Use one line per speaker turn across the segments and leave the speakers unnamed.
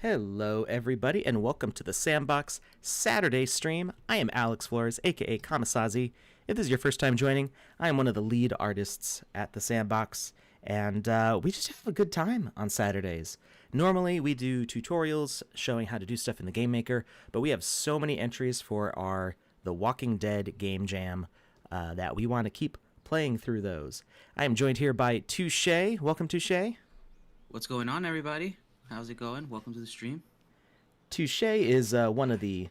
Hello, everybody, and welcome to the Sandbox Saturday stream. I am Alex Florez, aka Kamasazi. If this is your first time joining, I am one of the lead artists at the Sandbox, and we just have a good time on Saturdays. Normally, we do tutorials showing how to do stuff in the GameMaker, but we have so many entries for our The Walking Dead Game Jam that we want to keep playing through those. I am joined here by Touche. Welcome, Touche.
What's going on, everybody? How's it going? Welcome to the stream.
Touche is one of the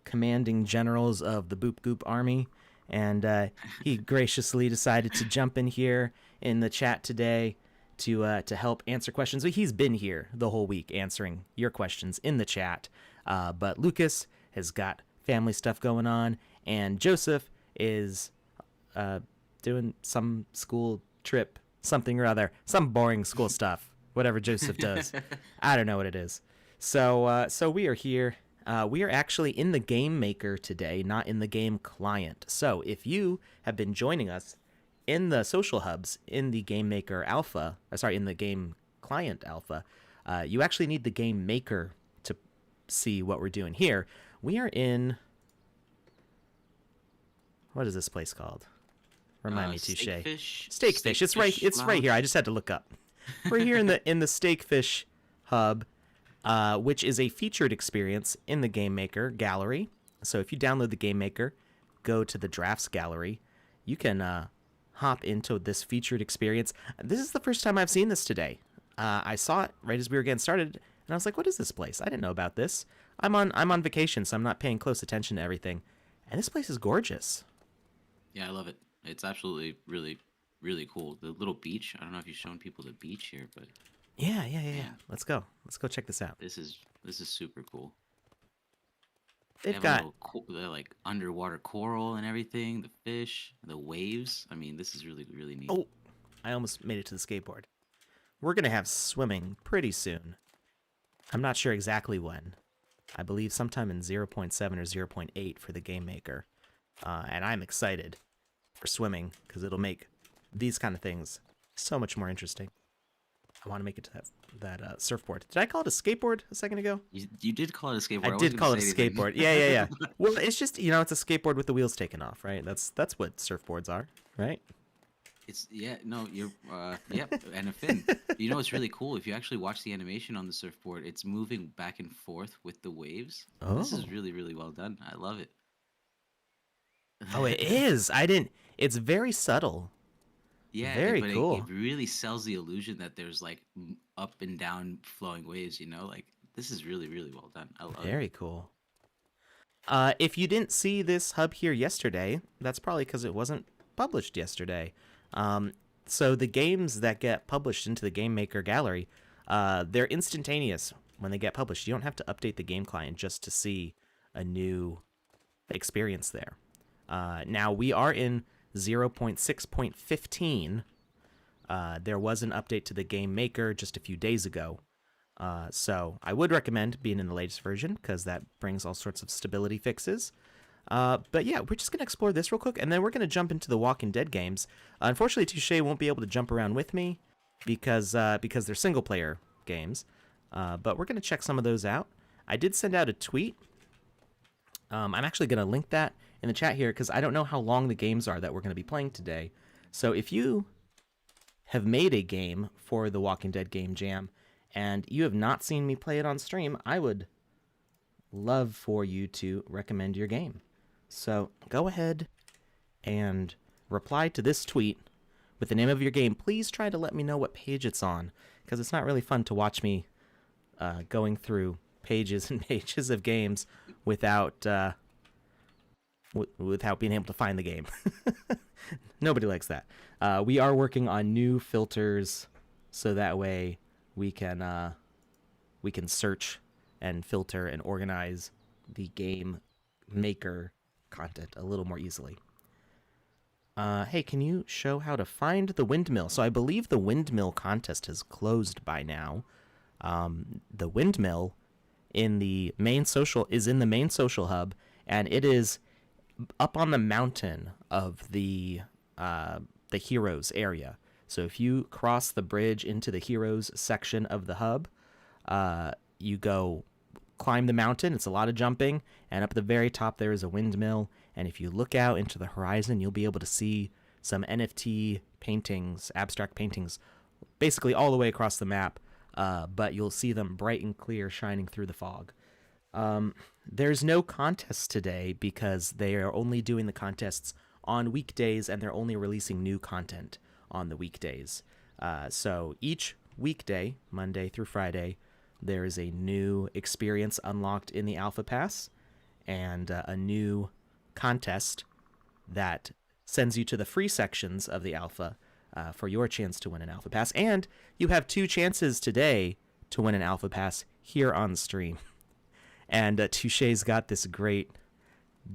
commanding generals of the Boop Goop Army, and he graciously decided to jump in here in the chat today to help answer questions. So he's been here the whole week answering your questions in the chat, but Lucas has got family stuff going on, and Joseph is doing some school trip, something or other, some boring school stuff. Whatever Joseph does. I don't know what it is. So we are here. We are actually in the GameMaker today, not in the game client. So if you have been joining us in the social hubs, in the GameMaker alpha, in the game client alpha, you actually need the GameMaker to see what we're doing here. We are in, what is this place called? Remind me, Touche. Steakfish. It's right here. I just had to look up. We're here in the Steakfish hub, which is a featured experience in the GameMaker gallery. So if you download the GameMaker, go to the drafts gallery, you can hop into this featured experience. This is the first time I've seen this today. I saw it right as we were getting started, and I was like, "What is this place? I didn't know about this." I'm on vacation, so I'm not paying close attention to everything, and this place is gorgeous.
Yeah, I love it. It's absolutely really cool. The little beach. I don't know if you've shown people the beach here, but
yeah. Let's go check this out.
This is super cool.
They've got
like underwater coral and everything. The fish, the waves. I mean, this is really neat.
Oh, I almost made it to the skateboard. We're gonna have swimming pretty soon. I'm not sure exactly when. I believe sometime in 0.7 or 0.8 for the GameMaker, and I'm excited for swimming because it'll make these kind of things so much more interesting. I want to make it to that surfboard. Did I call it a skateboard a second ago?
You did call it a skateboard.
I did call it a skateboard. Yeah. Well, it's just, it's a skateboard with the wheels taken off, right? That's what surfboards are, right?
You're and a fin. You know what's really cool? If you actually watch the animation on the surfboard, it's moving back and forth with the waves.
Oh.
This is really well done. I love it.
Oh, it is. It's very subtle.
Yeah,
very
but
cool.
It really sells the illusion that there's like up and down flowing waves. Like this is really well done. I love it.
Very cool. If you didn't see this hub here yesterday, that's probably because it wasn't published yesterday. So the games that get published into the GameMaker gallery, they're instantaneous when they get published. You don't have to update the game client just to see a new experience there. Now we are in 0.6.15. There was an update to the GameMaker just a few days ago. So I would recommend being in the latest version because that brings all sorts of stability fixes. But yeah, we're just going to explore this real quick, and then we're going to jump into the Walking Dead games. Unfortunately, Touche won't be able to jump around with me because they're single-player games. But we're going to check some of those out. I did send out a tweet. I'm actually going to link that in the chat here because I don't know how long the games are that we're going to be playing today. So if you have made a game for the Walking Dead Game Jam and you have not seen me play it on stream, I would love for you to recommend your game. So go ahead and reply to this tweet with the name of your game. Please try to let me know what page it's on because it's not really fun to watch me going through pages and pages of games without being able to find the game. Nobody likes that. We are working on new filters so that way we can search and filter and organize the game maker content a little more easily. Hey, can you show how to find the windmill? So I believe the windmill contest has closed by now. The windmill in the main social hub, and it is up on the mountain of the heroes area. So if you cross the bridge into the heroes section of the hub, You go climb the mountain. It's a lot of jumping, and up at the very top there is a windmill. And if you look out into the horizon, you'll be able to see some NFT paintings, abstract paintings, basically all the way across the map. But you'll see them bright and clear, shining through the fog. There's no contest today because they are only doing the contests on weekdays, and they're only releasing new content on the weekdays. So each weekday, Monday through Friday, there is a new experience unlocked in the Alpha Pass and a new contest that sends you to the free sections of the Alpha for your chance to win an Alpha Pass. And you have 2 chances today to win an Alpha Pass here on stream. And Touche's got this great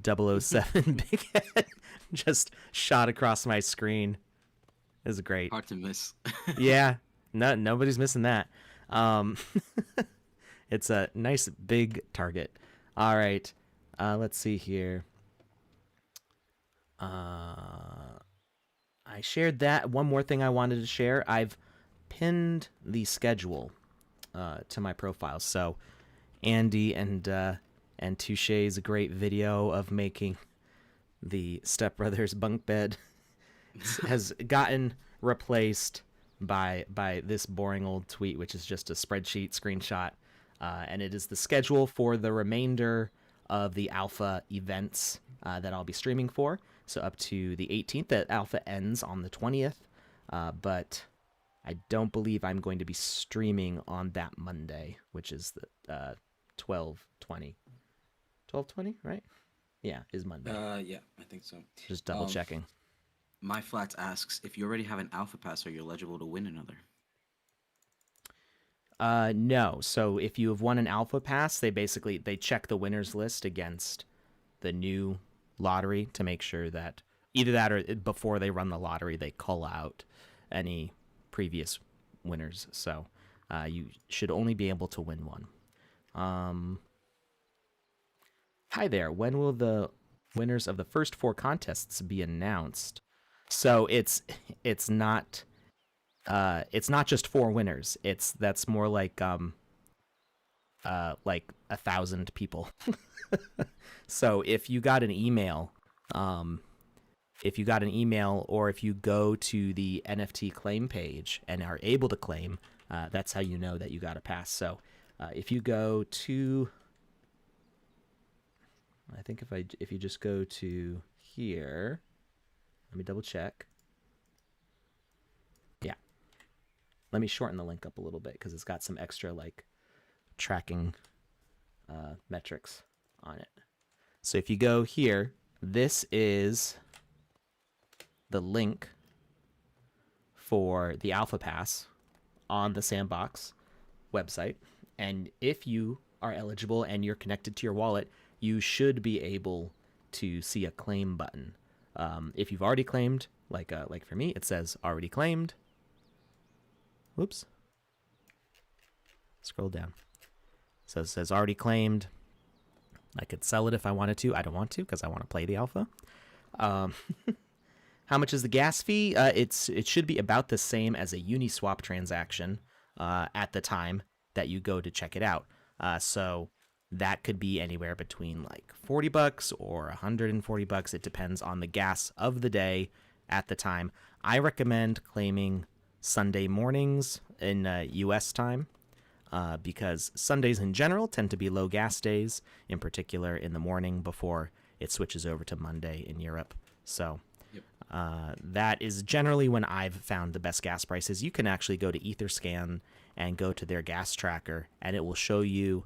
007 big head just shot across my screen. It was great.
Hard to miss.
Yeah, nobody's missing that. It's a nice big target. All right, let's see here. I shared that. One more thing I wanted to share. I've pinned the schedule to my profile. So Andy and Touche's great video of making the Step Brothers bunk bed has gotten replaced by this boring old tweet, which is just a spreadsheet screenshot, and it is the schedule for the remainder of the Alpha events that I'll be streaming for. So up to the 18th, that Alpha ends on the 20th, but I don't believe I'm going to be streaming on that Monday, which is the 12/20. 12/20, right? Yeah, is Monday.
Yeah, I think so.
Just double checking.
My Flats asks, if you already have an Alpha Pass, are you eligible to win another?
No. So if you have won an Alpha Pass, they check the winners list against the new lottery to make sure that either that or before they run the lottery, they cull out any previous winners. So you should only be able to win one. Hi there. When will the winners of the first 4 contests be announced? So it's not just 4 winners. That's more like 1,000 people. So if you got an email, or if you go to the NFT claim page and are able to claim, that's how you know that you got a pass. So if you go to, I think if you just go to here, let me double check. Yeah. Let me shorten the link up a little bit because it's got some extra tracking metrics on it. So if you go here, this is the link for the Alpha Pass on the Sandbox website. And if you are eligible and you're connected to your wallet, you should be able to see a claim button. If you've already claimed, like for me, it says already claimed. Whoops. Scroll down. So it says already claimed. I could sell it if I wanted to. I don't want to because I want to play the alpha. How much is the gas fee? It should be about the same as a Uniswap transaction at the time that you go to check it out. So that could be anywhere between $40 or $140. It depends on the gas of the day at the time. I recommend claiming Sunday mornings in US time because Sundays in general tend to be low gas days, in particular in the morning before it switches over to Monday in Europe. So that is generally when I've found the best gas prices. You can actually go to Etherscan and go to their gas tracker, and it will show you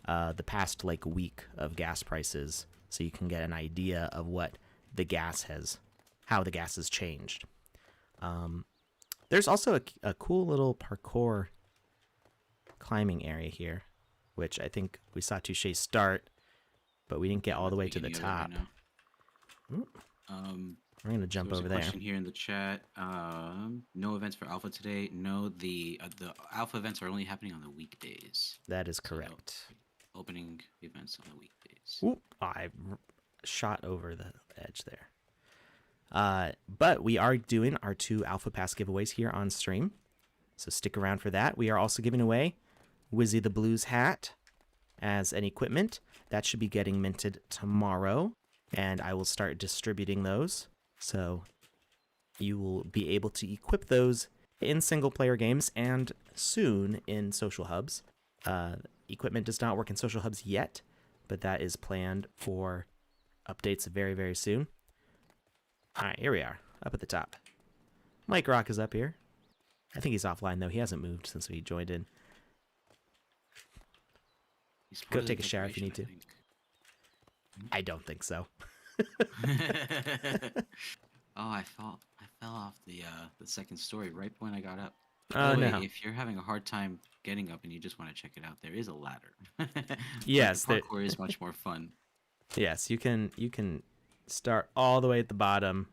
the past week of gas prices, so you can get an idea of what how the gas has changed. There's also a cool little parkour climbing area here, which I think we saw Touche start, but we didn't get all the way to the top. We're going to jump over there.
There's a question here in the chat. No events for Alpha today. No, the Alpha events are only happening on the weekdays.
That is correct.
So, opening events on the weekdays.
Oop, I shot over the edge there. But we are doing our 2 Alpha Pass giveaways here on stream, so stick around for that. We are also giving away Wizzy the Blues hat as an equipment. That should be getting minted tomorrow, and I will start distributing those. So you will be able to equip those in single-player games and soon in social hubs. Equipment does not work in social hubs yet, but that is planned for updates very, very soon. All right, here we are, up at the top. Mike Rock is up here. I think he's offline, though. He hasn't moved since we joined in.
He's part
Go
of the
take a shower if you need to.
decoration,
I don't think so.
I think. Oh, I fell off the second story right when I got up. By
Oh,
the way,
no.
if you're having a hard time getting up and you just want to check it out, there is a ladder.
Yes,
But the parkour is much more fun.
yes, you can start all the way at the bottom,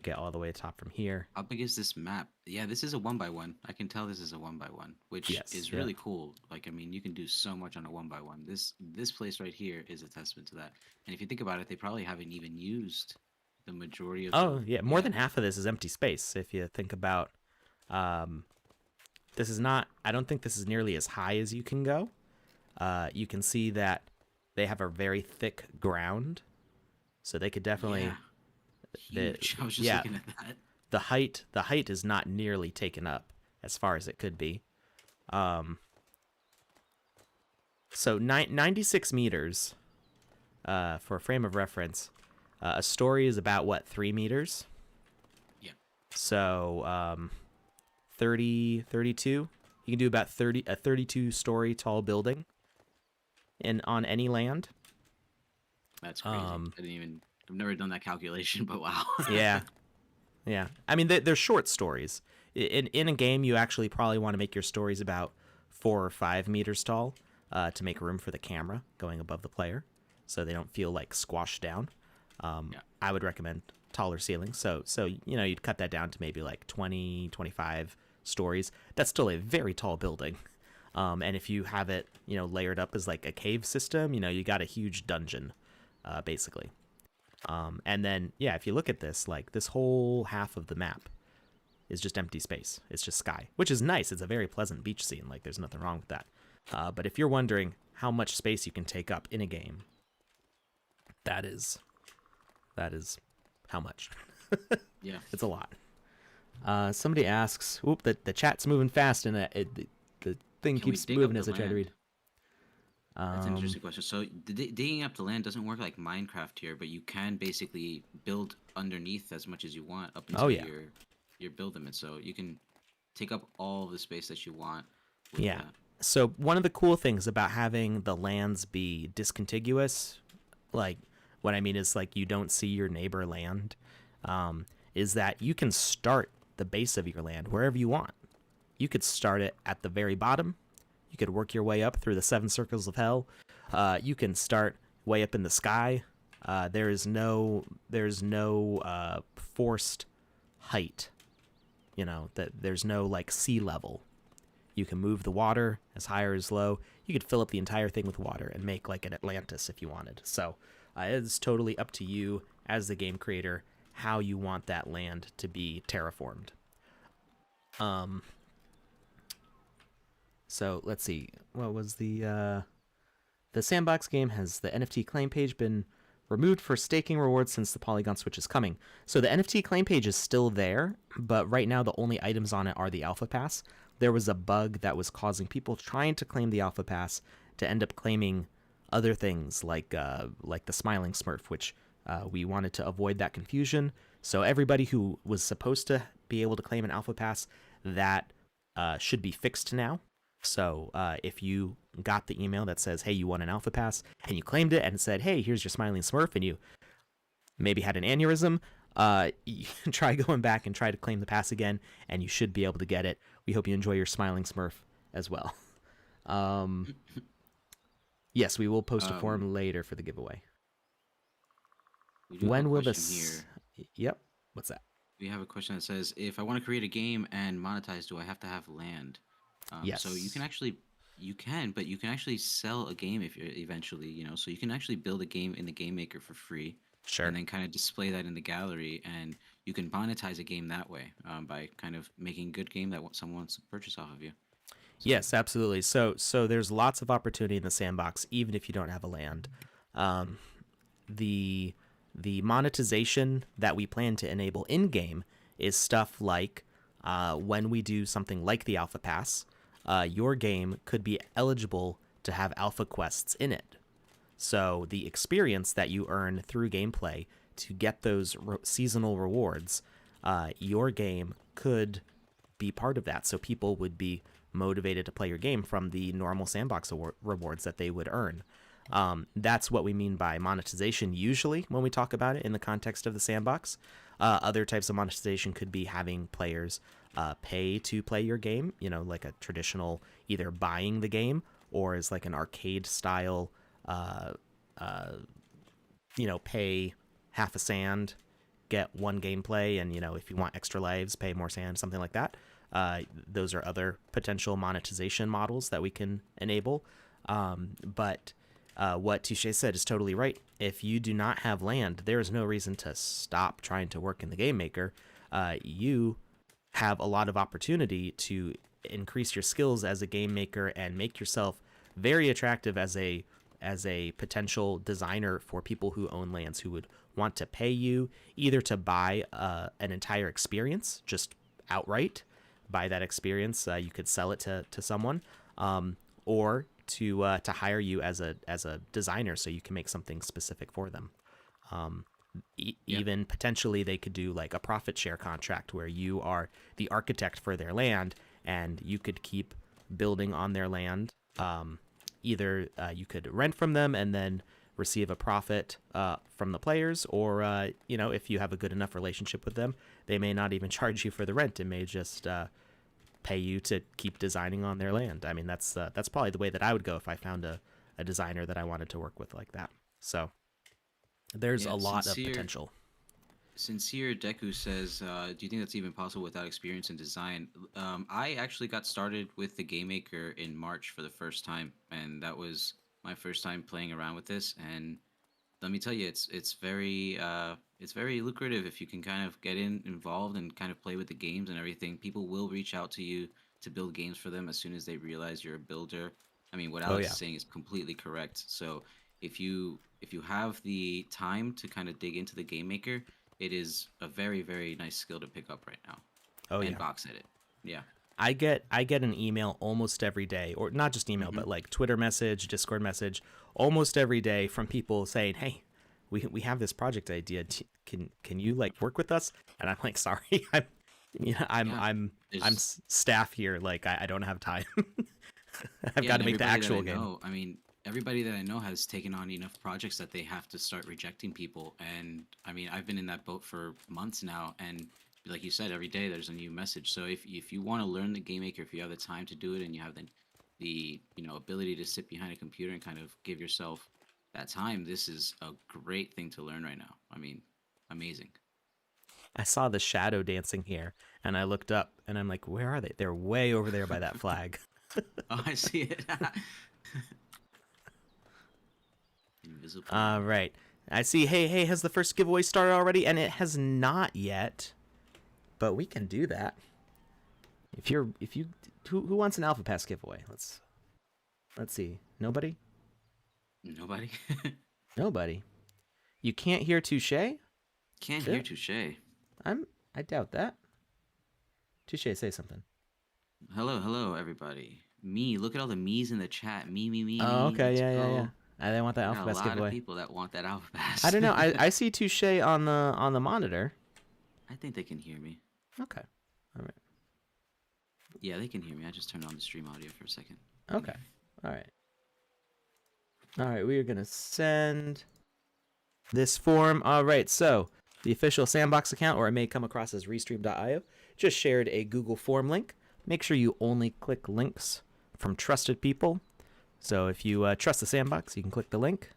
get all the way to the top from here.
How big is this map? Yeah, this is a 1x1. I can tell this is a 1x1, which
Yes,
is
yeah.
really cool. Like, I mean, you can do so much on a 1x1. This place right here is a testament to that. And if you think about it, they probably haven't even used the majority of
Oh,
the
yeah, more than half of this is empty space. If you think about, this is not. I don't think this is nearly as high as you can go. You can see that they have a very thick ground, so they could definitely.
Yeah, huge. I was just
yeah,
looking at that.
the height is not nearly taken up as far as it could be. So 96 meters. For a frame of reference, a story is about what, 3 meters?
Yeah.
So 32. You can do about 32 story tall building on any land.
That's crazy. I've never done that calculation, but wow.
Yeah. Yeah. I mean, they're short stories. In a game, you actually probably want to make your stories about 4 or 5 meters tall to make room for the camera going above the player, so they don't feel like squashed down.
Yeah.
I would recommend taller ceilings. So you'd cut that down to maybe like 20, 25 stories. That's still a very tall building. And if you have it, layered up as like a cave system, you got a huge dungeon, basically. And then, yeah, if you look at this, like this whole half of the map is just empty space. It's just sky, which is nice. It's a very pleasant beach scene. Like there's nothing wrong with that. But if you're wondering how much space you can take up in a game, that is how much.
Yeah.
It's a lot. Somebody asks, "Oop, the chat's moving fast, and the thing
Can we
keeps
dig up
moving
the
as I try to
land?
read."
That's an interesting question. So digging up the land doesn't work like Minecraft here, but you can basically build underneath as much as you want up
Oh,
until
yeah.
your build limit. So you can take up all the space that you want. With
Yeah.
that.
So one of the cool things about having the lands be discontiguous, like what I mean is like you don't see your neighbor land, is that you can start the base of your land wherever you want. You could start it at the very bottom. You could work your way up through the 7 circles of hell. You can start way up in the sky. There's no forced height. That there's no like sea level. You can move the water as high or as low. You could fill up the entire thing with water and make like an Atlantis if you wanted. So it's totally up to you as the game creator how you want that land to be terraformed. So let's see. What was the Sandbox game has the NFT claim page been removed for staking rewards since the Polygon switch is coming. So the NFT claim page is still there, but right now the only items on it are the Alpha Pass. There was a bug that was causing people trying to claim the Alpha Pass to end up claiming other things like the Smiling Smurf, which we wanted to avoid that confusion. So everybody who was supposed to be able to claim an Alpha Pass, that should be fixed now. So if you got the email that says, hey, you won an Alpha Pass, and you claimed it and said, hey, here's your Smiling Smurf, and you maybe had an aneurysm, you can try going back and try to claim the pass again, and you should be able to get it. We hope you enjoy your Smiling Smurf as well. Yes, we will post a form later for the giveaway.
We do have
When
a
will
question here.
Yep. What's that?
We have a question that says, if I want to create a game and monetize, do I have to have land?
Yes.
So you can actually sell a game if you're eventually, so you can actually build a game in the GameMaker for free.
Sure.
And then kind of display that in the gallery, and you can monetize a game that way by kind of making a good game that someone wants to purchase off of you. So
Yes, absolutely. So there's lots of opportunity in the sandbox, even if you don't have a land. Um, the the monetization that we plan to enable in game is stuff like when we do something like the alpha pass, your game could be eligible to have alpha quests in it. So the experience that you earn through gameplay to get those seasonal rewards, your game could be part of that. So people would be motivated to play your game from the normal sandbox rewards that they would earn. That's what we mean by monetization usually when we talk about it in the context of the sandbox. Other types of monetization could be having players pay to play your game, like a traditional either buying the game or is like an arcade style, uh, uh, pay half a sand, get one gameplay, and if you want extra lives, pay more sand, something like that. Those are other potential monetization models that we can enable. But what Touche said is totally right. If you do not have land, there is no reason to stop trying to work in the game maker. You have a lot of opportunity to increase your skills as a game maker and make yourself very attractive as a potential designer for people who own lands who would want to pay you either to buy an entire experience just outright, buy that experience. You could sell it to someone, or to hire you as a designer so you can make something specific for them.
yeah,
Even potentially they could do like a profit share contract where you are the architect for their land and you could keep building on their land. Either you could rent from them and then receive a profit from the players, or if you have a good enough relationship with them, they may not even charge you for the rent. It may just pay you to keep designing on their land. I mean, that's probably the way that I would go if I found a designer that I wanted to work with like that. So there's
yeah.
a lot of potential.
Sincere Deku says, "Do you think that's even possible without experience in design?" I actually got started with the Game Maker in March for the first time, and that was my first time playing around with this. And let me tell you, it's very lucrative if you can kind of get involved and kind of play with the games and everything. People will reach out to you to build games for them as soon as they realize you're a builder. I mean, what
Oh
Alex
yeah.
is saying is completely correct. So if you have the time to kind of dig into the game maker, it is a very very nice skill to pick up right now.
Oh
And
yeah.
VoxEdit, yeah.
I get an email almost every day, or not just email,
Hmm.
but like Twitter message, Discord message, almost every day from people saying, "Hey, we have this project idea. Can you like work with us?" And I'm like, "Sorry, I'm you know, I'm
Yeah,
I'm I'm
there's
staff here. Like I don't have time. I've
Yeah,
got
and
to make the
everybody that I
actual game."
know, I mean, everybody that I know has taken on enough projects that they have to start rejecting people. And I mean, I've been in that boat for months now, and like you said, every day there's a new message. So if you want to learn the game maker, if you have the time to do it, and you have the ability to sit behind a computer and kind of give yourself that time, this is a great thing to learn right now. I mean, amazing.
I saw the shadow dancing here, and I looked up, and I'm like, "Where are they? They're way over there by that flag."
Oh, I see it. Invisible
All
line.
right. I see. Hey, has the first giveaway started already? And it has not yet, but we can do that. If you who wants an alpha pass giveaway? Let's see. Nobody?
Nobody.
Nobody. You can't hear Touche?
Can't hear
Really?
touche.
I doubt that. Touche, say something.
Hello, hello, everybody. Me, look at all the me's in the chat.
Oh,
Me.
okay,
Let's
yeah.
go.
I didn't want that
We
alpha
got a
pass
lot of
giveaway.
people that want that alpha
I
pass.
don't know. I see Touche on the monitor.
I think they can hear me.
Okay. All right.
Yeah, they can hear me. I just turned on the stream audio for a second.
Okay. All right. All right. We are gonna send this form. All right, so the official Sandbox account, or it may come across as restream.io, just shared a Google form link. Make sure you only click links from trusted people. So if you trust the Sandbox, you can click the link.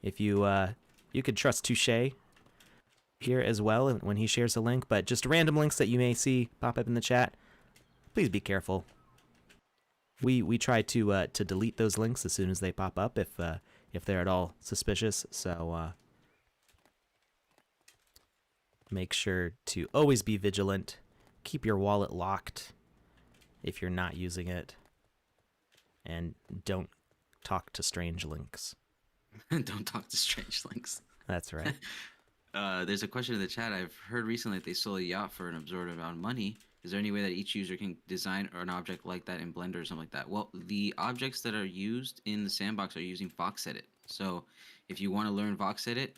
If you could trust Touche here as well when he shares a link, but just random links that you may see pop up in the chat, please be careful. We try to delete those links as soon as they pop up if they're at all suspicious. So make sure to always be vigilant. Keep your wallet locked if you're not using it. And don't talk to strange links.
Don't talk to strange links.
That's right.
There's a question in the chat. I've heard recently that they sold a yacht for an absurd amount of money. Is there any way that each user can design an object like that in Blender or something like that? Well, the objects that are used in the sandbox are using VoxEdit. So if you want to learn VoxEdit,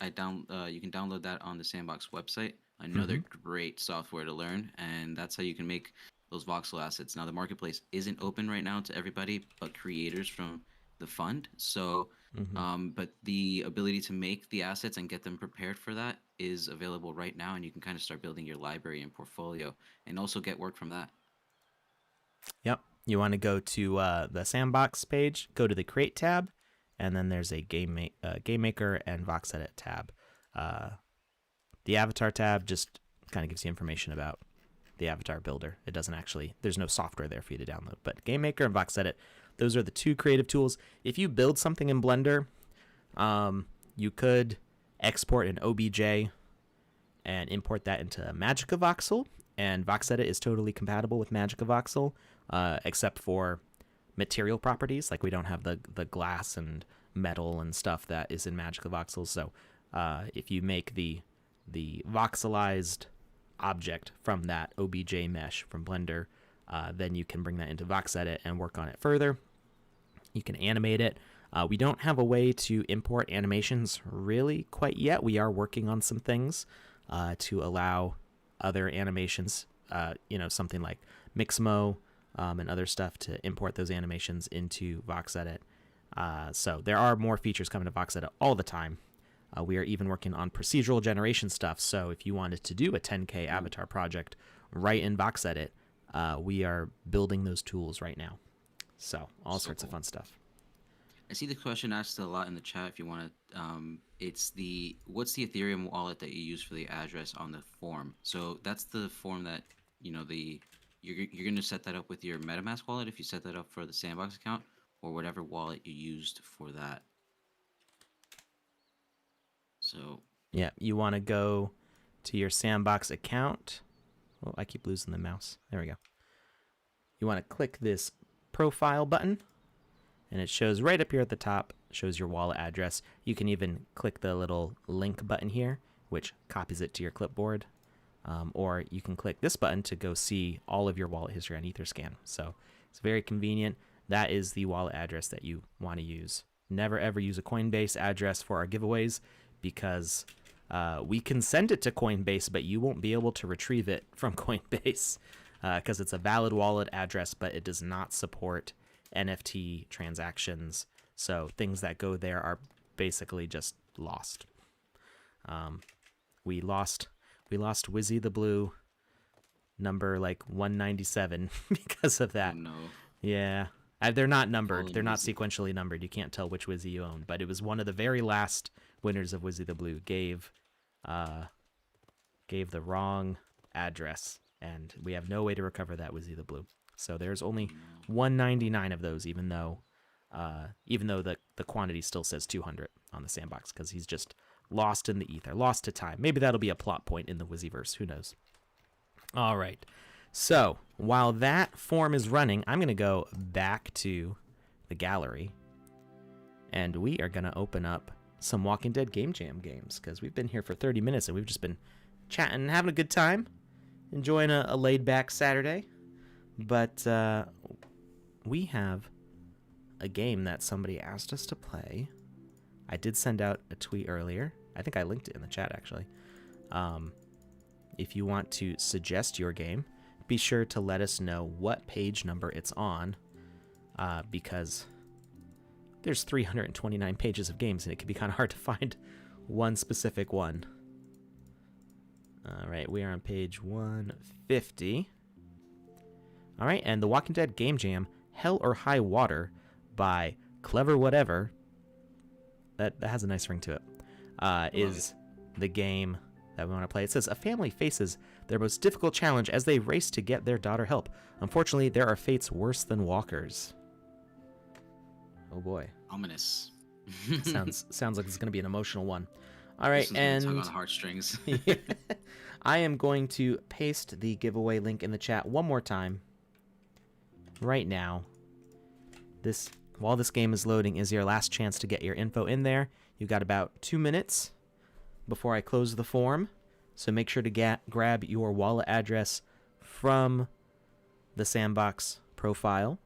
you can download that on the Sandbox website. Another great software to learn, and that's how you can make those voxel assets. Now the marketplace isn't open right now to everybody, but creators from the fund. So but the ability to make the assets and get them prepared for that is available right now, and you can kind of start building your library and portfolio, and also get work from that.
Yep. You want to go to the Sandbox page, go to the Create tab, and then there's a GameMaker and VoxEdit tab. The Avatar tab just kind of gives you information about the Avatar builder. It doesn't actually, there's no software there for you to download. But GameMaker and VoxEdit, those are the two creative tools. If you build something in Blender, you could export an OBJ and import that into Magica Voxel, and VoxEdit is totally compatible with Magica Voxel, except for material properties. Like we don't have the glass and metal and stuff that is in Magica Voxel. So if you make the voxelized object from that OBJ mesh from Blender, then you can bring that into VoxEdit and work on it further. You can animate it. We don't have a way to import animations really quite yet. We are working on some things to allow other animations, something like Mixamo and other stuff to import those animations into VoxEdit. So there are more features coming to VoxEdit all the time. We are even working on procedural generation stuff. So if you wanted to do a 10K avatar project right in VoxEdit, we are building those tools right now. So all sorts of fun stuff.
I see the question asked a lot in the chat. If you want to, what's the Ethereum wallet that you use for the address on the form? So that's the form that you're going to set that up with your MetaMask wallet if you set that up for the Sandbox account, or whatever wallet you used for that. So
yeah, you want to go to your Sandbox account. Oh, I keep losing the mouse. There we go. You want to click this profile button, and it shows right up here at the top, shows your wallet address. You can even click the little link button here, which copies it to your clipboard. Or you can click this button to go see all of your wallet history on Etherscan. So it's very convenient. That is the wallet address that you want to use. Never ever use a Coinbase address for our giveaways, because we can send it to Coinbase, but you won't be able to retrieve it from Coinbase because it's a valid wallet address, but it does not support NFT transactions. So things that go there are basically just lost. We lost Wizzy the Blue number like 197 because of that.
Oh, no.
Yeah. They're not numbered. They're not sequentially numbered. You can't tell which Wizzy you own. But it was one of the very last winners of Wizzy the Blue. Gave the wrong address, and we have no way to recover that Wizzy the Blue. So there's only 199 of those, even though the quantity still says 200 on the Sandbox, because he's just lost in the ether, lost to time. Maybe that'll be a plot point in the Wizzyverse. Who knows? All right. So while that form is running, I'm going to go back to the gallery, and we are going to open up some Walking Dead Game Jam games, because we've been here for 30 minutes and we've just been chatting and having a good time, enjoying a laid-back Saturday. But we have a game that somebody asked us to play. I did send out a tweet earlier. I think I linked it in the chat, actually. If you want to suggest your game, be sure to let us know what page number it's on, because there's 329 pages of games, and it can be kind of hard to find one specific one. All right, we are on page 150. All right, and the Walking Dead Game Jam, Hell or High Water by Clever Whatever, that has a nice ring to it, is the game that we want to play. It says, a family faces their most difficult challenge as they race to get their daughter help. Unfortunately, there are fates worse than walkers. Oh boy.
Ominous.
Sounds like it's going to be an emotional one. All right, and
tug on heartstrings.
I am going to paste the giveaway link in the chat one more time right now. this while this game is loading is your last chance to get your info in there. You've got about 2 minutes before I close the form, so make sure to grab your wallet address from the Sandbox profile.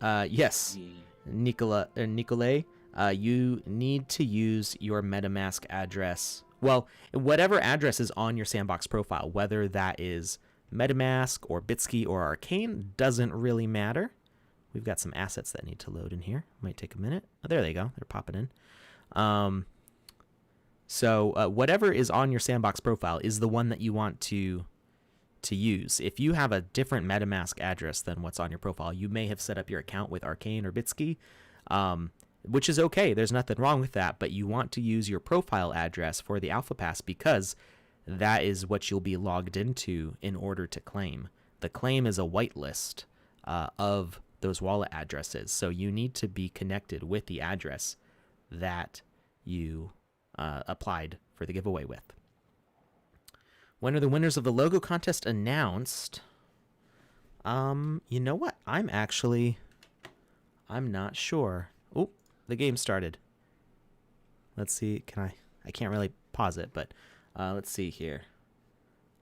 Yes, Nicolay, you need to use your Metamask address. Well, whatever address is on your Sandbox profile, whether that is Metamask or Bitsky or Arcane, doesn't really matter. We've got some assets that need to load in here. Might take a minute. Oh, there they go. They're popping in. So whatever is on your Sandbox profile is the one that you want to use. If you have a different Metamask address than what's on your profile, you may have set up your account with Arcane or Bitsky, which is okay. There's nothing wrong with that, but you want to use your profile address for the Alpha Pass because that is what you'll be logged into in order to claim. The claim is a whitelist of those wallet addresses, so you need to be connected with the address that you applied for the giveaway with. When are the winners of the logo contest announced? You know what? I'm not sure. Oh, the game started. Let's see. I can't really pause it, but let's see here.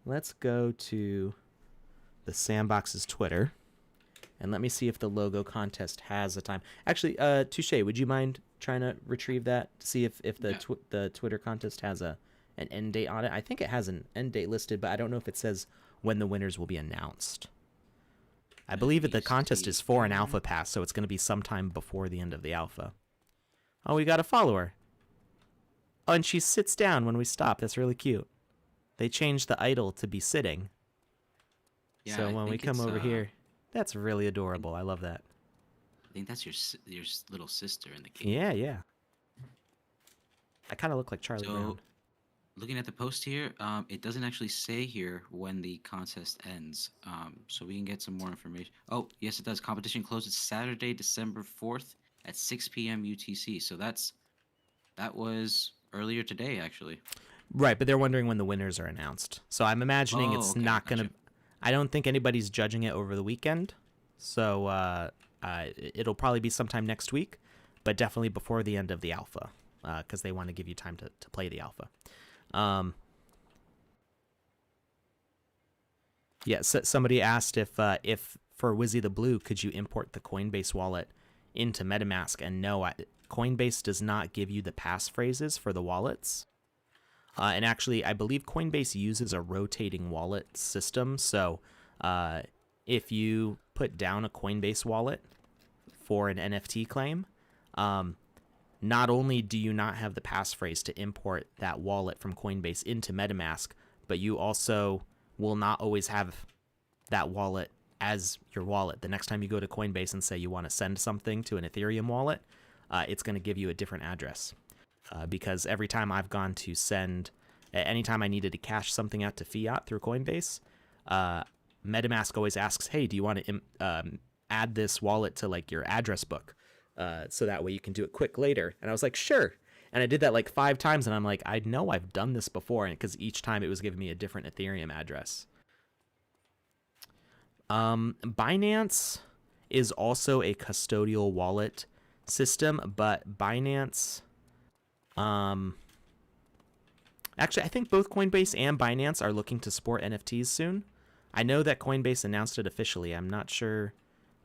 Let's go to the Sandbox's Twitter, and let me see if the logo contest has a time. Actually, Touche, would you mind trying to retrieve that to see if the Twitter contest has an end date on it? I think it has an end date listed, but I don't know if it says when the winners will be announced. I believe that the contest is for an Alpha Pass, so it's going to be sometime before the end of the Alpha. Oh, we got a follower. Oh, and she sits down when we stop. That's really cute. They changed the idle to be sitting. Yeah, so when we come over here, that's really adorable. I love that.
I think that's your little sister in the game.
Yeah. I kind of look like Charlie Brown.
Looking at the post here, it doesn't actually say here when the contest ends, so we can get some more information. Oh, yes, it does. Competition closes Saturday, December 4th at 6 p.m. UTC. So that was earlier today, actually.
Right, but they're wondering when the winners are announced. So I'm imagining it's not going to... I don't think anybody's judging it over the weekend, so it'll probably be sometime next week, but definitely before the end of the Alpha, because they want to give you time to play the Alpha. Yeah, so somebody asked if for Wizzy the Blue, could you import the Coinbase wallet into MetaMask? And no, Coinbase does not give you the passphrases for the wallets. And actually, I believe Coinbase uses a rotating wallet system. So if you put down a Coinbase wallet for an NFT claim, not only do you not have the passphrase to import that wallet from Coinbase into MetaMask, but you also will not always have that wallet as your wallet. The next time you go to Coinbase and say you want to send something to an Ethereum wallet, it's going to give you a different address. Because every time I've gone to send, anytime I needed to cash something out to fiat through Coinbase, MetaMask always asks, hey, do you want to add this wallet to like your address book? So that way you can do it quick later. And I was like, sure. And I did that like 5 times, and I'm like, I know I've done this before, because each time it was giving me a different Ethereum address. Binance is also a custodial wallet system, but Binance... Actually, I think both Coinbase and Binance are looking to support NFTs soon. I know that Coinbase announced it officially. I'm not sure.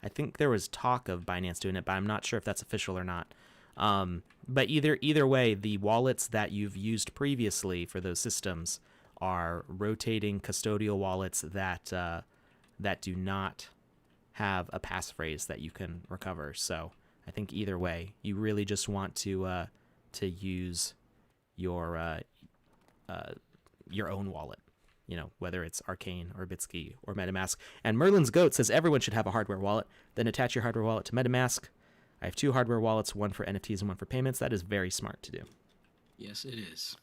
I think there was talk of Binance doing it, but I'm not sure if that's official or not. But either way, the wallets that you've used previously for those systems are rotating custodial wallets that do not have a passphrase that you can recover. So I think either way, you really just want to use your own wallet, whether it's Arcane or Bitsky or MetaMask. And Merlin's Goat says everyone should have a hardware wallet. Then attach your hardware wallet to MetaMask. I have 2 hardware wallets, one for NFTs and one for payments. That is very smart to do.
Yes, it is.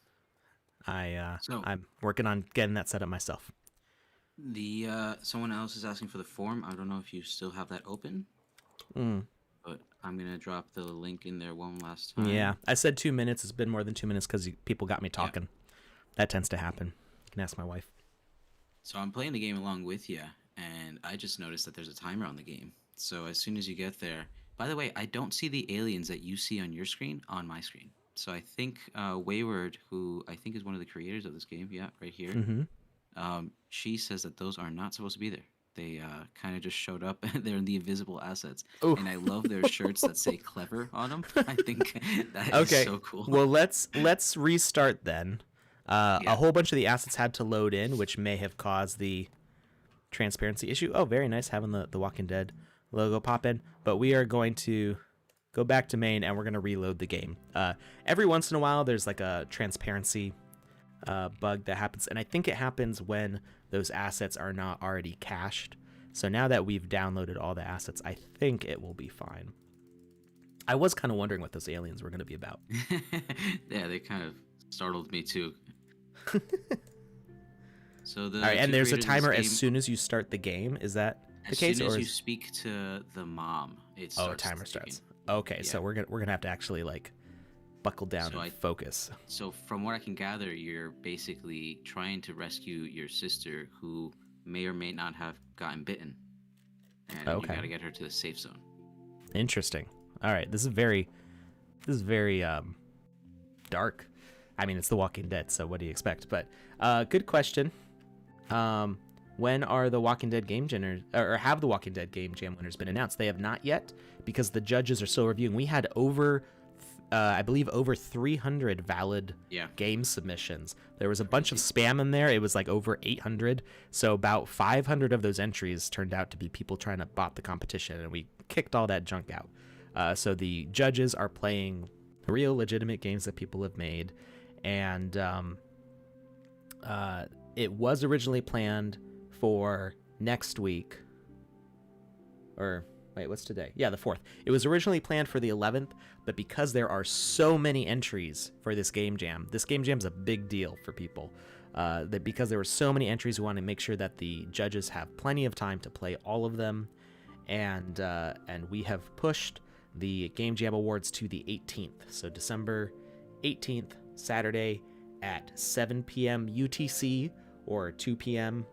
I'm working on getting that set up myself.
Someone else is asking for the form. I don't know if you still have that open. But I'm going to drop the link in there one last time.
Yeah, I said 2 minutes. It's been more than 2 minutes because people got me talking. Yeah. That tends to happen. You can ask my wife.
So I'm playing the game along with you, and I just noticed that there's a timer on the game. So as soon as you get there, by the way, I don't see the aliens that you see on your screen on my screen. So I think Wayward, who I think is one of the creators of this game, yeah, right here,
Mm-hmm.
she says that those are not supposed to be there. They kind of just showed up. They're in the invisible assets,
Oh.
and I love their shirts that say "clever" on them. I think that is
Okay.
so cool.
Well, let's restart then. A
Yeah.
whole bunch of the assets had to load in, which may have caused the transparency issue. Oh, very nice having the Walking Dead logo pop in. But we are going to go back to main and we're going to reload the game. Every once in a while, there's like a transparency bug that happens, and I think it happens when those assets are not already cached. So now that we've downloaded all the assets, I think it will be fine. I was kind of wondering what those aliens were going to be about.
Yeah, they kind of startled me too. So the
All right, and
two
there's a
creators of this
timer as
game-
soon as you start the game. Is that the
as
case?
soon as
Or
you
is...
speak to the mom, it
Oh,
starts.
timer
ticking.
starts. Okay, so
Yeah.
we're gonna have to actually like buckle down
So
and focus.
So from what I can gather, you're basically trying to rescue your sister who may or may not have gotten bitten, and you
Okay.
got to get her to the safe zone.
Interesting. All right, this is very dark. I mean, it's The Walking Dead, so what do you expect? But good question. When are the Walking Dead game winners, or have the Walking Dead game jam winners been announced? They have not yet because the judges are still reviewing. We had I believe over 300 valid
Yeah.
game submissions. There was a bunch of spam in there. It was like over 800. So about 500 of those entries turned out to be people trying to bot the competition, and we kicked all that junk out. So the judges are playing real legitimate games that people have made, and it was originally planned for next week, or wait, what's today? Yeah, the 4th. It was originally planned for the 11th, but because there are so many entries for this game jam's a big deal for people. That because there were so many entries, we want to make sure that the judges have plenty of time to play all of them, and we have pushed the Game Jam Awards to the 18th. So December 18th, Saturday at 7 p.m. UTC or 2 p.m.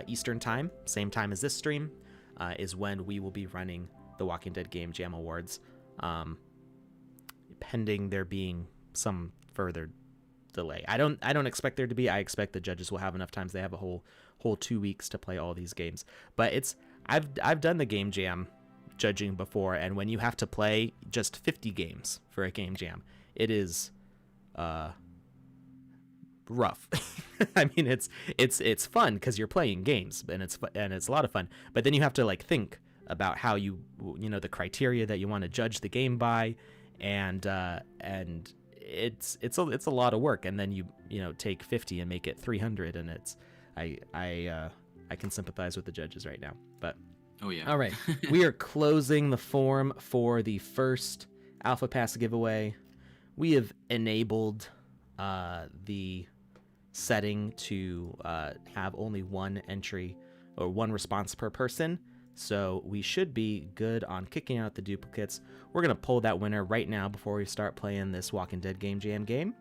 Eastern Time, same time as this stream, is when we will be running the Walking Dead Game Jam Awards, pending there being some further delay. I don't expect there to be. I expect the judges will have enough times. They have a whole 2 weeks to play all these games. But I've done the Game Jam judging before, and when you have to play just 50 games for a Game Jam, it is rough. I mean, it's fun because you're playing games, and it's a lot of fun. But then you have to like think about how you know the criteria that you want to judge the game by, and it's a lot of work. And then you take 50 and make it 300, and I can sympathize with the judges right now. But
Oh yeah.
all right, we are closing the form for the first Alpha Pass giveaway. We have enabled the setting to have only one entry or one response per person, so we should be good on kicking out the duplicates. We're going to pull that winner right now before we start playing this Walking Dead Game Jam game.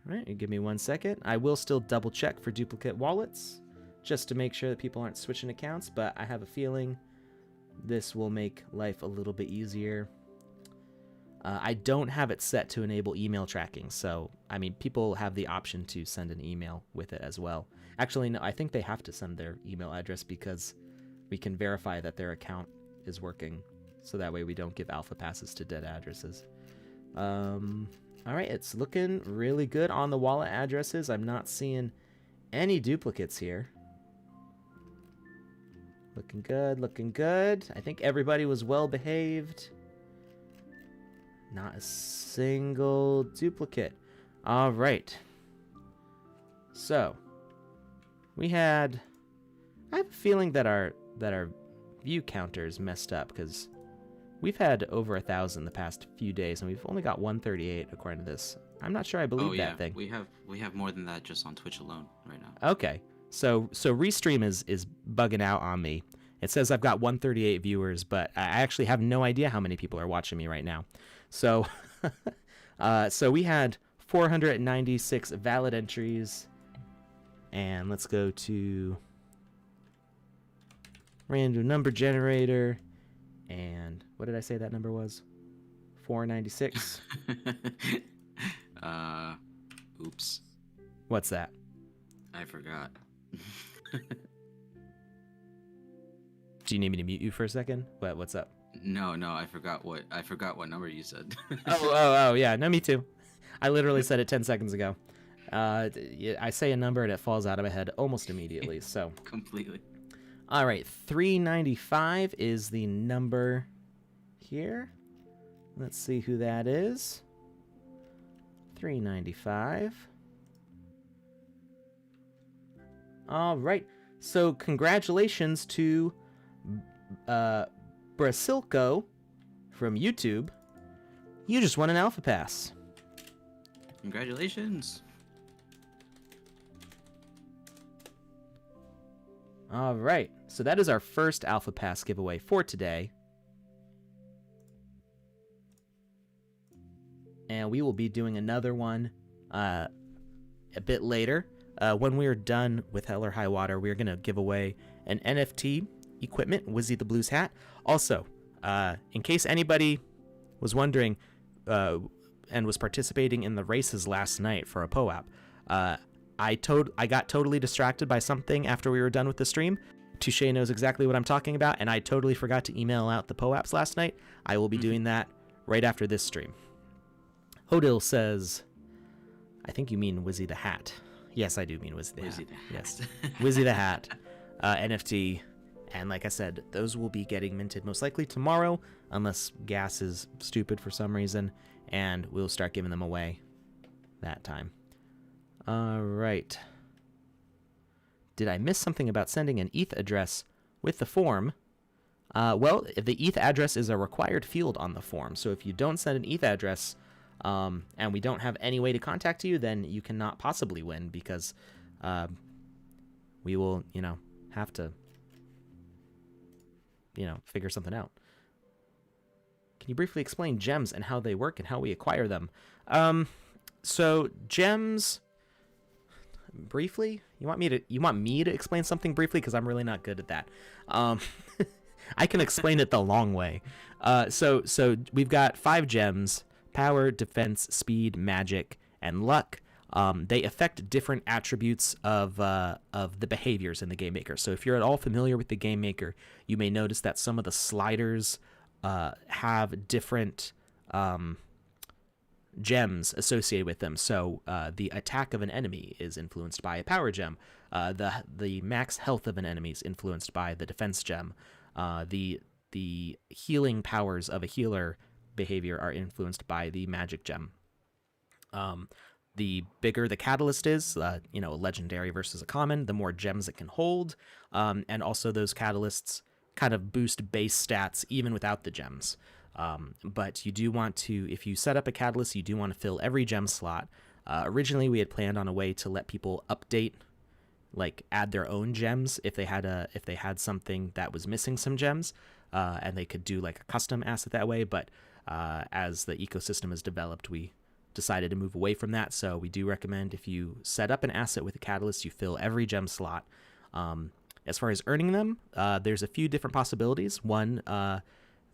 All right, give me 1 second. I will still double check for duplicate wallets just to make sure that people aren't switching accounts, but I have a feeling this will make life a little bit easier. I don't have it set to enable email tracking, so I mean, people have the option to send an email with it as well. Actually, no, I think they have to send their email address because we can verify that their account is working, so that way we don't give alpha passes to dead addresses. All right, it's looking really good on the wallet addresses. I'm not seeing any duplicates here. Looking good, looking good. I think everybody was well behaved. Not a single duplicate. All right. So, I have a feeling that our view counters messed up because we've had over 1,000 the past few days, and we've only got 138 according to this. I'm not sure I believe that thing.
We have more than that just on Twitch alone right now.
Okay. So Restream is bugging out on me. It says I've got 138 viewers, but I actually have no idea how many people are watching me right now. So so we had 496 valid entries, and let's go to random number generator. And what did I say that number was? 496.
Oops.
What's that?
I forgot.
Do you need me to mute you for a second? What's up?
No, I forgot what number you said.
Oh, yeah. No, me too. I literally said it 10 seconds ago. I say a number and it falls out of my head almost immediately. So
completely.
All right, 395 is the number here. Let's see who that is. 395. All right. So congratulations to Brasilco from YouTube. You just won an Alpha Pass.
Congratulations.
All right. So that is our first Alpha Pass giveaway for today. And we will be doing another one a bit later. When we are done with Hell or High Water, we are going to give away an NFT equipment, Wizzy the Blues hat. Also, in case anybody was wondering and was participating in the races last night for a POAP, I got totally distracted by something after we were done with the stream. Touche knows exactly what I'm talking about, and I totally forgot to email out the POAPs last night. I will be doing that right after this stream. Hodil says, I think you mean Wizzy the Hat. Yes, I do mean Wizzy the Hat. Yes, Wizzy the Hat, NFT. And like I said, those will be getting minted most likely tomorrow, unless gas is stupid for some reason, and we'll start giving them away that time. All right. Did I miss something about sending an ETH address with the form? Well, the ETH address is a required field on the form, so if you don't send an ETH address, and we don't have any way to contact you, then you cannot possibly win, because we will, have to, figure something out. Can you briefly explain gems and how they work and how we acquire them? So gems, briefly, you want me to explain something briefly, because I'm really not good at that. I can explain it the long way. So we've got 5 gems: power, defense, speed, magic, and luck. They affect different attributes of the behaviors in the GameMaker. So if you're at all familiar with the GameMaker, you may notice that some of the sliders have different gems associated with them. So the attack of an enemy is influenced by a power gem. The max health of an enemy is influenced by the defense gem. The healing powers of a healer behavior are influenced by the magic gem. The bigger the catalyst is, a legendary versus a common, the more gems it can hold. And also those catalysts kind of boost base stats even without the gems. But you do want to, if you set up a catalyst, you do want to fill every gem slot. Originally, we had planned on a way to let people update, like add their own gems if they had something that was missing some gems, and they could do like a custom asset that way. But as the ecosystem has developed, we decided to move away from that. So we do recommend, if you set up an asset with a catalyst, you fill every gem slot. As far as earning them, there's a few different possibilities. One,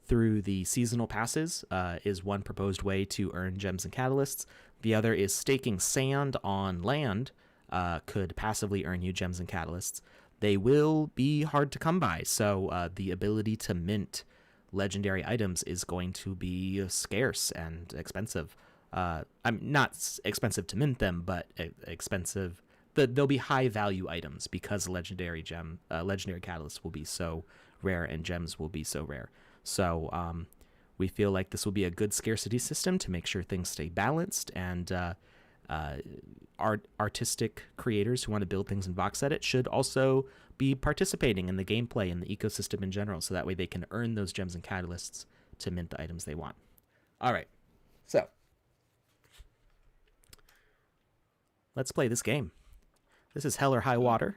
through the seasonal passes, is one proposed way to earn gems and catalysts. The other is staking sand on land could passively earn you gems and catalysts. They will be hard to come by, so the ability to mint legendary items is going to be scarce and expensive. I'm not expensive to mint them, but expensive. They'll be high value items because legendary catalysts will be so rare and gems will be so rare. So we feel like this will be a good scarcity system to make sure things stay balanced, and artistic creators who want to build things in VoxEdit should also be participating in the gameplay and the ecosystem in general, so that way they can earn those gems and catalysts to mint the items they want. All right, so let's play this game. This is Hell or High Water.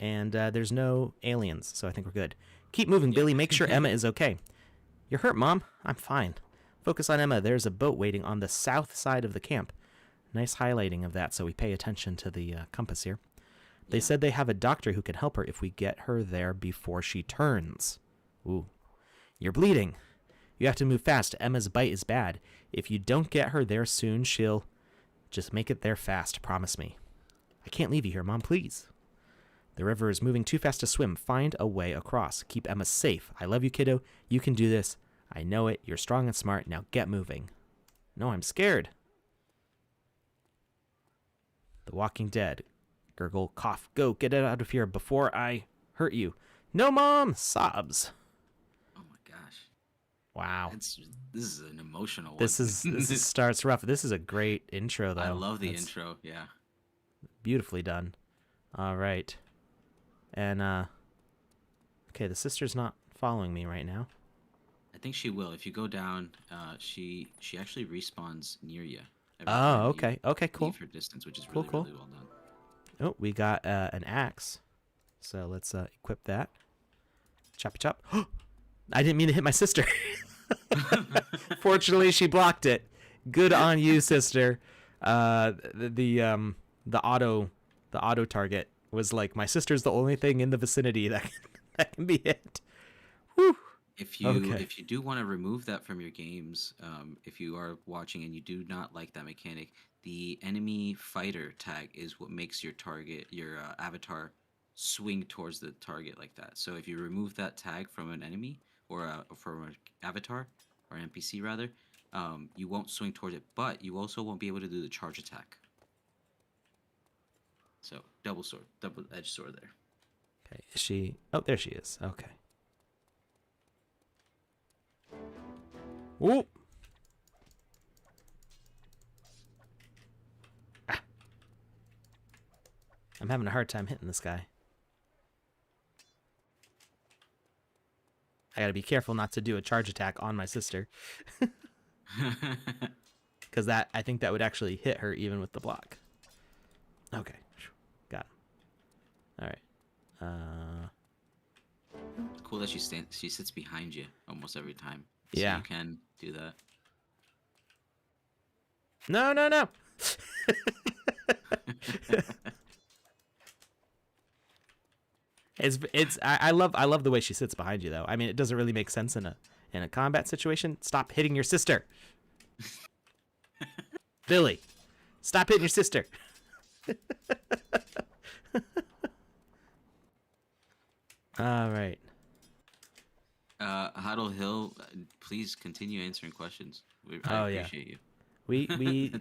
And there's no aliens, so I think we're good. Keep moving, Billy. Make sure Emma is okay. You're hurt, Mom. I'm fine. Focus on Emma. There's a boat waiting on the south side of the camp. Nice highlighting of that, so we pay attention to the compass here. They
Yeah.
said they have a doctor who can help her if we get her there before she turns. Ooh. You're bleeding. You have to move fast. Emma's bite is bad. If you don't get her there soon, she'll... Just make it there fast, promise me. I can't leave you here, Mom, please. The river is moving too fast to swim. Find a way across. Keep Emma safe. I love you, kiddo. You can do this. I know it. You're strong and smart. Now get moving. No, I'm scared. The Walking Dead. Gurgle, cough. Go, get it out of here before I hurt you. No, Mom! Sobs.
Oh my gosh.
Wow.
This is an emotional one.
This is starts rough. This is a great intro, though.
I love the
That's
intro. Yeah.
beautifully done. All right. And, okay, the sister's not following me right now.
I think she will. If you go down, she actually respawns near you. Every
Oh,
time you
okay. Okay, cool.
leave her distance, which is
Cool,
really,
cool.
really well done.
Oh, we got an axe. So let's equip that. Choppy chop. I didn't mean to hit my sister. Fortunately, she blocked it. Good on you, sister. The auto target was like, my sister's the only thing in the vicinity that can be hit. Whew.
If you
Okay.
if you do want to remove that from your games, if you are watching and you do not like that mechanic, the enemy fighter tag is what makes your target, your avatar, swing towards the target like that. So if you remove that tag from an enemy or from an avatar or an NPC rather, you won't swing towards it, but you also won't be able to do the charge attack. So double edged sword there.
Okay. Is she? Oh, there she is. Okay. Ooh. Ah. I'm having a hard time hitting this guy. I gotta be careful not to do a charge attack on my sister. Because I think that would actually hit her even with the block. Okay. Got him. Alright.
It's cool that she sits behind you almost every time.
Yeah.
So you can do that.
No, no, no. I love the way she sits behind you though. I mean, it doesn't really make sense in a combat situation. Stop hitting your sister. Billy, stop hitting your sister. All right.
Huddle Hill, please continue answering questions.
Oh,
I
yeah.
appreciate you.
We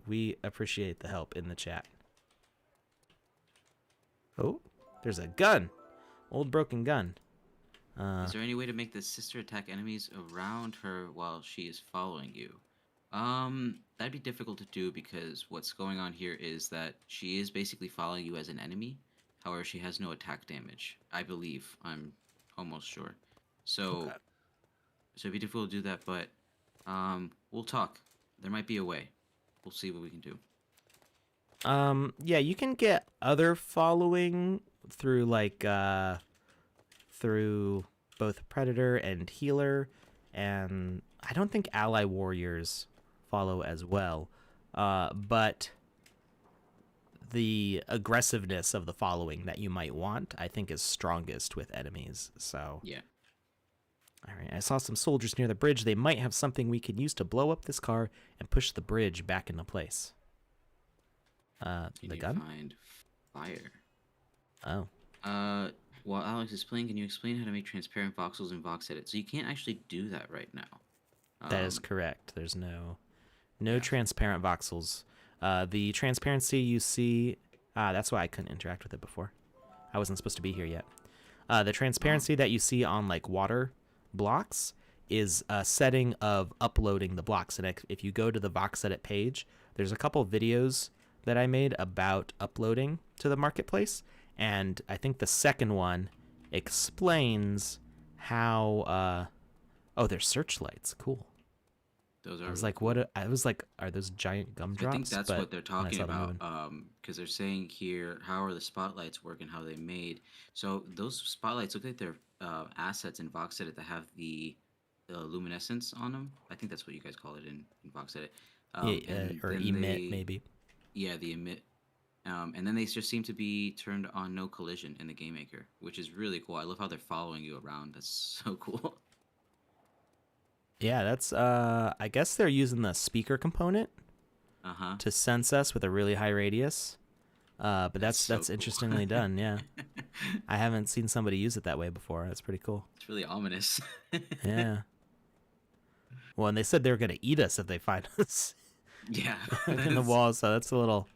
we appreciate the help in the chat. Oh, there's a gun. Old broken gun.
Is there any way to make the sister attack enemies around her while she is following you? That'd be difficult to do because what's going on here is that she is basically following you as an enemy. However, she has no attack damage. I believe. I'm almost sure. So,
Okay.
so it'd be difficult to do that, but we'll talk. There might be a way. We'll see what we can do.
Yeah, you can get other following through like through both Predator and Healer, and I don't think Ally Warriors follow as well. But the aggressiveness of the following that you might want, I think, is strongest with enemies. So
Yeah.
all right, I saw some soldiers near the bridge. They might have something we can use to blow up this car and push the bridge back into place.
Can
The
you
gun?
find fire?
Oh.
While Alex is playing, can you explain how to make transparent voxels in VoxEdit? So you can't actually do that right now.
That is correct. There's no transparent voxels. The transparency you see, that's why I couldn't interact with it before. I wasn't supposed to be here yet. The transparency that you see on like water blocks is a setting of uploading the blocks. And if you go to the VoxEdit page, there's a couple videos that I made about uploading to the marketplace. And I think the second one explains how, oh, there's searchlights. Cool.
Those are
I was
really
like,
cool.
what? I was like, are those giant gumdrops?
I think that's
But
what they're
when I
talking
saw them
about.
moving-
Because they're saying here, how are the spotlights work and how they made. So those spotlights look like they're assets in VoxEdit that have the luminescence on them. I think that's what you guys call it in VoxEdit.
yeah, or
then
emit maybe.
Yeah, the emit. And then they just seem to be turned on no collision in the game maker, which is really cool. I love how they're following you around. That's so cool.
Yeah, that's I guess they're using the speaker component
Uh-huh.
to sense us with a really high radius. But that's
So cool.
interestingly done. Yeah, I haven't seen somebody use it that way before. That's pretty cool.
It's really ominous.
Yeah. Well, and they said they were gonna eat us if they find us
Yeah.
in the wall, so it's a little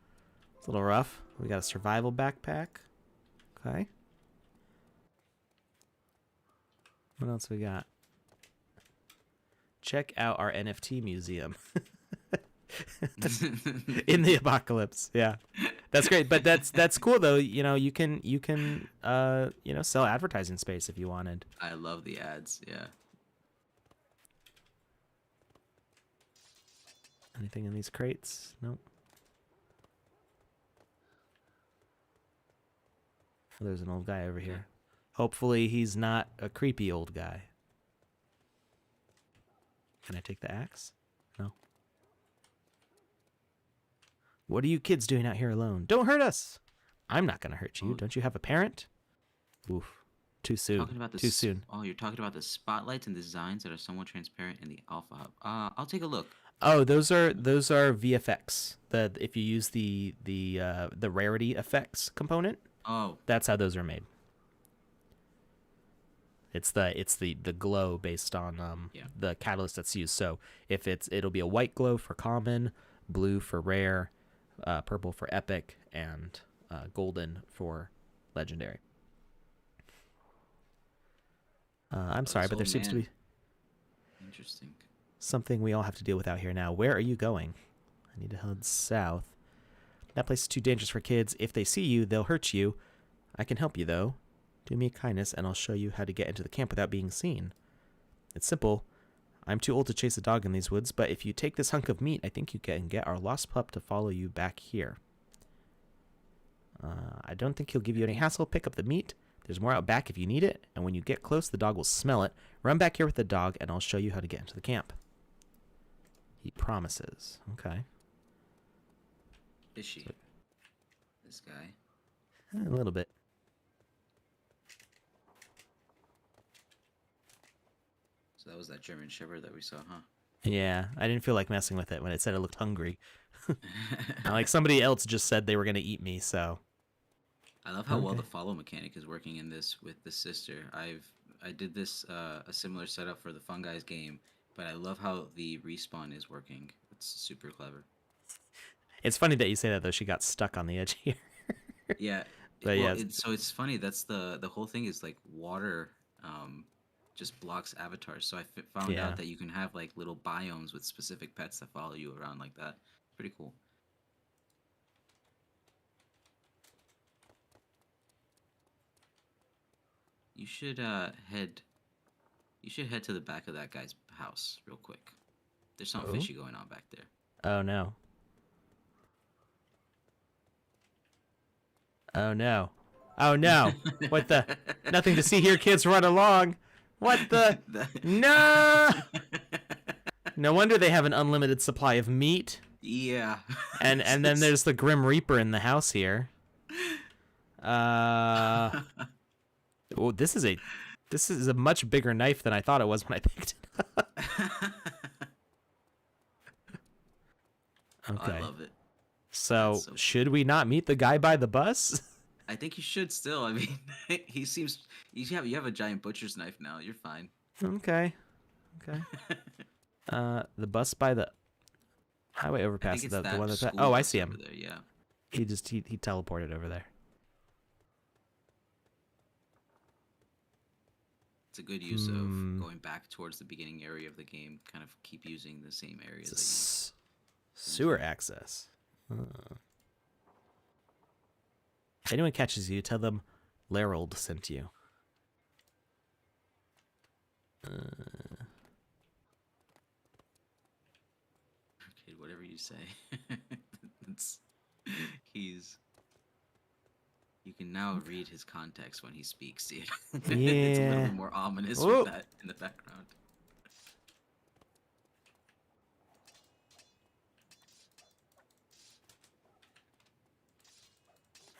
rough. We got a survival backpack. Okay. What else we got? Check out our NFT museum in the apocalypse. Yeah, that's great. But that's cool though. You know, you can sell advertising space if you wanted.
I love the ads. Yeah.
Anything in these crates? Nope. Oh, there's an old guy over here. Hopefully he's not a creepy old guy. Can I take the axe? No. What are you kids doing out here alone? Don't hurt us! I'm not gonna hurt you.
Oh.
Don't you have a parent? Oof. Too soon.
Talking about
Too soon.
Oh, you're talking about the spotlights and designs that are somewhat transparent in the alpha hub. I'll take a look.
Oh, those are VFX. If you use the rarity effects component,
Oh,
that's how those are made. It's the glow based on
yeah.
the catalyst that's used. So if it'll be a white glow for common, blue for rare, purple for epic, and golden for legendary. I'm sorry,
this
but there
old
seems to
man.
be
Interesting.
something we all have to deal with out here now. Where are you going? I need to head south. That place is too dangerous for kids. If they see you, they'll hurt you. I can help you, though. Do me a kindness, and I'll show you how to get into the camp without being seen. It's simple. I'm too old to chase a dog in these woods, but if you take this hunk of meat, I think you can get our lost pup to follow you back here. I don't think he'll give you any hassle. Pick up the meat. There's more out back if you need it, and when you get close, the dog will smell it. Run back here with the dog, and I'll show you how to get into the camp. He promises. Okay.
Is she? This guy.
A little bit.
So that was that German Shepherd that we saw, huh?
Yeah, I didn't feel like messing with it when it said it looked hungry. Like somebody else just said they were going to eat me, so.
I love how well
Okay.
the follow mechanic is working in this with the sister. I did this a similar setup for the Fun Guys game, but I love how the respawn is working. It's super clever.
It's funny that you say that, though. She got stuck on the edge here.
Yeah.
But
Well,
yeah.
so it's funny. That's the whole thing is like water just blocks avatars. So I found
Yeah.
out that you can have like little biomes with specific pets that follow you around like that. Pretty cool. You should head. You should head to the back of that guy's house real quick. There's something
Oh?
fishy going on back there.
Oh, no. Oh, no. Oh, no. What the? Nothing to see here, kids. Run along. What the? No! No wonder they have an unlimited supply of meat.
Yeah.
And then there's the Grim Reaper in the house here. Oh, this is a much bigger knife than I thought it was when I picked it up. Okay.
I love it.
So,
That's so cool.
should we not meet the guy by the bus?
I think you should still. I mean, he seems. You have a giant butcher's knife now. You're fine.
Okay. The bus by the highway
I
overpass.
think it's
The
that
one that's
school
oh, I
bus
see
over
him.
there. Yeah.
He teleported over there.
It's a good use of going back towards the beginning area of the game. Kind of keep using the same areas that you.
Sewer access. If anyone catches you, tell them Larold sent you.
Okay, whatever you say. it's, he's. You can now read his context when he speaks. It's a little
Yeah.
bit more ominous
Whoa.
with that in the background.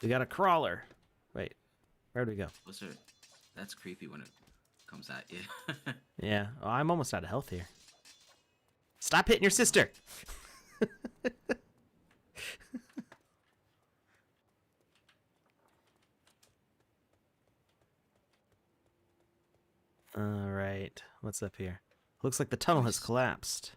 We got a crawler. Wait, where'd we go?
What's her? That's creepy when it comes at you.
Yeah, oh, I'm almost out of health here. Stop hitting your sister! Alright, what's up here? Looks like the tunnel has collapsed.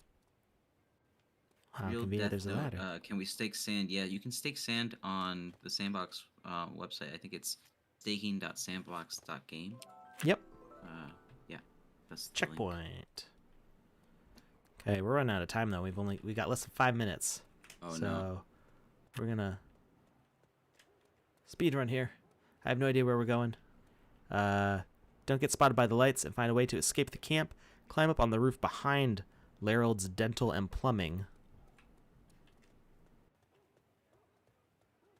Wow,
Real
convenient,
death
there's a
note.
ladder.
Can we stake sand? Yeah, you can stake sand on the Sandbox website. I think it's staking.sandbox.game.
Yep.
Yeah, that's the link.
Checkpoint. Okay, we're running out of time though. We got less than 5 minutes.
Oh
so
no.
We're gonna speed run here. I have no idea where we're going. Don't get spotted by the lights and find a way to escape the camp. Climb up on the roof behind Larold's Dental and Plumbing.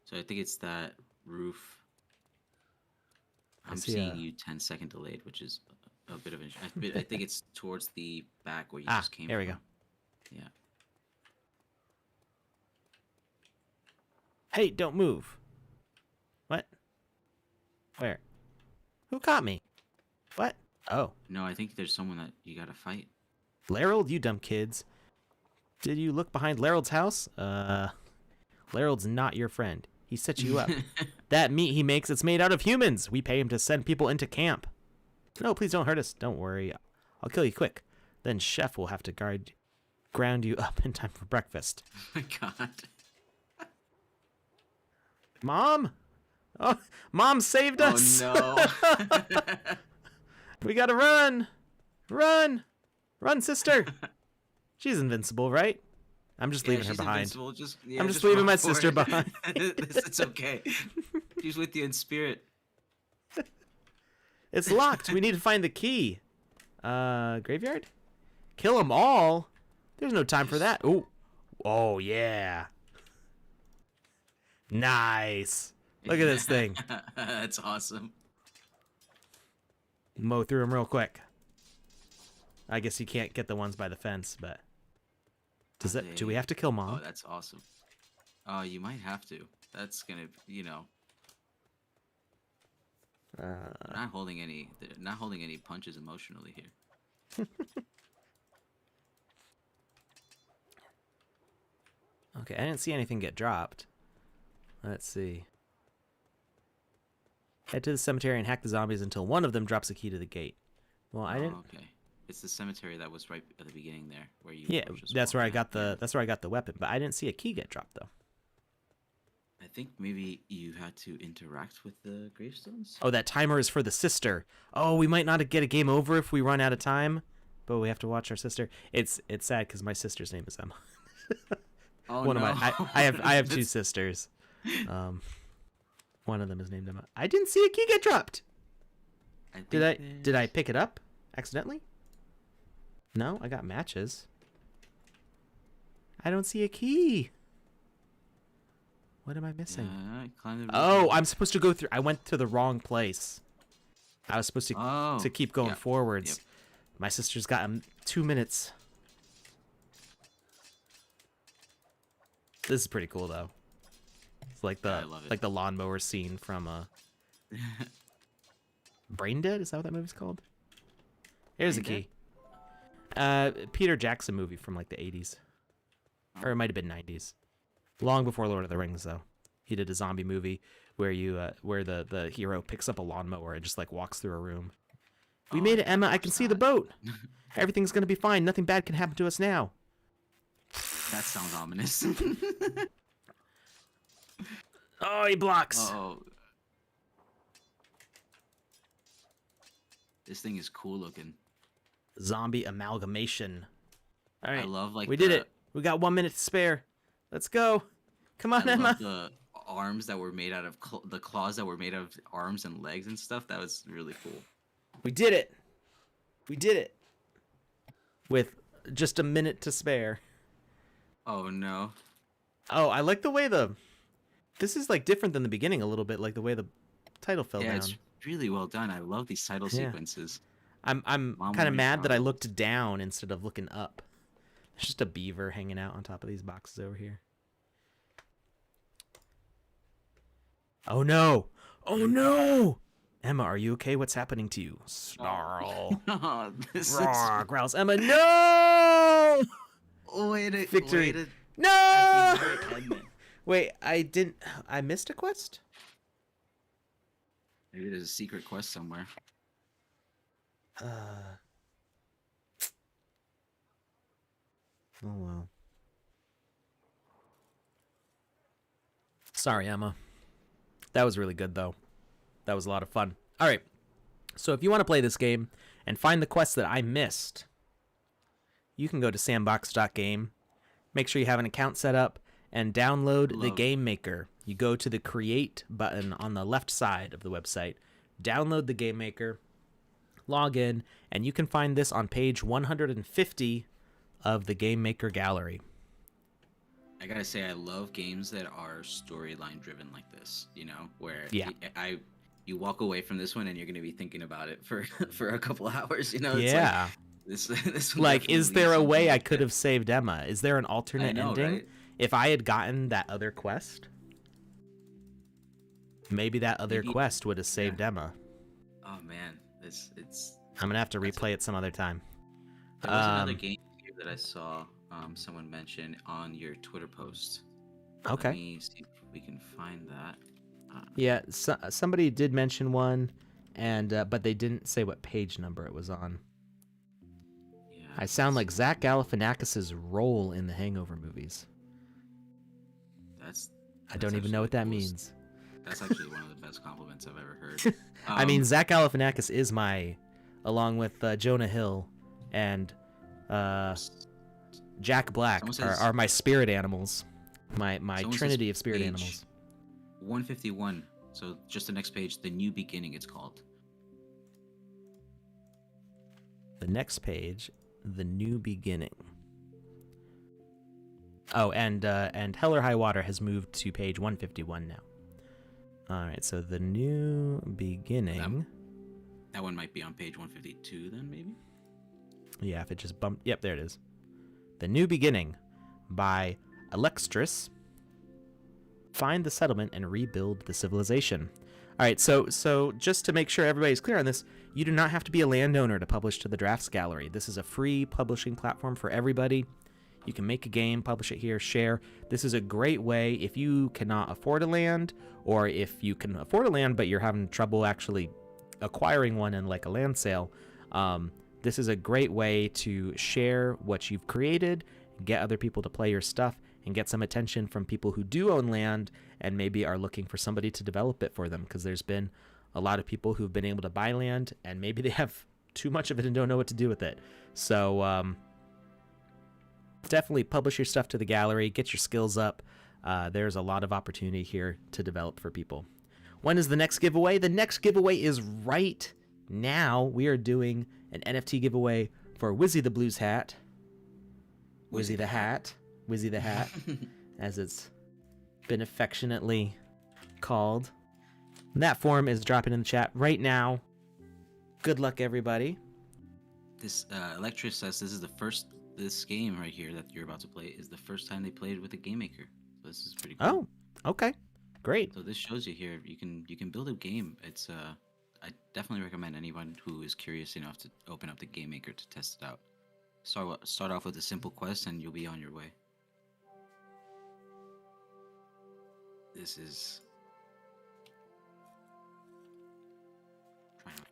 So I think it's that roof. I'm
see
seeing
a-
you 10-second delayed, which is a bit of an. I think it's towards the back where you
Ah,
just came
here we
from.
go.
Yeah.
Hey, don't move. What? Where? Who caught me? What? Oh.
No, I think there's someone that you gotta fight.
Larold, you dumb kids. Did you look behind Larold's house? Larold's not your friend. He set you up. That meat he makes, it's made out of humans. We pay him to send people into camp. No, please don't hurt us. Don't worry. I'll kill you quick. Then Chef will have to ground you up in time for breakfast.
Oh my god.
Mom? Oh, Mom saved us.
Oh no.
We gotta run. Run. Run, sister. She's invincible, right? I'm just leaving her
she's
behind.
invincible.
I'm just leaving
run
my
for
sister
it.
behind.
It's okay. She's with you in spirit.
It's locked. We need to find the key. Graveyard? Kill them all? There's no time for that. Ooh. Oh, yeah. Nice. Look at this thing.
That's awesome.
Mow through them real quick. I guess you can't get the ones by the fence, but... Do we have to kill Mom?
Oh, that's awesome. Oh, you might have to. That's gonna, not holding any punches emotionally here.
Okay, I didn't see anything get dropped. Let's see. Head to the cemetery and hack the zombies until one of them drops a key to the gate. Well, I didn't.
Okay. It's the cemetery that was right at the beginning there, where you.
Yeah,
were just
that's where I
walking
got
out.
the. That's where I got the weapon, but I didn't see a key get dropped though.
I think maybe you had to interact with the gravestones.
Oh, that timer is for the sister. Oh, we might not get a game over if we run out of time, but we have to watch our sister. It's sad because my sister's name is Emma.
Oh
One
no!
of my I have two sisters. One of them is named Emma. I didn't see a key get dropped. Did I pick it up accidentally? No, I got matches. I don't see a key. What am I missing? Oh, I'm supposed to go through. I went to the wrong place. I was supposed to keep going forwards.
Yep.
My sister's got 2 minutes. This is pretty cool though. It's like
I love it.
like the lawnmower scene from Brain Dead. Is that what that movie's called? Here's a
Brain
key. Peter Jackson movie from like the 80s, or it might have been 90s. Long before Lord of the Rings, though. He did a zombie movie where where the hero picks up a lawnmower and just like walks through a room. We made it, Emma. I can see the boat. Everything's gonna be fine. Nothing bad can happen to us now.
That sounds ominous.
Oh, he blocks.
Oh. This thing is cool looking.
Zombie amalgamation. All right,
I love
we did it. We got 1 minute to spare. Let's go. Come on,
I
Emma.
love the arms that were made out of the claws that were made out of arms and legs and stuff. That was really cool.
We did it. We did it. With just a minute to spare.
Oh no.
Oh, I like the way this is like different than the beginning a little bit, like the way the title fell
Yeah,
down.
it's really well done. I love these title
Yeah.
sequences.
I'm
Mom
kind
would
of
be
mad that I
proud.
looked down instead of looking up. There's just a beaver hanging out on top of these boxes over here. Oh no! Oh no! Emma, are you okay? What's happening to you?
Oh,
Snarl.
no, this is
Roar, growls Emma. No!
way
Victory.
to
No!
happy ending.
Wait, I missed a quest?
Maybe there's a secret quest somewhere.
Oh well. Sorry, Emma. That was really good, though. That was a lot of fun. All right. So if you want to play this game and find the quest that I missed, you can go to sandbox.game, make sure you have an account set up, and download the GameMaker. You go to the Create button on the left side of the website, download the GameMaker, log in, and you can find this on page 150 of the GameMaker gallery.
I gotta say, I love games that are storyline driven like this. You know, where you walk away from this one and you're gonna be thinking about it for for a couple hours. You know, it's
Yeah.
like, this
Like, is there a way I could have saved Emma? Is there an alternate ending?
Right?
If I had gotten that other quest, maybe that other quest would have saved Emma.
Oh man,
I'm gonna have to replay it some other time.
There was another game here that I saw someone mention on your Twitter post.
Okay.
Let me see if we can find that.
Yeah, somebody did mention one, and but they didn't say what page number it was on.
Yeah,
I sound like Zach Galifianakis' role in the Hangover movies. I don't even know what that means.
That's actually one of the best compliments I've ever heard.
I mean, Zach Galifianakis is along with Jonah Hill and Jack Black are my spirit animals. My trinity of spirit animals.
151. So just the next page, The New Beginning, it's called.
The next page, The New Beginning. Oh, and Hell or High Water has moved to page 151 now. All right, so The New Beginning.
That one might be on page 152 then, maybe?
Yeah, if it just bumped. Yep, there it is. The New Beginning by Alextris. Find the settlement and rebuild the civilization. All right, so just to make sure everybody's clear on this, you do not have to be a landowner to publish to the Drafts Gallery. This is a free publishing platform for everybody. You can make a game, publish it here, share. This is a great way if you cannot afford a land, or if you can afford a land but you're having trouble actually acquiring one in like a land sale. This is a great way to share what you've created, get other people to play your stuff, and get some attention from people who do own land and maybe are looking for somebody to develop it for them, because there's been a lot of people who've been able to buy land and maybe they have too much of it and don't know what to do with it. So definitely publish your stuff to the gallery, get your skills up. There's a lot of opportunity here to develop for people. When is the next giveaway? The next giveaway is right now. We are doing an NFT giveaway for Wizzy the Blues hat. Wizzy the Hat. Wizzy the Hat, as it's been affectionately called. And that form is dropping in the chat right now. Good luck, everybody.
This Electra says this game right here that you're about to play is the first time they played with a GameMaker. So this is pretty cool.
Oh, okay, great.
So this shows you here you can build a game. It's I definitely recommend anyone who is curious enough to open up the GameMaker to test it out. Start off with a simple quest and you'll be on your way. This is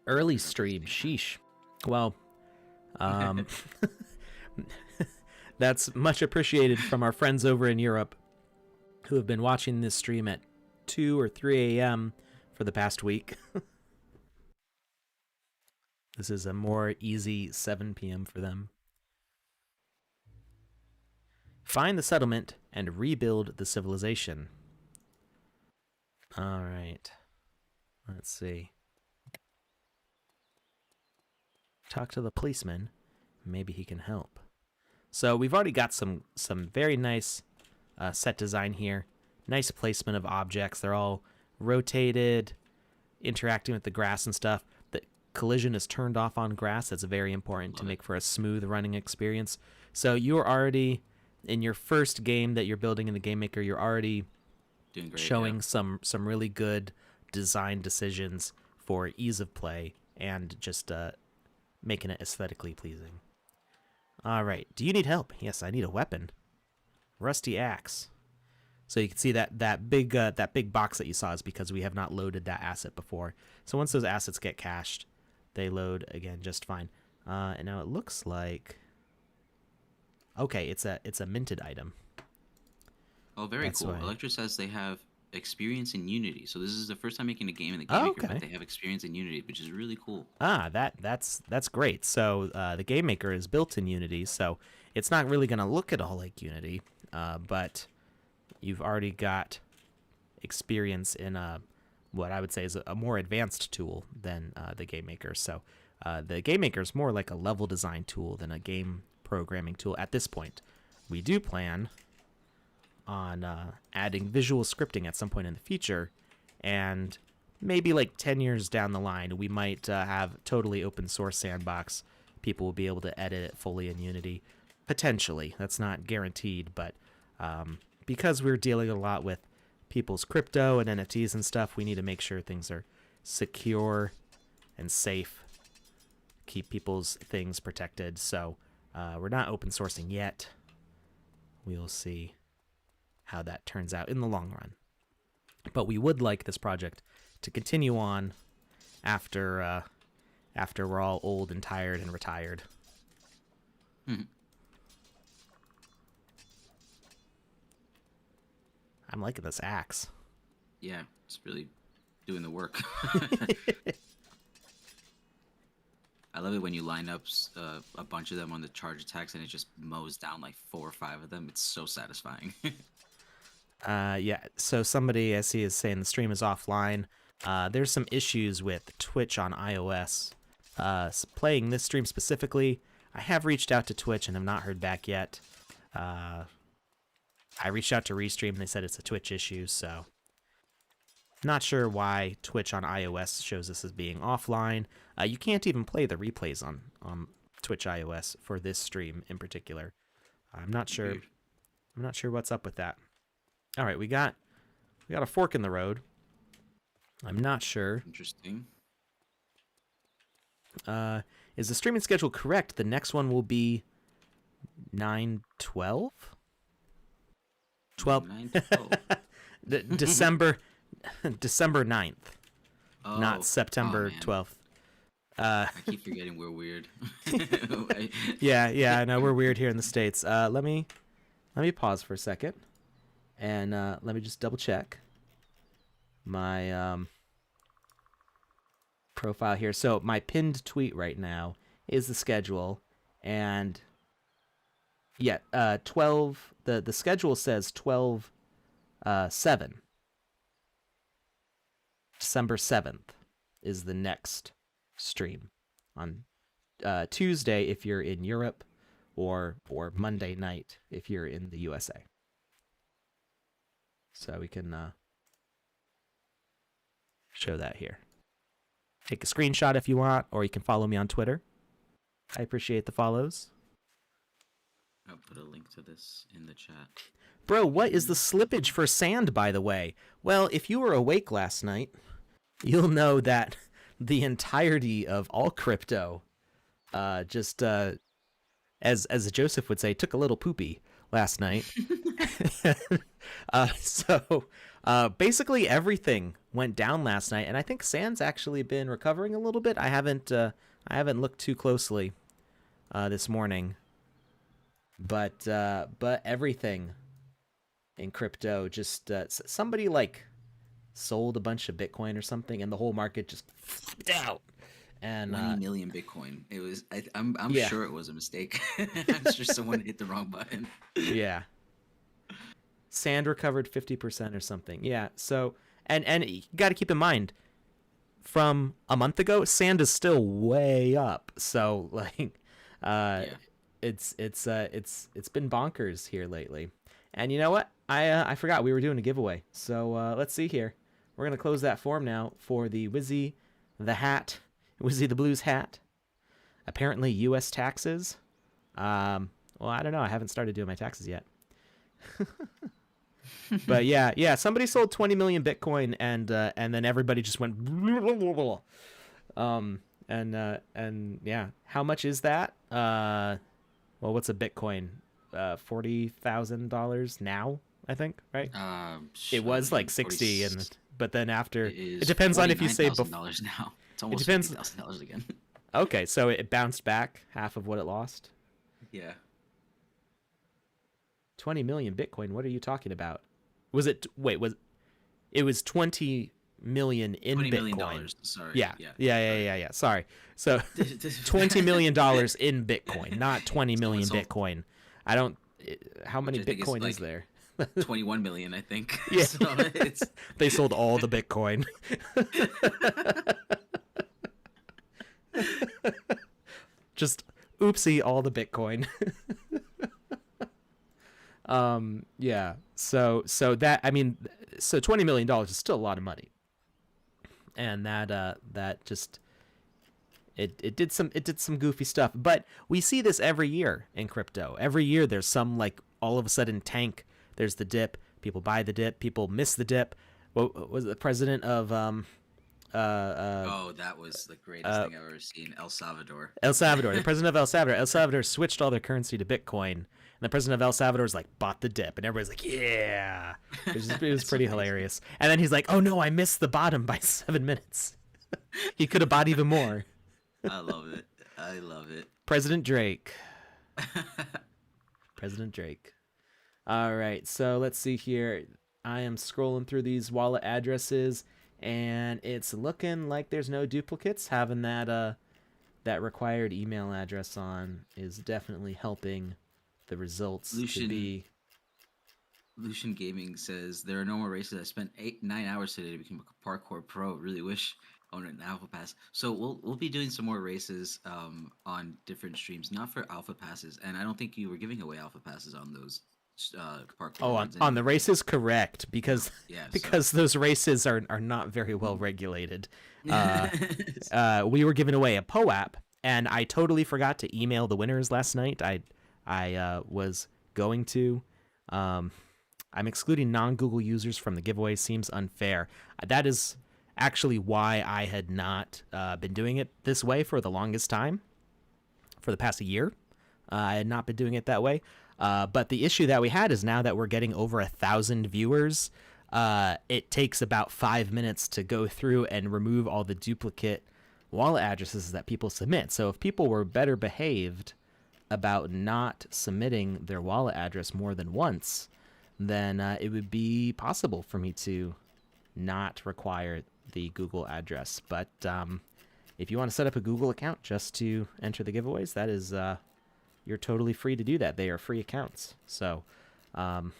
early stream. Sheesh. Well, that's much appreciated from our friends over in Europe who have been watching this stream at 2 or 3 a.m. for the past week. This is a more easy 7 p.m. for them. Find the settlement and rebuild the civilization. All right. Let's see. Talk to the policeman. Maybe he can help. So we've already got some very nice set design here. Nice placement of objects. They're all rotated, interacting with the grass and stuff. The collision is turned off on grass. That's very important to make for a smooth running experience. So you're already, in your first game that you're building in the GameMaker, you're already
Doing great. Yeah.
showing some really good design decisions for ease of play and just making it aesthetically pleasing. All right. Do you need help? Yes, I need a weapon. Rusty axe. So you can see that big box that you saw is because we have not loaded that asset before. So once those assets get cached, they load again just fine. And now it looks like, okay, it's a minted item.
Oh, very
That's
cool.
why.
Electra says they have experience in Unity. So this is the first time making a game in the
Oh,
GameMaker, but
okay.
they have experience in Unity, which is really cool.
That's great. So the GameMaker is built in Unity, so it's not really going to look at all like Unity, but you've already got experience in what I would say is a more advanced tool than the GameMaker. So the GameMaker is more like a level design tool than a game programming tool at this point. We do plan on adding visual scripting at some point in the future, and maybe like 10 years down the line, we might have totally open source sandbox. People will be able to edit it fully in Unity. Potentially. That's not guaranteed, but because we're dealing a lot with people's crypto and NFTs and stuff, we need to make sure things are secure and safe, keep people's things protected. So we're not open sourcing yet. We'll see how that turns out in the long run. But we would like this project to continue on after we're all old and tired and retired.
Hmm.
I'm liking this axe.
Yeah, it's really doing the work. I love it when you line up a bunch of them on the charge attacks and it just mows down like 4 or 5 of them. It's so satisfying.
Yeah, so somebody I see is saying the stream is offline. There's some issues with Twitch on iOS. Playing this stream specifically, I have reached out to Twitch and have not heard back yet. I reached out to Restream and they said it's a Twitch issue, so not sure why Twitch on iOS shows this as being offline. You can't even play the replays on Twitch iOS for this stream in particular. I'm not sure.
Weird.
I'm not sure what's up with that. All right, we got a fork in the road. I'm not sure.
Interesting.
Is the streaming schedule correct? The next one will be 9/12? 12
9/12.
December December 9th,
Oh,
not September
man.
12th.
I keep forgetting we're weird.
Yeah, I know we're weird here in the States. Let me pause for a second. And let me just double check my profile here. So my pinned tweet right now is the schedule, and yeah, 12. The schedule says 12/7. December 7th is the next stream on Tuesday if you're in Europe, or Monday night if you're in the USA. So we can show that here. Take a screenshot if you want, or you can follow me on Twitter. I appreciate the follows.
I'll put a link to this in the chat.
Bro, what is the slippage for sand, by the way? Well, if you were awake last night, you'll know that the entirety of all crypto just, as Joseph would say, took a little poopy last night. So basically everything went down last night, and I think sand's actually been recovering a little bit. I haven't looked too closely this morning, but everything in crypto just somebody like sold a bunch of Bitcoin or something, and the whole market just flipped out. And
20 million Bitcoin. It was. I'm
Yeah.
sure it was a mistake. I'm sure someone hit the wrong button.
Yeah. Sand recovered 50% or something. Yeah. So and you got to keep in mind, from a month ago, sand is still way up. So like,
Yeah.
it's been bonkers here lately. And you know what? I forgot we were doing a giveaway. So let's see here. We're gonna close that form now for the Wizzy the Blues hat. Apparently U.S. taxes. Well, I don't know. I haven't started doing my taxes yet. But yeah, somebody sold 20 million Bitcoin, and then everybody just went. And yeah, how much is that? Well, what's a Bitcoin? $40,000 now, I think, right? It
I
was like
believe 40.
60, but then after
It
it
is
depends on if you say
$49,000 now. It's
it
almost
depends.
$50,000 again.
Okay, so it bounced back half of what it lost.
Yeah.
20 million Bitcoin. What are you talking about? Was it wait, was it was 20 million in
$20 million.
Bitcoin?
Sorry.
Yeah.
Yeah.
Yeah. Sorry. So $20 million in Bitcoin, not 20 million
Someone sold,
Bitcoin. I don't how
which
many
I think is
Bitcoin
like
is there?
21 million, I think.
Yeah.
So it's
They sold all the Bitcoin. Just oopsie, all the Bitcoin. Yeah. So that, I mean, so $20 million is still a lot of money. And that just it did some goofy stuff. But we see this every year in crypto. Every year there's some, like, all of a sudden tank. There's the dip. People buy the dip. People miss the dip. What was it, the president of
oh, that was the greatest thing I've ever seen. El Salvador.
El Salvador, the president of El Salvador. El Salvador switched all their currency to Bitcoin, and the president of El Salvador's like bought the dip, and everybody's like, yeah. It was pretty hilarious. And then he's like, oh no, I missed the bottom by 7 minutes. He could have bought even more.
I love it. I love it.
President Drake. President Drake. All right, so let's see here. I am scrolling through these wallet addresses, and it's looking like there's no duplicates. Having that required email address on is definitely helping the results to be.
Lucian Gaming says there are no more races. I spent 9 hours today to become a parkour pro. Really wish I owned an alpha pass. So we'll be doing some more races on different streams, not for alpha passes. And I don't think you were giving away alpha passes on those parkour.
Oh, on the races, correct? Because
yeah,
because those races are not very well regulated. We were giving away a POAP, and I totally forgot to email the winners last night. I was going to. I'm excluding non-Google users from the giveaway. Seems unfair. That is actually why I had not been doing it this way for the longest time. For the past year, I had not been doing it that way. But the issue that we had is now that we're getting over 1,000 viewers, it takes about 5 minutes to go through and remove all the duplicate wallet addresses that people submit. So if people were better behaved about not submitting their wallet address more than once, then it would be possible for me to not require the Google address. But if you want to set up a Google account just to enter the giveaways, that is you're totally free to do that. They are free accounts. So I'm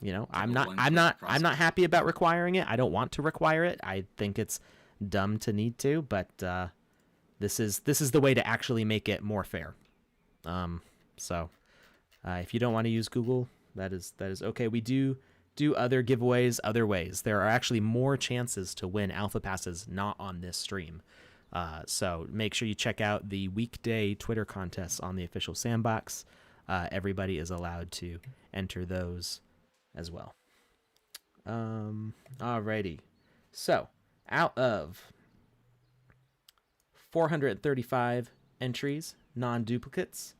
not happy about requiring it. I don't want to require it. I think it's dumb to need to, but this is the way to actually make it more fair. So if you don't want to use Google, that is okay. We do other giveaways other ways. There are actually more chances to win alpha passes not on this stream. So make sure you check out the weekday Twitter contests on the official Sandbox. Everybody is allowed to enter those as well. Alrighty. So out of 435 entries, non-duplicates,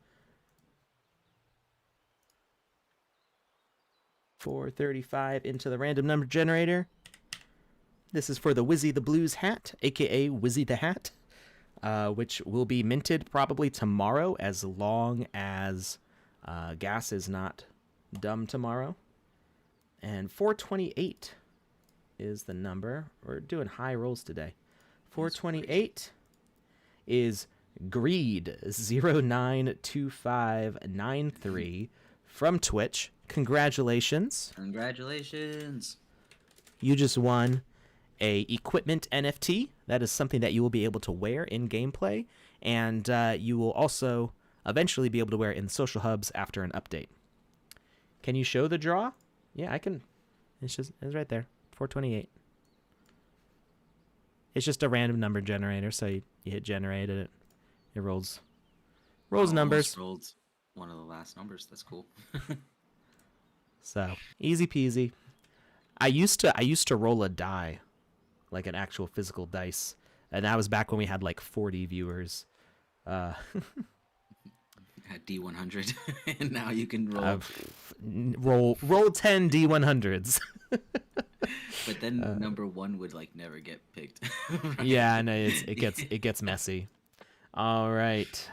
435 into the random number generator. This is for the Wizzy the Blues hat, aka Wizzy the Hat, which will be minted probably tomorrow, as long as gas is not dumb tomorrow. And 428 is the number. We're doing high rolls today. 428 is Greed 092593 from Twitch. Congratulations.
Congratulations.
You just won a equipment NFT. That is something that you will be able to wear in gameplay, and you will also eventually be able to wear in social hubs after an update. Can you show the draw? Yeah, I can. It's right there. 428. It's just a random number generator, so you hit generate and it rolls numbers.
Rolled one of the last numbers. That's cool.
So easy peasy. I used to roll a die, like an actual physical dice, and that was back when we had like 40 viewers. Uh,
At D100, and now you can roll.
roll 10 D100s.
But then number one would like never get picked, right?
Yeah, no, it gets messy. All right,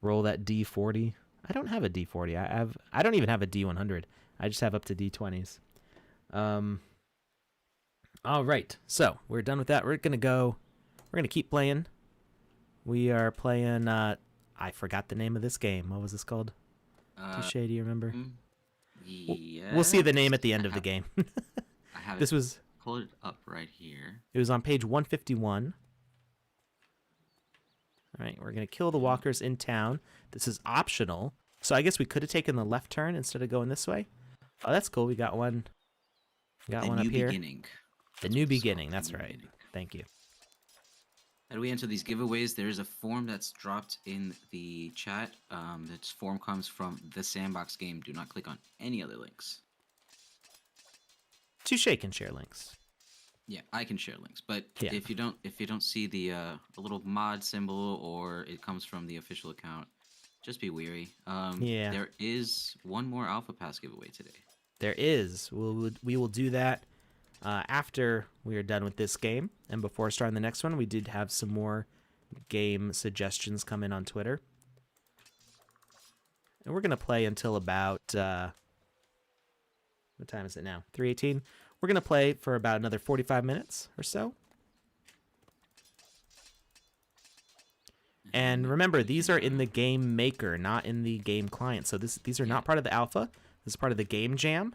roll that D40. I don't have a D40. I don't even have a D100. I just have up to D20s. Um. All right, so we're done with that. We're gonna keep playing. We are playing. I forgot the name of this game. What was this called?
Uh,
Touche. Do you remember?
mm,
We'll see the name
yes,
at the end of the game.
I have it
This was
pulled up right here.
It was on page 151. All right, we're gonna kill the walkers in town. This is optional, so I guess we could have taken the left turn instead of going this way. Oh, that's cool. We got one. Got
The
one
new
up here.
beginning.
The
That's
new
what it's called,
beginning.
the
That's
new
right.
beginning.
Thank you.
How do we enter these giveaways? There is a form that's dropped in the chat. This form comes from the Sandbox game. Do not click on any other links.
Touche can share links.
Yeah, I can share links, but
Yeah.
if you don't see the little mod symbol or it comes from the official account, just be weary.
Yeah.
There is one more Alpha Pass giveaway today.
There is. We will do that after we are done with this game. And before starting the next one, we did have some more game suggestions come in on Twitter. And we're going to play until about... what time is it now? 3:18. We're going to play for about another 45 minutes or so. And remember, these are in the game maker, not in the game client. So these are not part of the alpha. This is part of the game jam.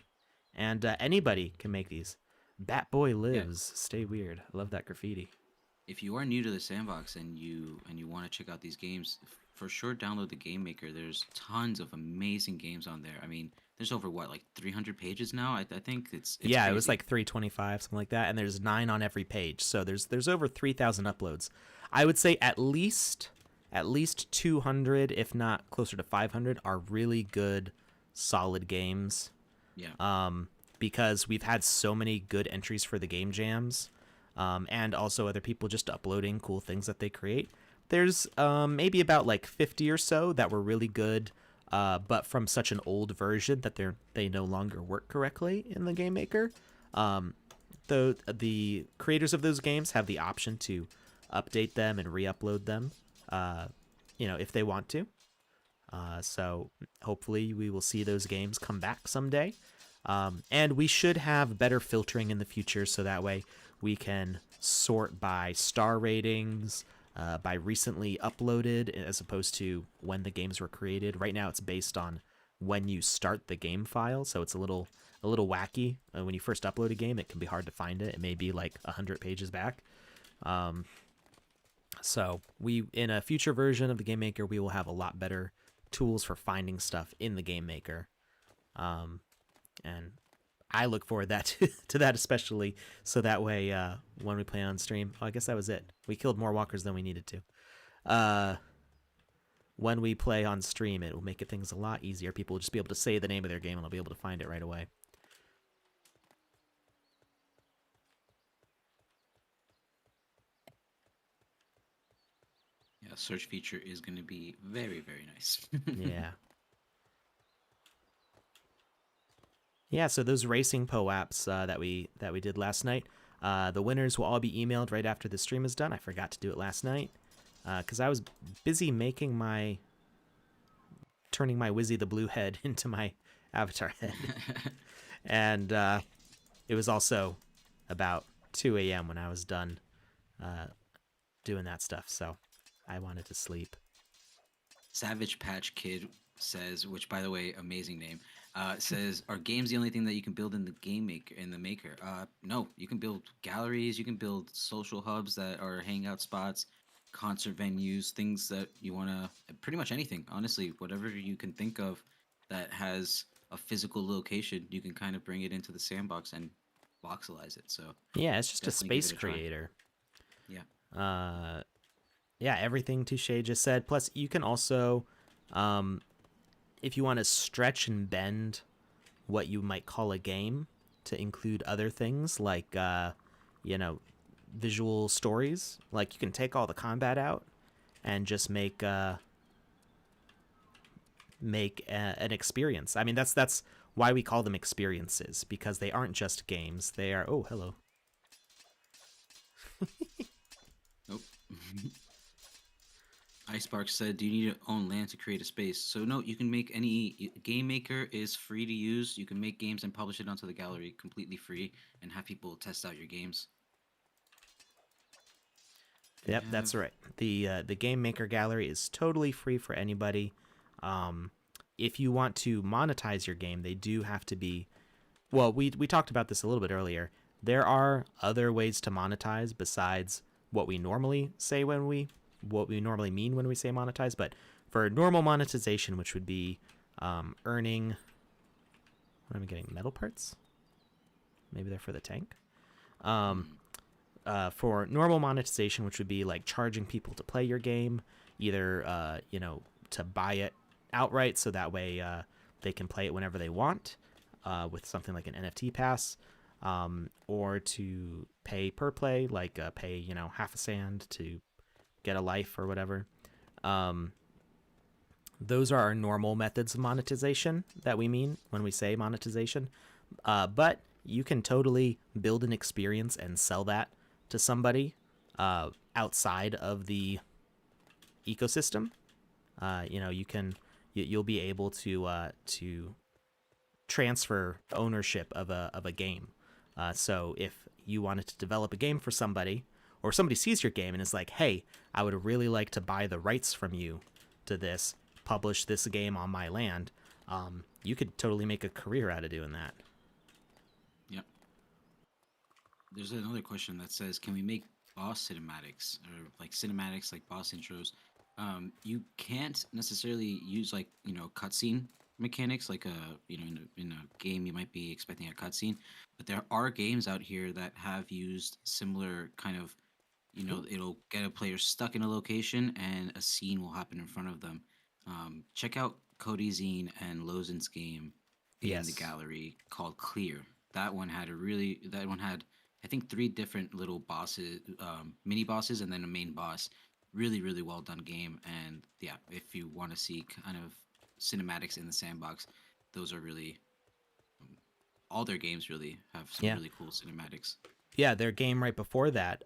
And anybody can make these. Batboy lives. Stay weird. I love that graffiti.
If you are new to the Sandbox and you want to check out these games, for sure download the Game Maker. There's tons of amazing games on there. I mean, there's over what, like 300 pages now. I think it's
Yeah,
crazy.
it was like 325, something like that, and there's 9 on every page. So there's over 3,000 uploads. I would say at least 200, if not closer to 500, are really good, solid games.
Yeah.
Because we've had so many good entries for the game jams, and also other people just uploading cool things that they create. There's maybe about like 50 or so that were really good, but from such an old version that they no longer work correctly in the game maker. The creators of those games have the option to update them and re-upload them, if they want to. So hopefully we will see those games come back someday. And we should have better filtering in the future, so that way we can sort by star ratings, by recently uploaded, as opposed to when the games were created. Right now it's based on when you start the game file, so it's a little wacky. When you first upload a game, it can be hard to find it. It may be like 100 pages back. So in a future version of the Game Maker, we will have a lot better tools for finding stuff in the Game Maker. And I look forward to that especially, so that way when we play on stream, I guess that was it. We killed more walkers than we needed to. When we play on stream, it will make things a lot easier. People will just be able to say the name of their game and they'll be able to find it right away.
Yeah, search feature is going to be very, very nice.
Yeah. Yeah, so those racing POAPs that we did last night, the winners will all be emailed right after the stream is done. I forgot to do it last night because I was busy turning my Wizzy the Blue head into my avatar head. And it was also about 2 a.m. when I was done doing that stuff, so I wanted to sleep.
Savage Patch Kid says, which by the way, amazing name, says, are games the only thing that you can build in the maker? No, you can build galleries, you can build social hubs that are hangout spots, concert venues, things that you want to, pretty much anything, honestly, whatever you can think of that has a physical location, you can kind of bring it into the Sandbox and voxelize it. So
Yeah, it's just a
definitely give
space
it a try.
creator.
Yeah.
Yeah, everything Touche just said. Plus, you can also if you want to stretch and bend what you might call a game to include other things like you know, visual stories, like you can take all the combat out and just make an experience. I mean, that's why we call them experiences, because they aren't just games. They are. Oh, hello.
Nope. Icebark said, "Do you need to own land to create a space?" So no, you can make any. GameMaker is free to use. You can make games and publish it onto the gallery completely free, and have people test out your games. They
Yep, that's
have
right. The Game Maker gallery is totally free for anybody. Um, if you want to monetize your game, they do have to be. Well, we talked about this a little bit earlier. There are other ways to monetize besides what we normally say when what we normally mean when we say monetize. But for normal monetization, which would be earning. What am I getting? Metal parts? Maybe they're for the tank. For normal monetization, which would be like charging people to play your game, either you know, to buy it outright, so that way they can play it whenever they want, with something like an NFT pass, or to pay per play, like pay, you know, half a sand to get a life or whatever. Those are our normal methods of monetization that we mean when we say monetization. But you can totally build an experience and sell that to somebody outside of the ecosystem. You know, you'll be able to transfer ownership of a game. So if you wanted to develop a game for somebody, or somebody sees your game and is like, "Hey, I would really like to buy the rights from you to this, publish this game on my land," you could totally make a career out of doing that.
Yep. There's another question that says, "Can we make boss cinematics or like cinematics like boss intros?" You can't necessarily use like, you know, cutscene mechanics like a, you know, in a game you might be expecting a cutscene, but there are games out here that have used similar kind of, you know, it'll get a player stuck in a location and a scene will happen in front of them. Check out Cody Zine and Lozen's game in the
Yes.
gallery called Clear. That one had, I think, three different little bosses, mini bosses, and then a main boss. Really, really well done game. And yeah, if you want to see kind of cinematics in the sandbox, those are really, all their games really have some
Yeah.
really cool cinematics.
Yeah, their game right before that,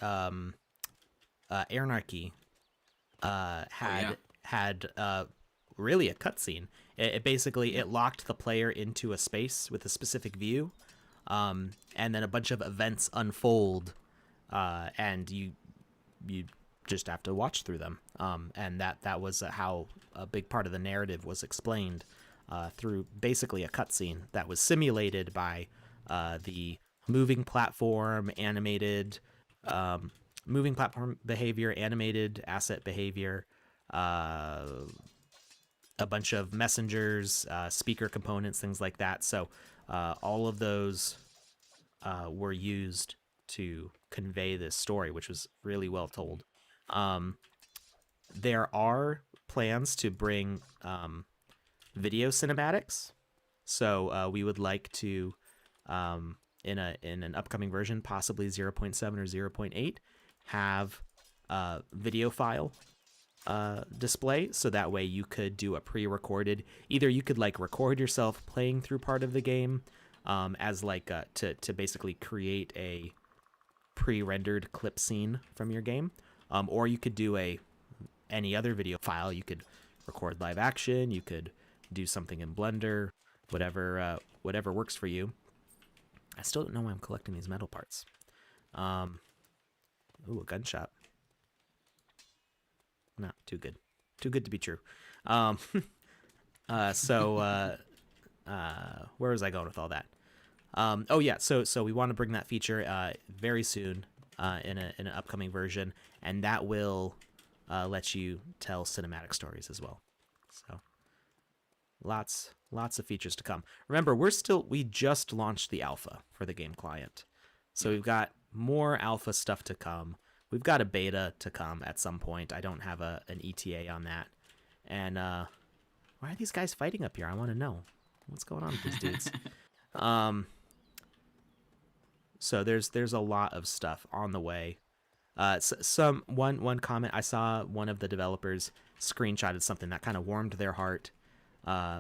Anarchy,
Oh yeah.
had really a cutscene. It basically it locked the player into a space with a specific view, and then a bunch of events unfold, and you just have to watch through them. And that was how a big part of the narrative was explained, through basically a cutscene that was simulated by the moving platform, animated, moving platform behavior, animated asset behavior, uh, a bunch of messengers, speaker components, things like that. So all of those were used to convey this story, which was really well told. Um, there are plans to bring video cinematics, so we would like to, in an upcoming version, possibly 0.7 or 0.8, have video file display, so that way you could do a pre-recorded, either you could like record yourself playing through part of the game, as like to basically create a pre-rendered clip scene from your game, or you could do any other video file. You could record live action, you could do something in Blender, whatever works for you. I still don't know why I'm collecting these metal parts. Ooh, a gunshot. No, too good. Too good to be true. Um, so where was I going with all that? Oh yeah, so we want to bring that feature very soon, in an upcoming version, and that will let you tell cinematic stories as well. So lots of features to come. Remember, we just launched the alpha for the game client, so
Yeah.
we've got more alpha stuff to come. We've got a beta to come at some point. I don't have an ETA on that, and Why are these guys fighting up here? I want to know what's going on with these dudes. Um, so there's a lot of stuff on the way. One comment, I saw one of the developers screenshotted something that kind of warmed their heart.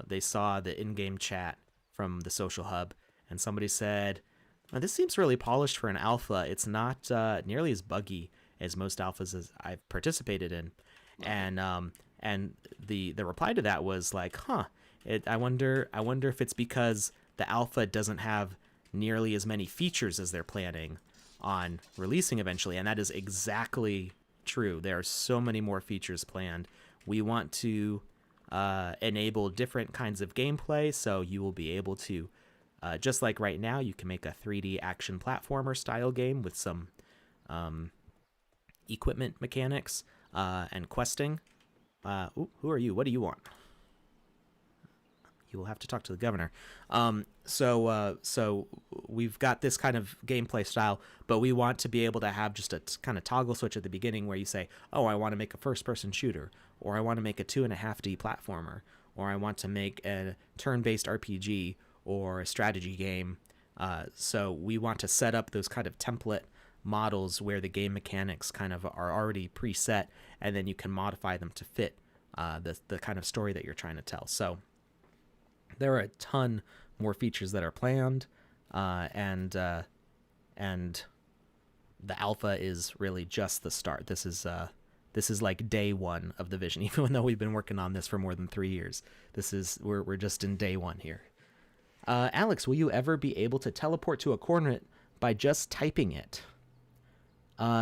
They saw the in-game chat from the social hub, and somebody said, "This seems really polished for an alpha. It's not nearly as buggy as most alphas as I've participated in." And the reply to that was like, "Huh. I wonder if it's because the alpha doesn't have nearly as many features as they're planning on releasing eventually." And that is exactly true. There are so many more features planned. We want to enable different kinds of gameplay, so you will be able to, just like right now, you can make a 3D action platformer style game with some equipment mechanics and questing. Who are you? What do you want? You will have to talk to the governor. So we've got this kind of gameplay style, but we want to be able to have just a kind of toggle switch at the beginning where you say, oh, I want to make a first-person shooter, or I want to make a 2.5D platformer, or I want to make a turn-based RPG or a strategy game. So we want to set up those kind of template models where the game mechanics kind of are already preset, and then you can modify them to fit the kind of story that you're trying to tell. So there are a ton more features that are planned, and the alpha is really just the start. This is like day one of the vision, even though we've been working on this for more than 3 years. We're just in day one here. Alex, will you ever be able to teleport to a coordinate by just typing it?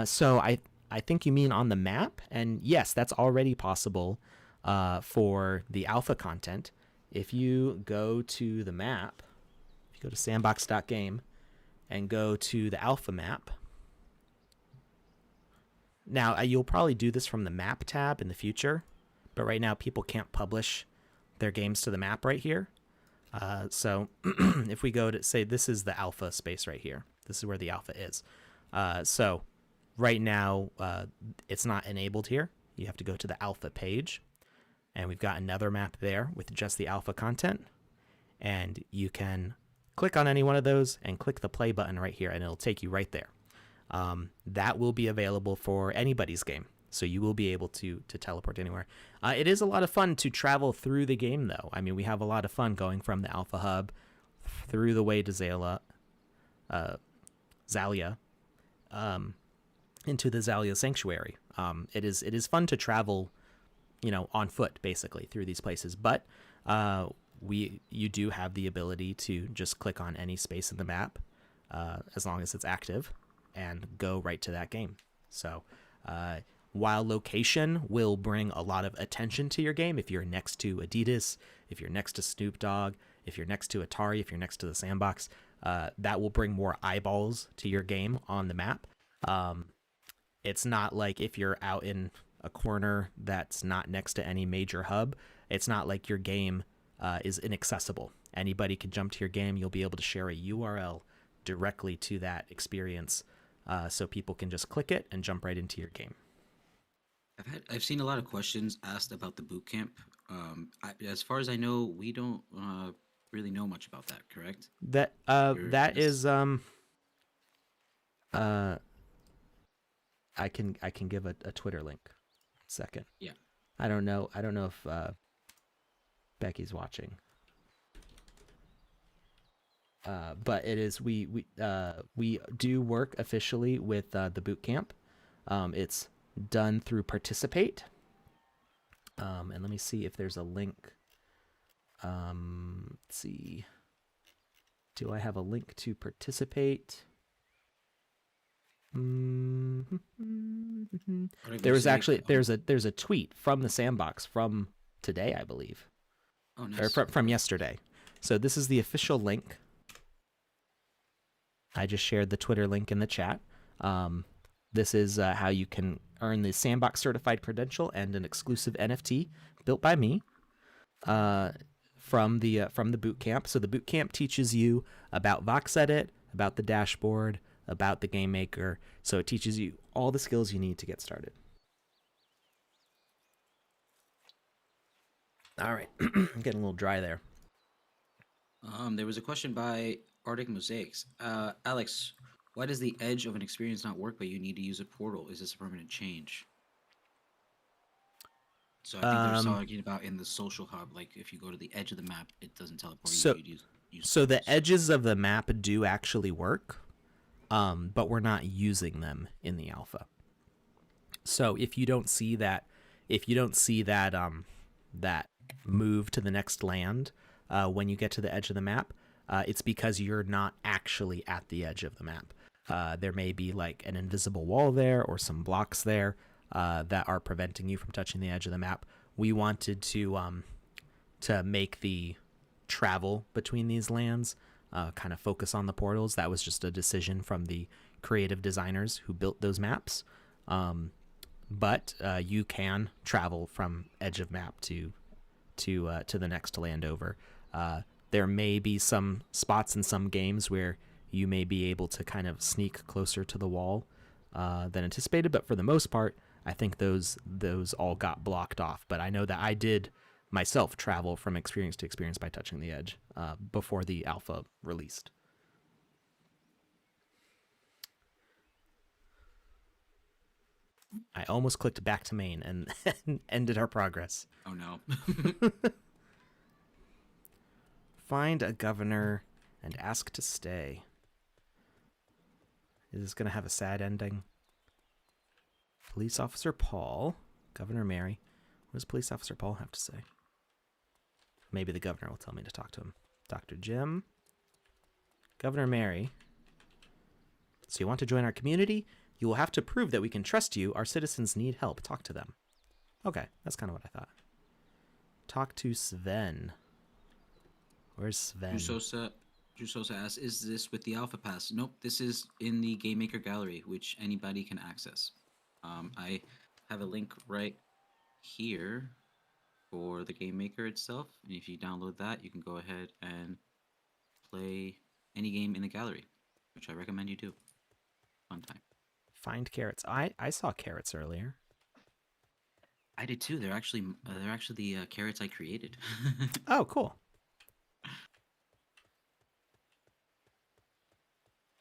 So I think you mean on the map, and yes, that's already possible for the alpha content. If you go to the map, if you go to sandbox.game and go to the alpha map, now you'll probably do this from the map tab in the future, but right now people can't publish their games to the map right here. So if we go to, say, this is the alpha space right here. This is where the alpha is. So right now it's not enabled here. You have to go to the alpha page. And we've got another map there with just the alpha content. And you can click on any one of those and click the play button right here, and it'll take you right there. That will be available for anybody's game. So you will be able to teleport anywhere. It is a lot of fun to travel through the game, though. I mean, we have a lot of fun going from the alpha hub through the way to Zalia, into the Zalia sanctuary. It is fun to travel, on foot, basically, through these places. But you do have the ability to just click on any space in the map, as long as it's active, and go right to that game. So while location will bring a lot of attention to your game, if you're next to Adidas, if you're next to Snoop Dogg, if you're next to Atari, if you're next to the Sandbox, that will bring more eyeballs to your game on the map. It's not like if you're out in a corner that's not next to any major hub. It's not like your game is inaccessible. Anybody can jump to your game. You'll be able to share a URL directly to that experience, so people can just click it and jump right into your game.
I've seen a lot of questions asked about the boot camp. As far as I know, we don't really know much about that. Correct?
That is I can give a Twitter link. Second.
Yeah.
I don't know if Becky's watching. But it is we do work officially with the boot camp. It's done through Participate. And let me see if there's a link. Let's see. Do I have a link to Participate? There was actually there's a tweet from the Sandbox from today, I believe.
Oh, nice.
Or from yesterday. So this is the official link. I just shared the Twitter link in the chat. This is how you can earn the Sandbox certified credential and an exclusive NFT built by me from the boot camp. So the boot camp teaches you about VoxEdit, about the dashboard, about the GameMaker. So it teaches you all the skills you need to get started. All right. I'm getting a little dry there.
There was a question by Arctic Mosaics. Alex, why does the edge of an experience not work, but you need to use a portal? Is this a permanent change? So I think they're
Um,
talking about in the social hub, like if you go to the edge of the map, it doesn't teleport you.
so
You use
so the
portals.
edges of the map do actually work, but we're not using them in the alpha. So if you don't see that move to the next land when you get to the edge of the map, it's because you're not actually at the edge of the map. There may be like an invisible wall there or some blocks there that are preventing you from touching the edge of the map. We wanted to make the travel between these lands kind of focus on the portals. That was just a decision from the creative designers who built those maps. But you can travel from edge of map to the next land over. There may be some spots in some games where you may be able to kind of sneak closer to the wall than anticipated, but for the most part, I think those all got blocked off. But I know that I did myself travel from experience to experience by touching the edge before the alpha released. I almost clicked back to main and ended our progress.
Oh no.
Find a governor and ask to stay. Is this going to have a sad ending? Police Officer Paul, Governor Mary. What does Police Officer Paul have to say? Maybe the governor will tell me to talk to him. Dr. Jim. Governor Mary. So you want to join our community? You will have to prove that we can trust you. Our citizens need help. Talk to them. Okay, that's kind of what I thought. Talk to Sven. Where's Sven?
Jusosa asks, is this with the Alpha Pass? Nope, this is in the GameMaker gallery, which anybody can access. I have a link right here for the GameMaker itself. And if you download that, you can go ahead and play any game in the gallery, which I recommend you do. Fun time.
Find carrots. I saw carrots earlier.
I did too. They're actually the carrots I created.
Oh, cool.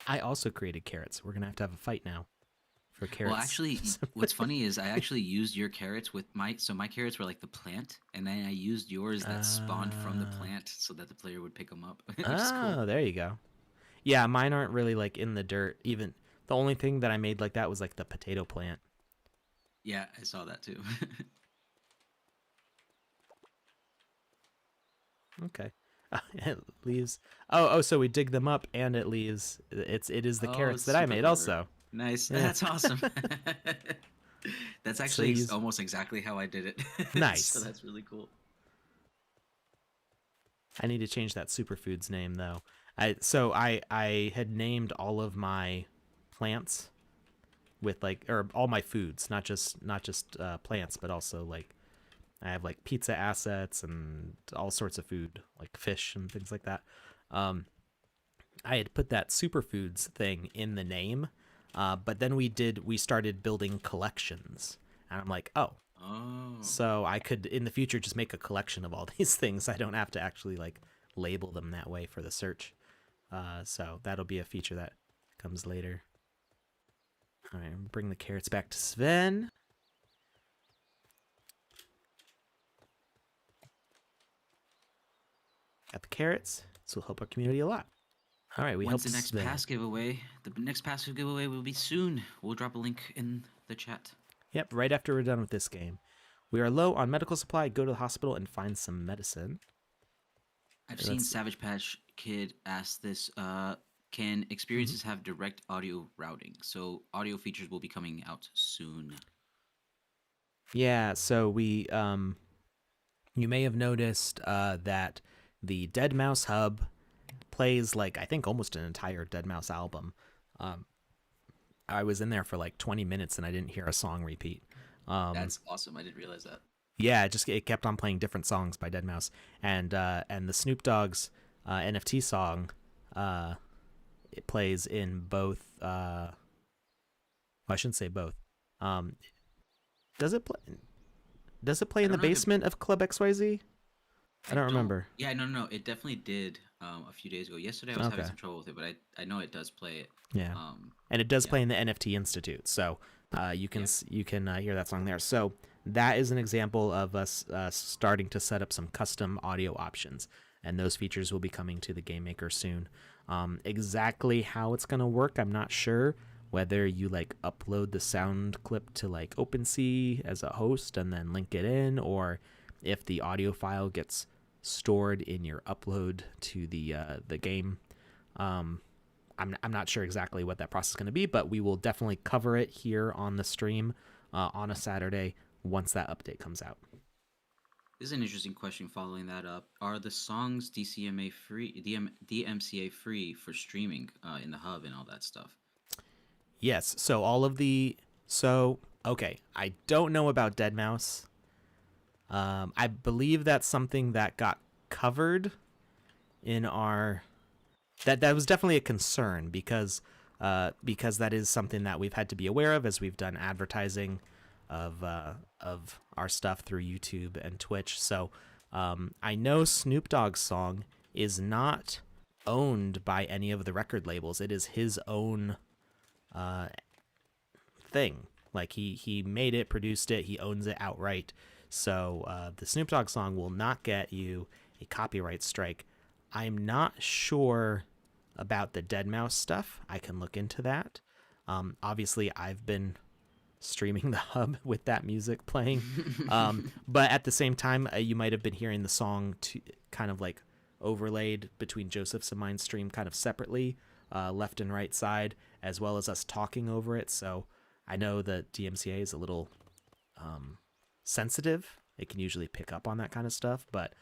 I also created carrots. We're gonna have to have a fight now for carrots.
Well, actually, what's funny is I actually used your carrots with my carrots were like the plant, and then I used yours that spawned from the plant so that the player would pick them up. Which is cool.
There you go. Yeah, mine aren't really like in the dirt. Even the only thing that I made like that was like the potato plant.
Yeah, I saw that too.
Okay. It leaves. Oh, so we dig them up and it leaves. It is the carrots that I made
clever.
also.
Nice.
Yeah.
That's awesome. That's actually
So
almost exactly how I did it.
Nice.
So that's really cool.
I need to change that superfoods name though. I had named all of my plants with like, or all my foods, not just plants, but also like I have like pizza assets and all sorts of food, like fish and things like that. I had put that superfoods thing in the name, but then we started building collections, and I'm like, oh, so I could in the future just make a collection of all these things. I don't have to actually like label them that way for the search. So that'll be a feature that comes later. All right, bring the carrots back to Sven. Got the carrots. This will help our community a lot. All right, we
When's
helped
the next
Sven.
pass giveaway? The next pass giveaway will be soon. We'll drop a link in the chat.
Yep, right after we're done with this game. We are low on medical supply. Go to the hospital and find some medicine.
I've seen Savage Patch Kid ask this. Can experiences have direct audio routing? So audio features will be coming out soon.
Yeah, so we you may have noticed that the Dead Mouse Hub plays like I think almost an entire Dead Mouse album. I was in there for like 20 minutes and I didn't hear a song repeat.
That's awesome. I didn't realize that.
Yeah, it kept on playing different songs by Dead Mouse, and the Snoop Dogg's NFT song, it plays in both. Well, I shouldn't say both. Does it play? Does it play in the basement of Club XYZ? I
I
don't
don't.
remember.
Yeah, no. It definitely did a few days ago. Yesterday I was having
Okay.
some trouble with it, but I know it does play it.
Yeah,
Um,
and it does
yeah,
play in the NFT Institute, so
yeah.
you can hear that song there. So that is an example of us starting to set up some custom audio options, and those features will be coming to the GameMaker soon. Exactly how it's gonna work, I'm not sure. Whether you like upload the sound clip to like OpenSea as a host and then link it in, or if the audio file gets stored in your upload to the game. Um, I'm not sure exactly what that process is going to be, but we will definitely cover it here on the stream on a Saturday once that update comes out.
This is an interesting question. Following that up, are the songs DCMA free, DMCA free for streaming in the hub and all that stuff?
Yes, so all of the okay, I don't know about Dead Mouse. I believe that's something that got covered in our that was definitely a concern because that is something that we've had to be aware of as we've done advertising of our stuff through YouTube and Twitch. So I know Snoop Dogg's song is not owned by any of the record labels. It is his own uh, thing. Like he made it, produced it, he owns it outright. So the Snoop Dogg song will not get you a copyright strike. I'm not sure about the Dead Mouse stuff. I can look into that. Obviously, I've been streaming the hub with that music playing, but at the same time, you might have been hearing the song to kind of like overlaid between Joseph's and mine's stream, kind of separately, left and right side, as well as us talking over it. So I know that DMCA is a little sensitive. It can usually pick up on that kind of stuff, but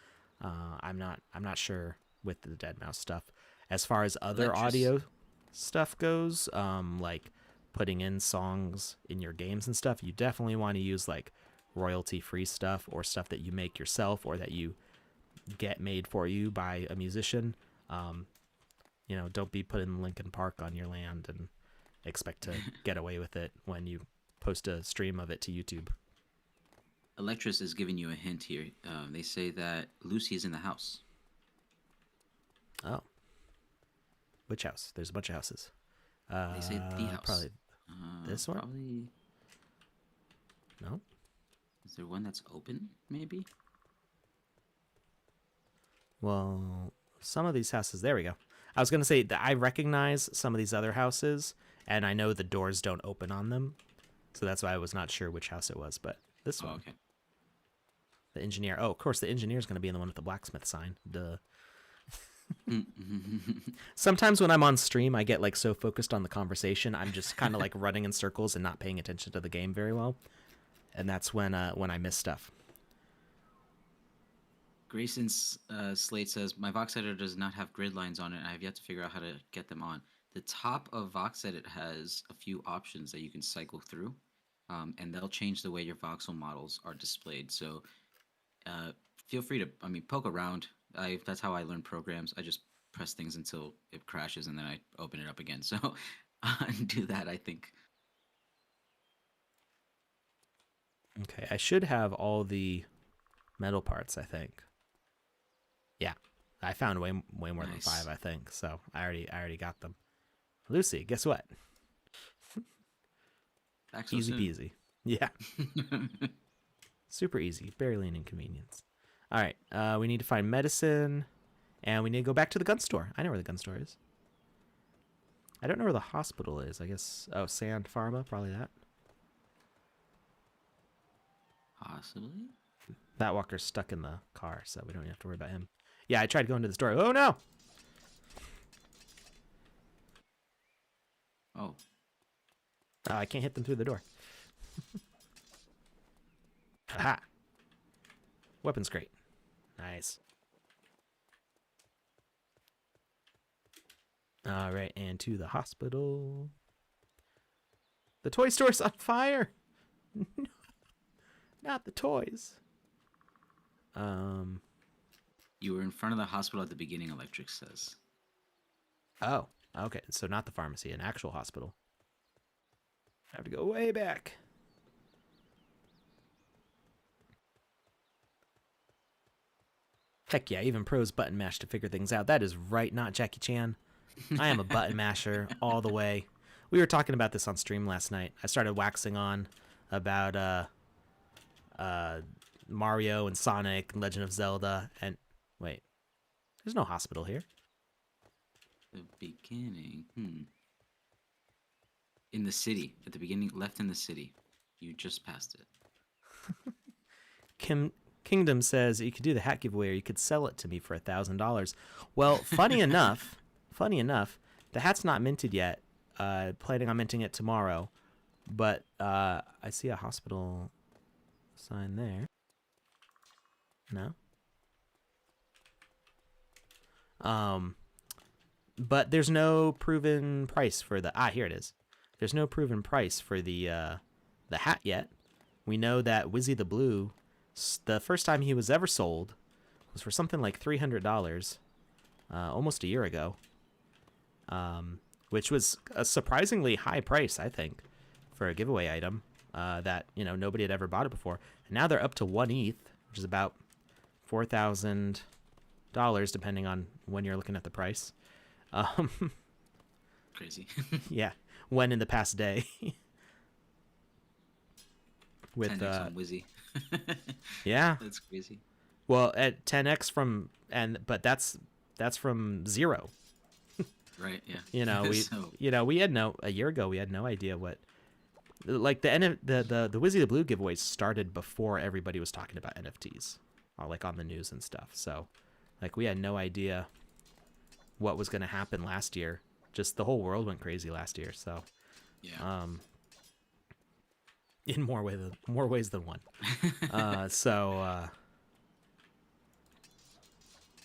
I'm not sure with the Dead Mouse stuff. As far as other
Electris.
audio stuff goes, like putting in songs in your games and stuff, you definitely want to use like royalty free stuff or stuff that you make yourself or that you get made for you by a musician. Um, don't be putting Linkin Park on your land and expect to get away with it when you post a stream of it to YouTube.
Electris is giving you a hint here. They say that Lucy is in the house.
Oh, which house? There's a bunch of houses.
They say the house.
Probably this one.
Probably.
No.
Is there one that's open? Maybe.
Well, some of these houses. There we go. I was gonna say that I recognize some of these other houses, and I know the doors don't open on them, so that's why I was not sure which house it was. But this one,
Okay.
the engineer. Oh, of course, the engineer is gonna be in the one with the blacksmith sign. Duh. Sometimes when I'm on stream, I get like so focused on the conversation, I'm just kind of like running in circles and not paying attention to the game very well, and that's when I miss stuff.
Grayson Slate says, my Vox editor does not have grid lines on it. I have yet to figure out how to get them on. The top of VoxEdit has a few options that you can cycle through, and they'll change the way your voxel models are displayed. So uh, feel free to, poke around. That's how I learn programs. I just press things until it crashes, and then I open it up again. So do that, I think.
Okay, I should have all the metal parts, I think. Yeah, I found way more than
Nice.
5, I think. So I already got them. Lucy, guess what?
Back so
Easy
soon.
peasy. Yeah, super easy. Barely an inconvenience. All right, we need to find medicine, and we need to go back to the gun store. I know where the gun store is. I don't know where the hospital is. I guess Sand Pharma, probably that.
Possibly.
That walker's stuck in the car, so we don't have to worry about him. Yeah, I tried going to the store. Oh no!
Oh,
I can't hit them through the door. Aha! Weapons crate. Nice. All right, and to the hospital. The toy store's on fire. No, not the toys.
you were in front of the hospital at the beginning, Electric says.
Oh, okay. So not the pharmacy, an actual hospital. I have to go way back. Heck yeah, even pros button mash to figure things out. That is right, not Jackie Chan. I am a button masher all the way. We were talking about this on stream last night. I started waxing on about Mario and Sonic and Legend of Zelda. And wait, there's no hospital here.
The beginning. In the city. At the beginning, left in the city. You just passed it.
Kingdom says you could do the hat giveaway or you could sell it to me for $1,000. Well, funny enough, the hat's not minted yet. Planning on minting it tomorrow. But I see a hospital sign there. No? But there's no proven price for the... here it is. There's no proven price for the hat yet. We know that Wizzy the Blue, the first time he was ever sold was for something like $300, almost a year ago, which was a surprisingly high price, I think, for a giveaway item that, nobody had ever bought it before. And now they're up to 1 ETH, which is about $4,000, depending on when you're looking at the price.
Crazy.
Yeah, when in the past day. With
10x on Wizzy.
Yeah,
That's crazy.
well, at 10x but that's from zero.
Right, yeah.
We had a year ago we had no idea what, like the Wizzy the Blue giveaways started before everybody was talking about NFTs, like on the news and stuff. So like we had no idea what was going to happen last year. Just the whole world went crazy last year. So
yeah.
In more ways than one.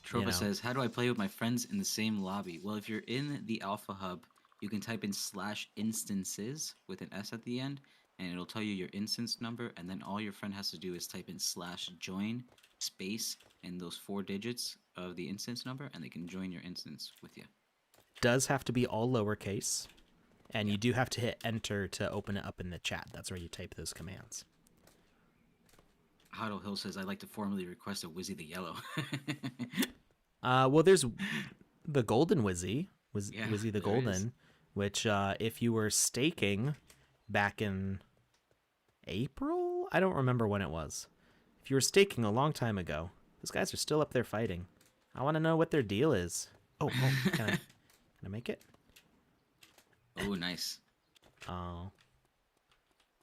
Trova says, how do I play with my friends in the same lobby? Well, if you're in the Alpha Hub, you can type in /instances with an S at the end, and it'll tell you your instance number, and then all your friend has to do is type in /join space and those 4 digits of the instance number, and they can join your instance with you.
Does have to be all lowercase, and you do have to hit enter to open it up in the chat. That's where you type those commands.
Huddle Hill says, I'd like to formally request a Wizzy the Yellow.
Well, there's the Golden Wizzy, Wizzy the Golden, which if you were staking back in April, I don't remember when it was. If you were staking a long time ago, those guys are still up there fighting. I want to know what their deal is. Oh, can I make it?
Oh, nice.
Oh.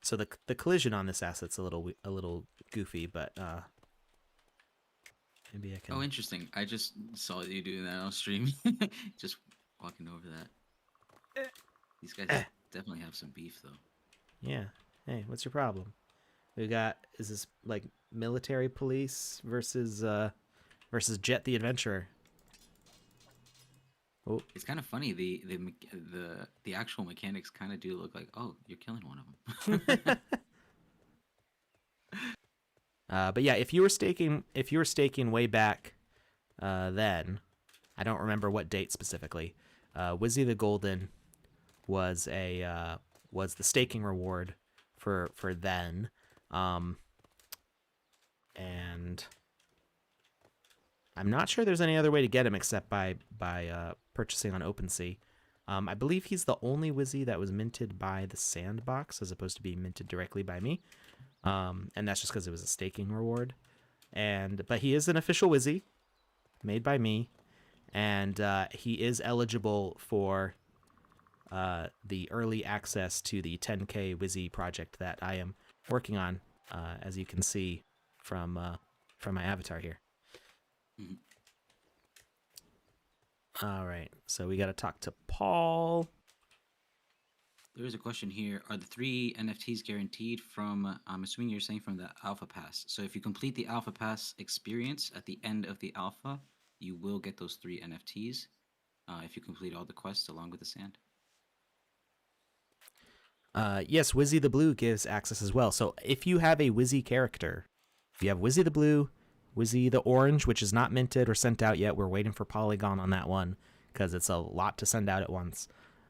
So the collision on this asset's a little goofy, but maybe I can.
Oh, interesting. I just saw you doing that on stream. Just walking over that. These guys definitely have some beef, though.
Yeah. Hey, what's your problem? Is this like military police versus Jet the Adventurer? Oh.
It's kind of funny. The actual mechanics kind of do look like, oh, you're killing one of them.
But yeah, if you were staking way back, then I don't remember what date specifically. Wizzy the Golden was the staking reward for then, and I'm not sure there's any other way to get him except by purchasing on OpenSea. I believe he's the only Wizzy that was minted by the Sandbox as opposed to being minted directly by me. And that's just because it was a staking reward. But he is an official Wizzy made by me, and he is eligible for the early access to the 10K Wizzy project that I am working on, as you can see from my avatar here.
Mm-hmm.
All right, so we got to talk to Paul.
There is a question here. Are the 3 NFTs guaranteed from, I'm assuming you're saying from the Alpha Pass. So if you complete the Alpha Pass experience at the end of the Alpha, you will get those 3 NFTs if you complete all the quests along with the sand.
Yes, Wizzy the Blue gives access as well. So if you have a Wizzy character, if you have Wizzy the Blue, Wizzy the Orange, which is not minted or sent out yet, we're waiting for Polygon on that one because it's a lot to send out at once.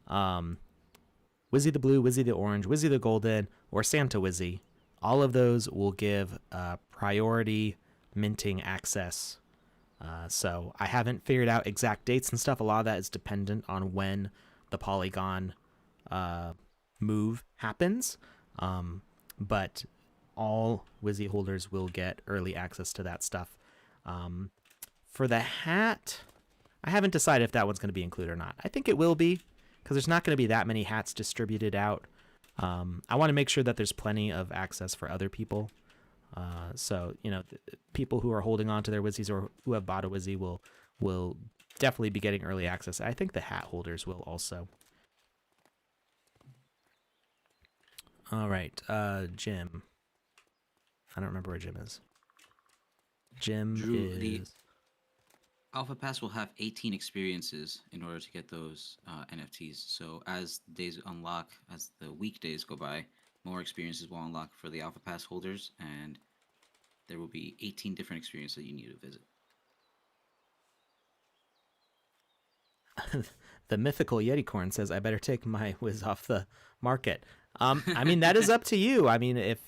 Wizzy the Blue, Wizzy the Orange, Wizzy the Golden, or Santa Wizzy, all of those will give priority minting access So I haven't figured out exact dates and stuff. A lot of that is dependent on when the Polygon move happens. But all Wizzy holders will get early access to that stuff. For the hat, I haven't decided if that one's going to be included or not. I think it will be, because there's not going to be that many hats distributed out. I want to make sure that there's plenty of access for other people. So, people who are holding on to their Wizzies or who have bought a Wizzy will definitely be getting early access. I think the hat holders will also. All right, Jim. I don't remember where Jim is. Jim
Drew, the
is...
Alpha Pass will have 18 experiences in order to get those NFTs. So as days unlock, as the weekdays go by, more experiences will unlock for the Alpha Pass holders, and there will be 18 different experiences that you need to visit.
The mythical Yeticorn says, I better take my Wiz off the market. I mean, that is up to you. I mean, if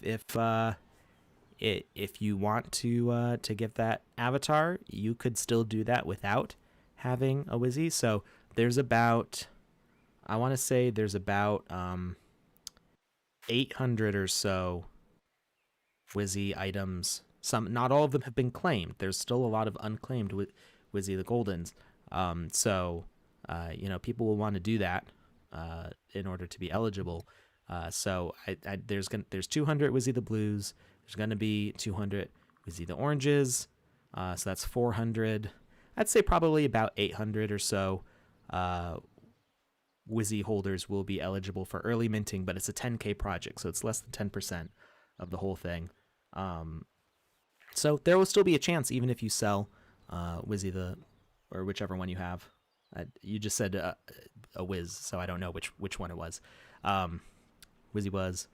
you want to get that avatar, you could still do that without having a Wizzy. So there's about, I want to say there's about 800 or so Wizzy items. Some, not all of them have been claimed. There's still a lot of unclaimed Wizzy the Goldens. So people will want to do that in order to be eligible. So there's 200 Wizzy the Blues. There's going to be 200 Wizzy the Oranges. So that's 400. I'd say probably about 800 or so Wizzy holders will be eligible for early minting, but it's a 10K project, so it's less than 10% of the whole thing. So there will still be a chance, even if you sell Wizzy or whichever one you have. You just said a Wiz, so I don't know which one it was. Wizzy was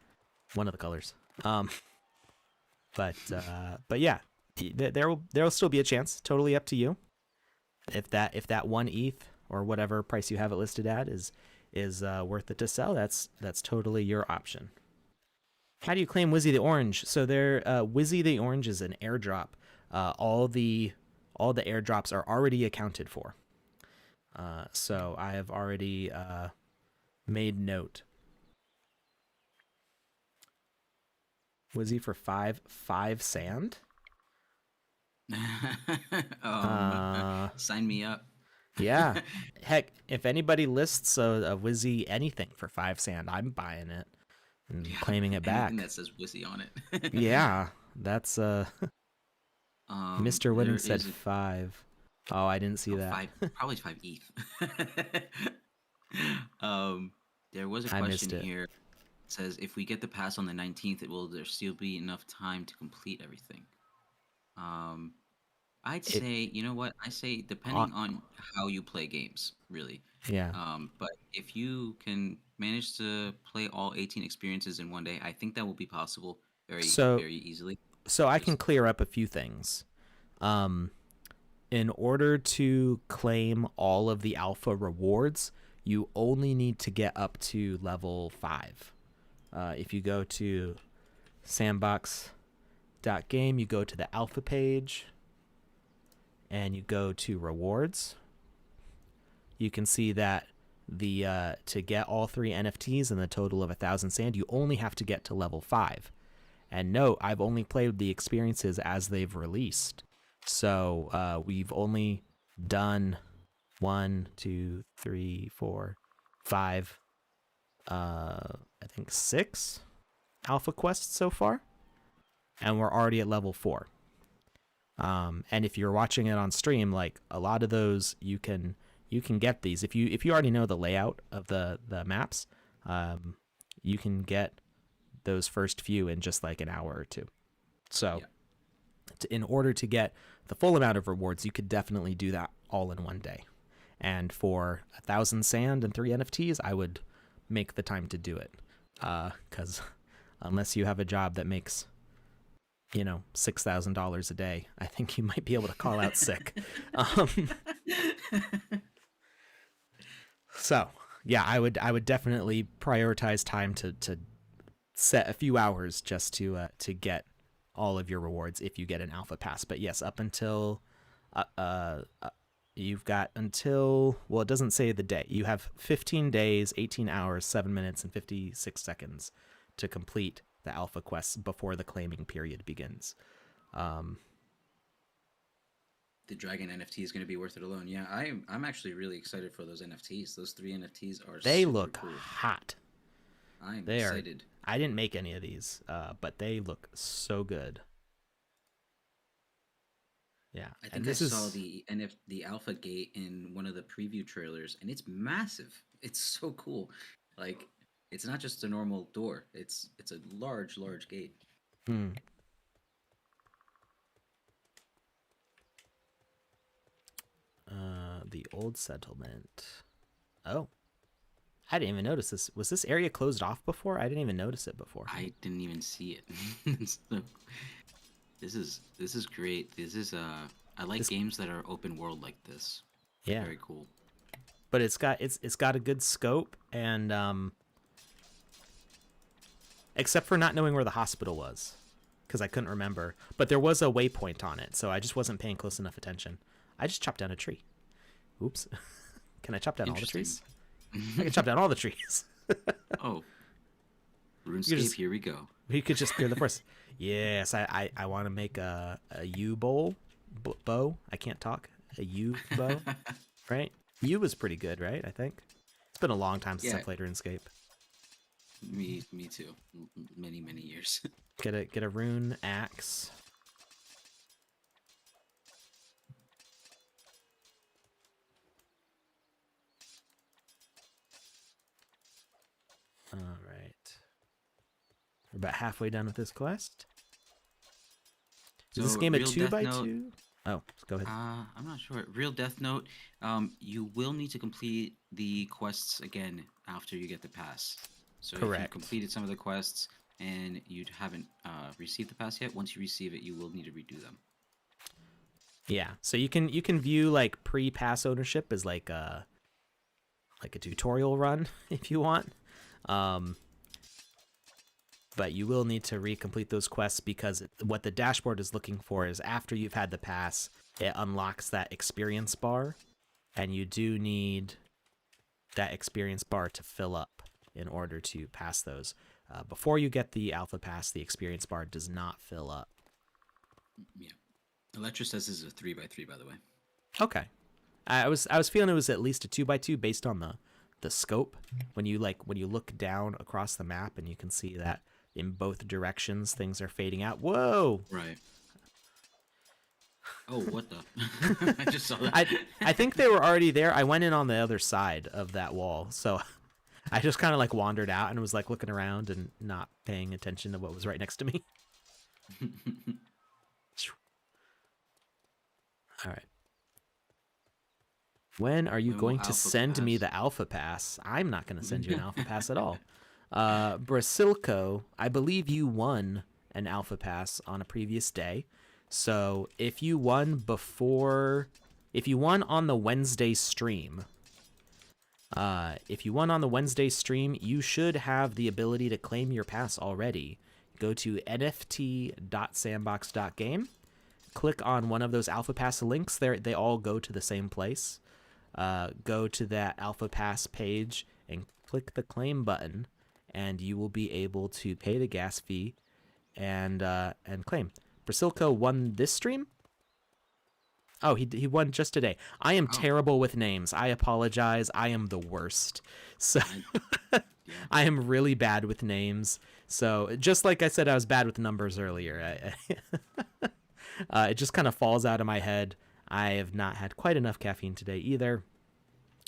one of the colors. But yeah, there will still be a chance. Totally up to you. If that 1 ETH or whatever price you have it listed at is worth it to sell, that's totally your option. How do you claim Wizzy the Orange? So Wizzy the Orange is an airdrop. All the airdrops are already accounted for. So I have already made note. Wizzy for 5 sand?
Sign me up.
Yeah. Heck, if anybody lists a Wizzy anything for 5 sand, I'm buying it and claiming it back.
Anything that says Wizzy on it.
Yeah, that's Mr. Winning said 5. Oh, I didn't see that.
Probably 5 ETH. There was a question here. It says, if we get the pass on the 19th, will there still be enough time to complete everything? I'd say, you know what? I say depending on how you play games, really.
Yeah.
But if you can manage to play all 18 experiences in one day, I think that will be possible very easily.
So I can clear up a few things. In order to claim all of the alpha rewards, you only need to get up to level 5. If you go to Sandbox.game, you go to the alpha page, and you go to rewards. You can see that to get all 3 NFTs and the total of 1,000 sand, you only have to get to level 5. And note, I've only played the experiences as they've released. So we've only done 1, 2, 3, 4, 5, I think 6 alpha quests so far, and we're already at level 4. And if you're watching it on stream, like a lot of those, you can get these if you already know the layout of the maps. You can get those first few in just like an hour or two. So in order to get the full amount of rewards, you could definitely do that all in one day. And for 1,000 sand and 3 NFTs, I would make the time to do it. Because unless you have a job that makes, $6,000 a day, I think you might be able to call out sick. So yeah, I would definitely prioritize time to set a few hours just to get all of your rewards if you get an alpha pass. But yes, up until Uh, uh, uh, you've got until, well, it doesn't say the day. You have 15 days, 18 hours, 7 minutes, and 56 seconds to complete the alpha quests before the claiming period begins. Um,
The Dragon NFT is going to be worth it alone. Yeah, I'm actually really excited for those NFTs. Those 3 NFTs are
they
super
look
cool.
hot.
I'm
They are.
excited.
I didn't make any of these, but they look so good. Yeah,
I
and
think I
this
saw
is
the Alpha Gate in one of the preview trailers, and it's massive. It's so cool. Like, it's not just a normal door. It's a large gate.
hmm, the old settlement. Oh, I didn't even notice this. Was this area closed off before? I didn't even notice it before.
I didn't even see it. So, this is great. This is I like
This,
games that are open world like this.
yeah,
Very cool.
but it's got a good scope, and except for not knowing where the hospital was, because I couldn't remember. But there was a waypoint on it, so I just wasn't paying close enough attention. I just chopped down a tree. Oops. Can I chop down all the
Interesting.
trees? I can chop down all the trees.
Oh,
You
RuneScape,
just
here we go.
you could just clear the forest. Yes, I want to make a U bow. I can't talk. A U bow, right? U was pretty good, right? I think it's been a long time since I
Yeah,
played RuneScape.
me too. Many years.
Get a rune axe. All right, we're about halfway done with this quest. Is this
So,
game a
real
two
Death
by
Note.
two? Oh, go ahead.
I'm not sure. Real Death Note. You will need to complete the quests again after you get the pass. So if you
Correct.
completed some of the quests and you haven't received the pass yet, once you receive it, you will need to redo them.
Yeah, so you can view like pre-pass ownership as like a tutorial run if you want. Um, but you will need to recomplete those quests because what the dashboard is looking for is after you've had the pass, it unlocks that experience bar, and you do need that experience bar to fill up in order to pass those. Before you get the alpha pass, the experience bar does not fill up.
Yeah. Electra says this is a 3 by 3, by the way.
Okay, I was feeling it was at least a 2 by 2 based on the scope. When you look down across the map and you can see that in both directions things are fading out. Whoa!
Right. Oh, what the? I just saw that.
I think they were already there. I went in on the other side of that wall, so I just kind of like wandered out and was like looking around and not paying attention to what was right next to me. All right. When are you
When will
going to
Alpha
send me
pass?
the alpha pass? I'm not going to send you an alpha pass at all. Brasilco, I believe you won an alpha pass on a previous day. So if you won on the Wednesday stream, you should have the ability to claim your pass already. Go to nft.sandbox.game, click on one of those alpha pass links. They all go to the same place. Go to that alpha pass page and click the claim button, and you will be able to pay the gas fee and claim. Brasilco won this stream. Oh, he won just today. I am
Oh,
terrible with names. I apologize. I am the worst. So
yeah.
I am really bad with names. So just like I said, I was bad with numbers earlier. It just kind of falls out of my head. I have not had quite enough caffeine today either.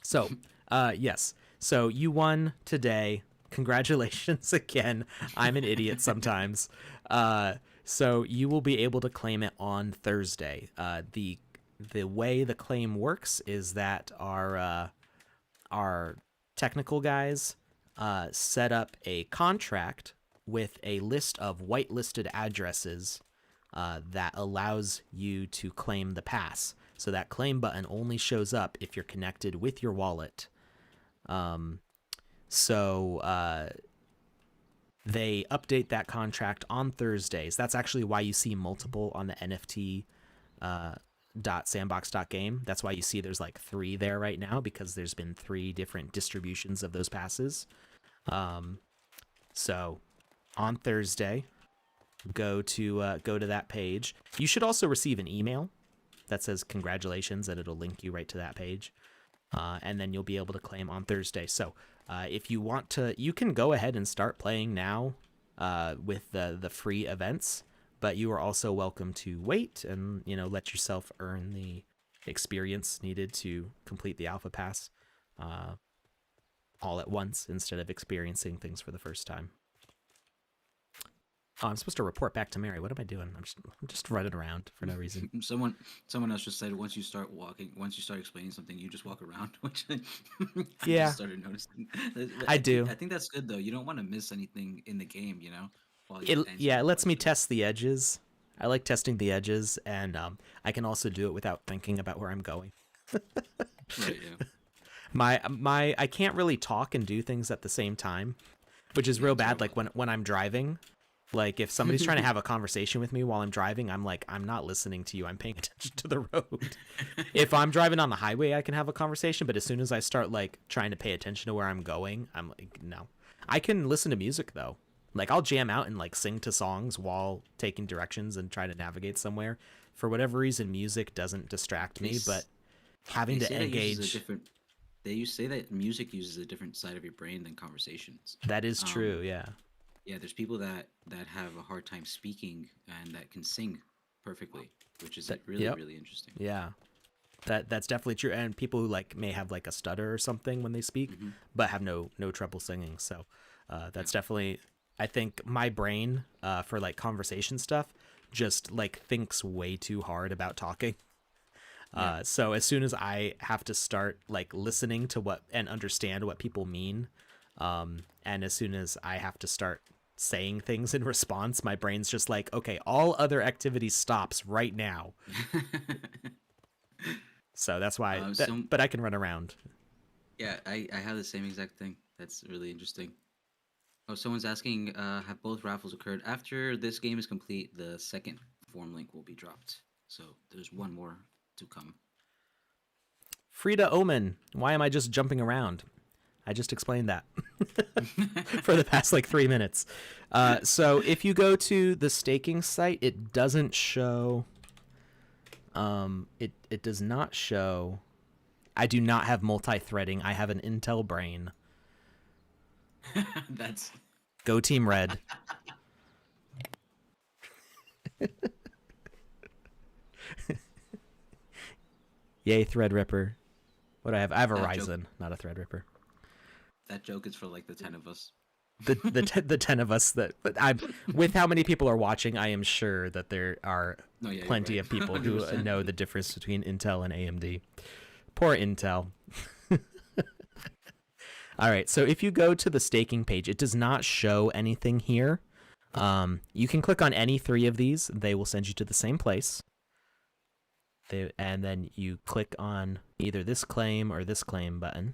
So, yes. So you won today. Congratulations again. I'm an idiot sometimes. So you will be able to claim it on Thursday. The way the claim works is that our technical guys set up a contract with a list of whitelisted addresses that allows you to claim the pass. So that claim button only shows up if you're connected with your wallet. So they update that contract on Thursdays. That's actually why you see multiple on the NFT .sandbox.game. That's why you see there's like 3 there right now, because there's been 3 different distributions of those passes. So on Thursday, go to that page. You should also receive an email that says congratulations, and it'll link you right to that page. And then you'll be able to claim on Thursday. So if you want to, you can go ahead and start playing now with the free events, but you are also welcome to wait and, let yourself earn the experience needed to complete the alpha pass all at once instead of experiencing things for the first time. Oh, I'm supposed to report back to Mary. What am I doing? I'm just running around for no reason.
Someone else just said once you start explaining something, you just walk around, which I
Yeah.
just started noticing.
I do.
I think that's good though. You don't want to miss anything in the game, while
It lets me test the edges. I like testing the edges, and I can also do it without thinking about where I'm going.
Right, yeah.
My I can't really talk and do things at the same time, which is real bad. Like when I'm driving. Like, if somebody's trying to have a conversation with me while I'm driving, I'm like, I'm not listening to you. I'm paying attention to the road. If I'm driving on the highway, I can have a conversation. But as soon as I start, like, trying to pay attention to where I'm going, I'm like, no. I can listen to music, though. Like, I'll jam out and, like, sing to songs while taking directions and try to navigate somewhere. For whatever reason, music doesn't distract me, but having to engage...
They say that music uses a different side of your brain than conversations.
That is true, yeah.
Yeah, there's people that have a hard time speaking and that can sing perfectly, which is really interesting.
Yeah, that's definitely true. And people who like may have like a stutter or something when they speak, but have no trouble singing. So that's definitely, I think my brain for like conversation stuff just like thinks way too hard about talking. So as soon as I have to start like listening to what and understand what people mean, and as soon as I have to start saying things in response, my brain's just like, okay, all other activity stops right now. So that's why, but I can run around.
Yeah, I have the same exact thing. That's really interesting. Oh, someone's asking, have both raffles occurred? After this game is complete, the second form link will be dropped. So there's one more to come.
Frida Omen, why am I just jumping around? I just explained that for the past like 3 minutes. So if you go to the staking site, it doesn't show. It does not show. I do not have multi-threading. I have an Intel brain.
That's
Go Team Red. Yay, Threadripper. What do I have? I have a Ryzen, not a Threadripper.
That joke is for like the 10 of us.
The 10 of us that, but I'm with how many people are watching, I am sure that there are plenty of people who know the difference between Intel and AMD. Poor Intel. All right, so if you go to the staking page, it does not show anything here. You can click on any 3 of these. They will send you to the same place. And then you click on either this claim or this claim button.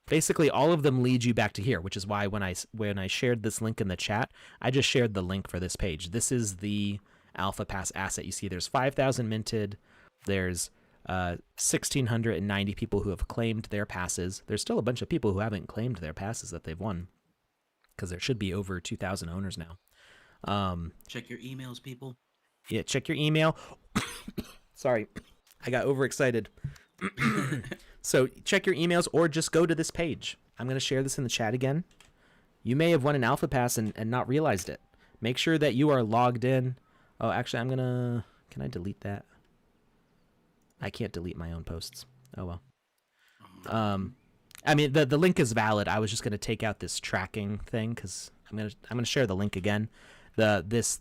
Basically, all of them lead you back to here, which is why when I shared this link in the chat, I just shared the link for this page. This is the Alpha Pass asset. You see there's 5,000 minted. There's 1,690 people who have claimed their passes. There's still a bunch of people who haven't claimed their passes that they've won, because there should be over 2,000 owners now.
Check your emails, people.
Yeah, check your email. Sorry, I got overexcited. So check your emails or just go to this page. I'm going to share this in the chat again. You may have won an Alpha Pass and not realized it. Make sure that you are logged in. Oh, actually, can I delete that? I can't delete my own posts. Oh, well. I mean, the link is valid. I was just going to take out this tracking thing because I'm going to share the link again. This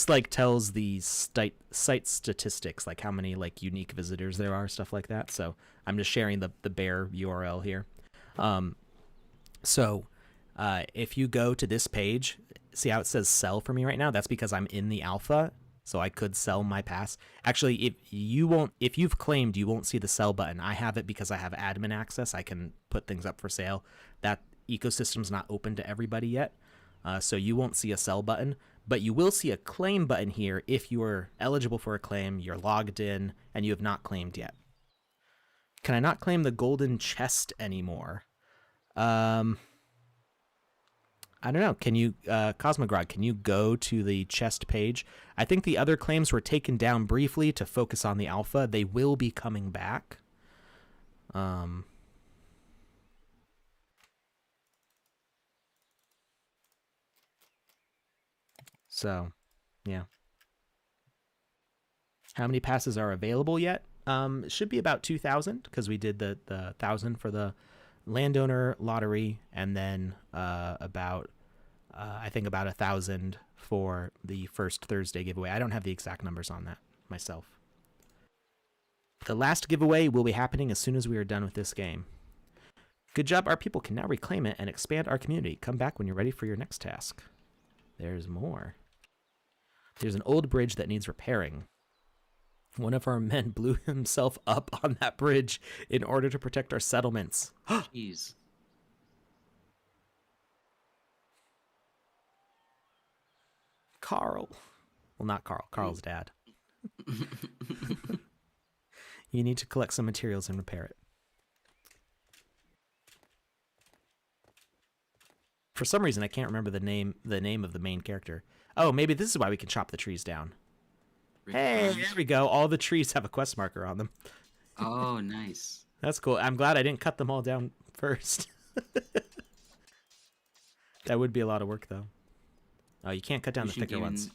like tells the site statistics, like how many like unique visitors there are, stuff like that. So I'm just sharing the bare URL here. So if you go to this page, see how it says sell for me right now? That's because I'm in the alpha, so I could sell my pass. Actually, if you've claimed, you won't see the sell button. I have it because I have admin access. I can put things up for sale. That ecosystem's not open to everybody yet. So you won't see a sell button, but you will see a claim button here if you are eligible for a claim, you're logged in, and you have not claimed yet. Can I not claim the golden chest anymore? I don't know. Can you, Cosmogrod, can you go to the chest page? I think the other claims were taken down briefly to focus on the alpha. They will be coming back. So, yeah. How many passes are available yet? It should be about 2,000 because we did the 1,000 for the landowner lottery, and then I think about 1,000 for the first Thursday giveaway. I don't have the exact numbers on that myself. The last giveaway will be happening as soon as we are done with this game. Good job, our people can now reclaim it and expand our community. Come back when you're ready for your next task. There's more. There's an old bridge that needs repairing. One of our men blew himself up on that bridge in order to protect our settlements.
Jeez.
Carl. Well, not Carl. Carl's dad. You need to collect some materials and repair it. For some reason, I can't remember the name of the main character. Oh, maybe this is why we can chop the trees down. Hey, there we go. All the trees have a quest marker on them.
Oh, nice.
That's cool. I'm glad I didn't cut them all down first. That would be a lot of work, though. Oh, you can't cut down the thicker ones.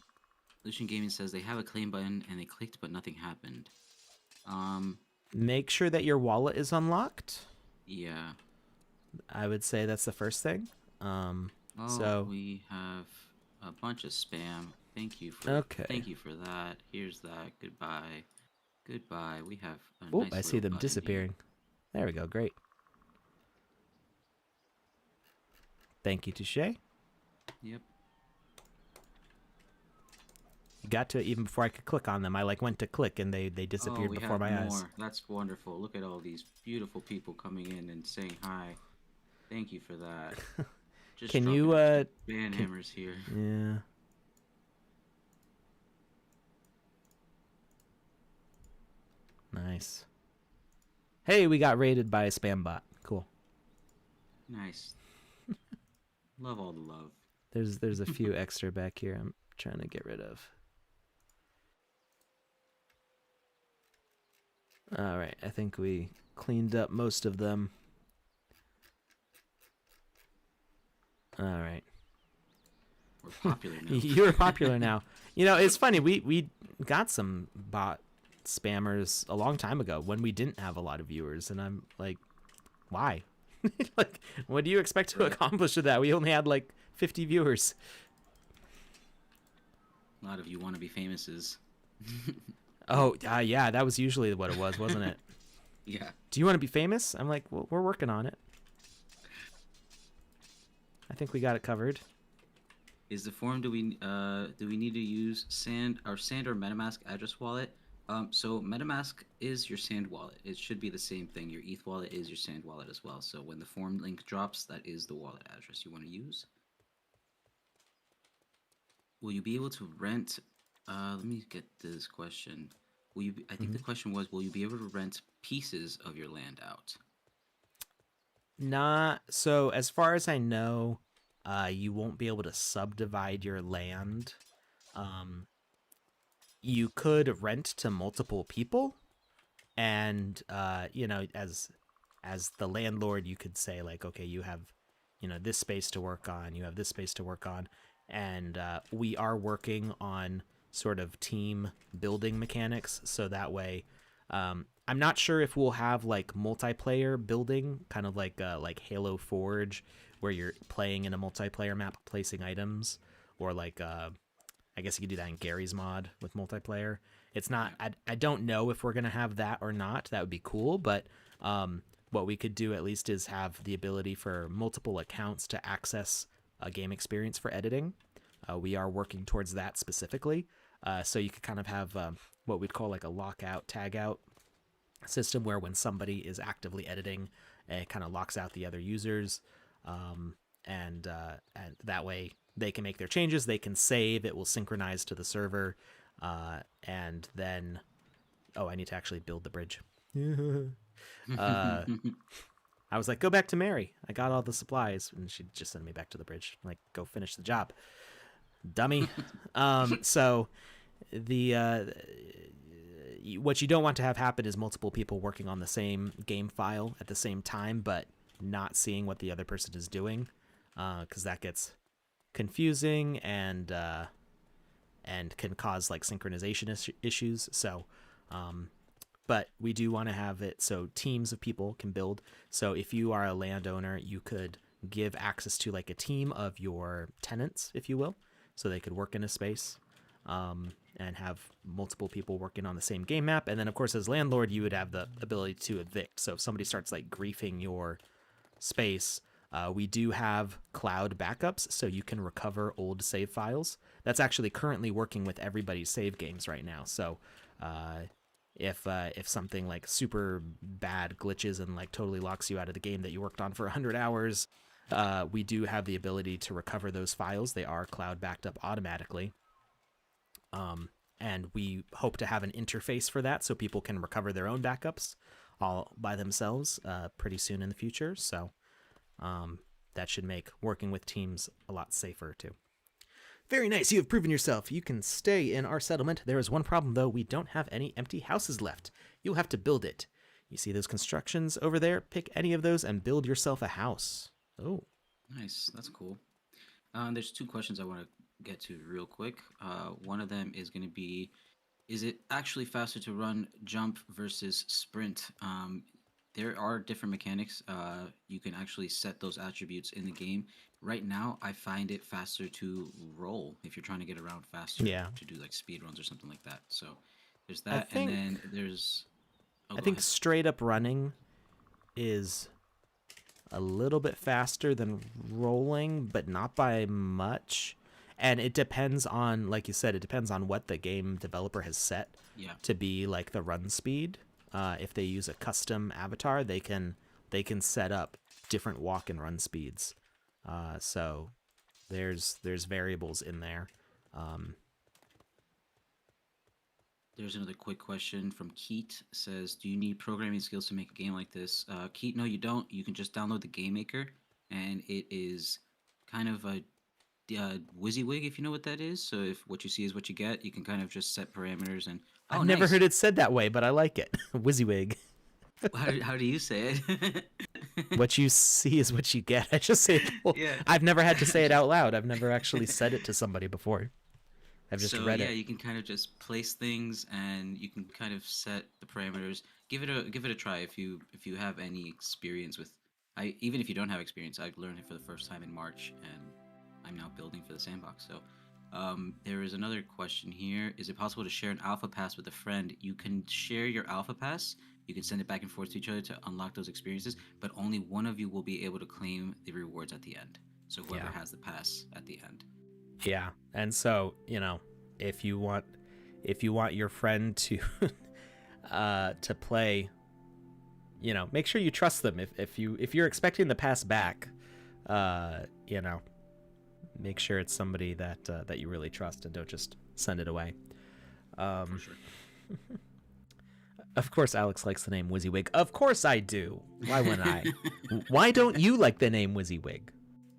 Lucian Gaming says they have a claim button and they clicked, but nothing happened.
Make sure that your wallet is unlocked.
Yeah.
I would say that's the first thing. So
we have a bunch of spam. Thank you for that. Here's that. Goodbye. Goodbye. We have a nice
I see them disappearing.
Here.
There we go. Great. Thank you, Touche.
Yep.
You got to it even before I could click on them. I went to click and they disappeared before my eyes.
That's wonderful. Look at all these beautiful people coming in and saying hi. Thank you for that. Just
can you
ban hammers here?
Yeah. Nice. Hey, we got raided by a spam bot. Cool.
Nice. Love all the love.
There's a few extra back here I'm trying to get rid of. All right, I think we cleaned up most of them. All right.
We're popular now.
You're popular now. You know, it's funny. We got some bot spammers a long time ago when we didn't have a lot of viewers, and I'm like, why? What do you expect to accomplish with that? We only had 50 viewers.
A lot of you want to be famouses.
Oh, yeah, that was usually what it was, wasn't it?
Yeah.
Do you want to be famous? I'm like, well, we're working on it. I think we got it covered.
Is the form, do we need to use SAND or Metamask address wallet? So Metamask is your SAND wallet. It should be the same thing. Your ETH wallet is your SAND wallet as well. So when the form link drops, that is the wallet address you want to use. Will you be able to rent? Let me get this question. Will you? I think the question was, will you be able to rent pieces of your land out?
Not so. As far as I know, you won't be able to subdivide your land. You could rent to multiple people, and as the landlord, you could say okay, you have this space to work on, you have this space to work on, and we are working on sort of team building mechanics, so that way I'm not sure if we'll have multiplayer building, kind of like Halo Forge, where you're playing in a multiplayer map placing items, or I guess you could do that in Gary's mod with multiplayer. It's not, I don't know if we're going to have that or not. That would be cool, but what we could do at least is have the ability for multiple accounts to access a game experience for editing. We are working towards that specifically. So you could kind of have what we'd call a lockout, tagout system, where when somebody is actively editing, it kind of locks out the other users. And that way they can make their changes, they can save, it will synchronize to the server, and then I need to actually build the bridge. I was like, go back to Mary. I got all the supplies, and she just sent me back to the bridge. Like, go finish the job, dummy. So the what you don't want to have happen is multiple people working on the same game file at the same time, but not seeing what the other person is doing, because that gets confusing and can cause like synchronization issues. So, but we do want to have it so teams of people can build. So if you are a landowner, you could give access to like a team of your tenants, if you will, so they could work in a space, and have multiple people working on the same game map. And then of course, as landlord, you would have the ability to evict. So if somebody starts like griefing your space, we do have cloud backups, so you can recover old save files. That's actually currently working with everybody's save games right now. So if something like super bad glitches and like totally locks you out of the game that you worked on for 100 hours, we do have the ability to recover those files. They are cloud backed up automatically. And we hope to have an interface for that so people can recover their own backups all by themselves pretty soon in the future. So that should make working with teams a lot safer too. Very nice. You have proven yourself. You can stay in our settlement. There is one problem, though. We don't have any empty houses left. You'll have to build it. You see those constructions over there? Pick any of those and build yourself a house. Oh.
Nice. That's cool. There's 2 questions I want to get to real quick. One of them is going to be, is it actually faster to run jump versus sprint? There are different mechanics. You can actually set those attributes in the game. Right now, I find it faster to roll if you're trying to get around faster.
Yeah.
To do like speed runs or something like that. So there's that, and then there's.
I think straight up running is a little bit faster than rolling, but not by much. And it depends on, like you said, it depends on what the game developer has set to be like the run speed. If they use a custom avatar, they can set up different walk and run speeds. So there's variables in there.
There's another quick question from Keat. Says, do you need programming skills to make a game like this? Keat, no, you don't. You can just download the GameMaker, and it is kind of a WYSIWYG, if you know what that is. So if what you see is what you get, you can kind of just set parameters and.
I've never heard it said that way, but I like it. WYSIWYG.
How do you say it?
What you see is what you get. I just say it. Well, yeah. I've never had to say it out loud. I've never actually said it to somebody before. I've just read it. So yeah,
you can kind of just place things, and you can kind of set the parameters. Give it a try if you have any experience with. Even if you don't have experience, I've learned it for the first time in March, and I'm now building for the sandbox. So there is another question here. Is it possible to share an alpha pass with a friend? You can share your alpha pass. You can send it back and forth to each other to unlock those experiences, but only one of you will be able to claim the rewards at the end. So whoever has the pass at the end. Yeah.
And so, if you want your friend to to play, make sure you trust them. If you're expecting the pass back, make sure it's somebody that you really trust, and don't just send it away.
For sure.
Of course, Alex likes the name WYSIWYG. Of course I do. Why wouldn't I? Why don't you like the name WYSIWYG?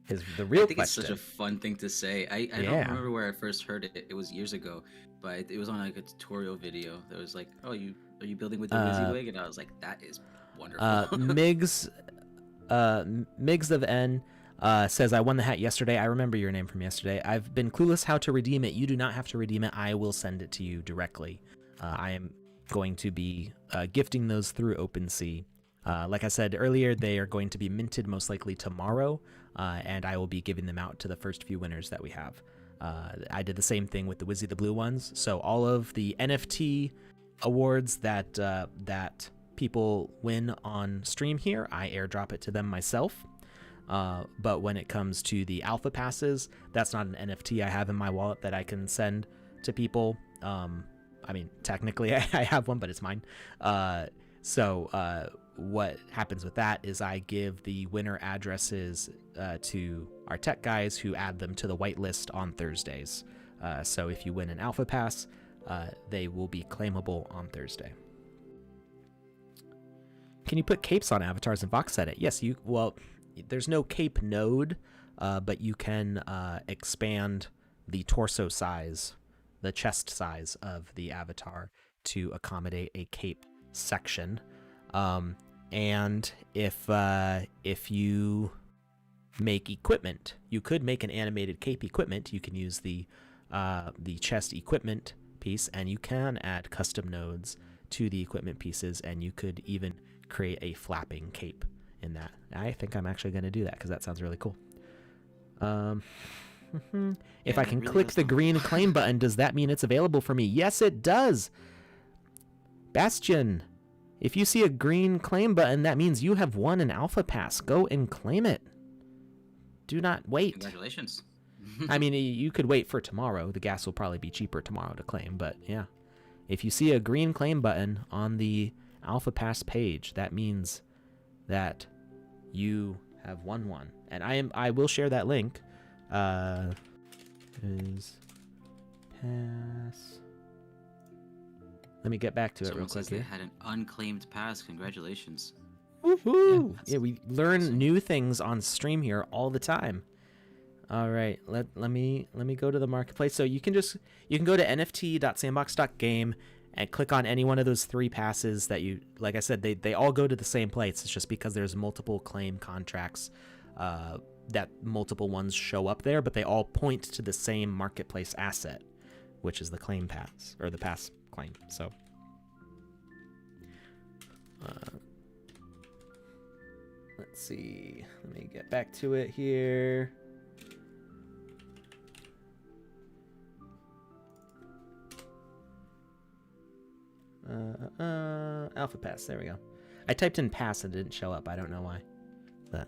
Is the real question. I
think it's such a fun thing to say. I don't remember where I first heard it. It was years ago, but it was on like a tutorial video that was like, "Oh, are you building with the WYSIWYG?" And I was like, "That is wonderful."
Migs of N says, "I won the hat yesterday. I remember your name from yesterday. I've been clueless how to redeem it. You do not have to redeem it. I will send it to you directly. I am going to be gifting those through OpenSea. Like I said earlier, they are going to be minted most likely tomorrow, and I will be giving them out to the first few winners that we have. I did the same thing with the Wizzy the Blue ones. So all of the NFT awards that people win on stream here, I airdrop it to them myself. But when it comes to the alpha passes, that's not an NFT I have in my wallet that I can send to people. I mean, technically I have one, but it's mine. So what happens with that is I give the winner addresses to our tech guys who add them to the whitelist on Thursdays. So if you win an alpha pass, they will be claimable on Thursday. Can you put capes on avatars in VoxEdit? Yes, well, there's no cape node, but you can expand the torso size, the chest size of the avatar to accommodate a cape section. And if you make equipment, you could make an animated cape equipment. You can use the chest equipment piece, and you can add custom nodes to the equipment pieces, and you could even create a flapping cape in that. I think I'm actually going to do that because that sounds really cool. If I can really click the green claim button, does that mean it's available for me? Yes, it does. Bastion, if you see a green claim button, that means you have won an alpha pass. Go and claim it. Do not wait.
Congratulations.
I mean, you could wait for tomorrow. The gas will probably be cheaper tomorrow to claim, but yeah. If you see a green claim button on the alpha pass page, that means that you have won one. And I will share that link. Is pass. Let me get back to it real quick.
They had an unclaimed pass. Congratulations.
Woohoo! Yeah, we learn awesome. New things on stream here all the time. All right, let me go to the marketplace. So you can go to nft.sandbox.game and click on any one of those 3 passes that you, like I said, they all go to the same place. It's just because there's multiple claim contracts that multiple ones show up there, but they all point to the same marketplace asset, which is the claim pass, or the pass claim. So let's see. Let me get back to it here. Alpha pass. There we go. I typed in pass and it didn't show up. I don't know why. But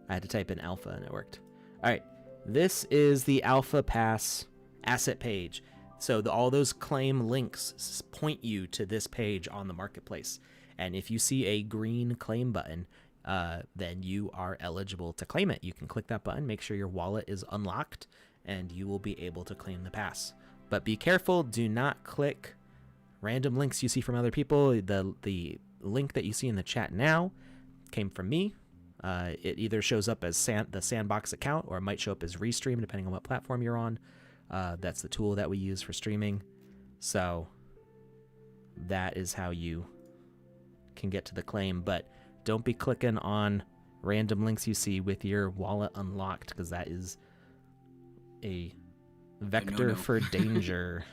I had to type in alpha and it worked. All right. This is the alpha pass asset page. So all those claim links point you to this page on the marketplace. And if you see a green claim button, then you are eligible to claim it. You can click that button, make sure your wallet is unlocked, and you will be able to claim the pass. But be careful. Do not click random links you see from other people. The link that you see in the chat now came from me. It either shows up as the Sandbox account, or it might show up as Restream, depending on what platform you're on. That's the tool that we use for streaming. So that is how you can get to the claim. But don't be clicking on random links you see with your wallet unlocked, because that is a vector for danger.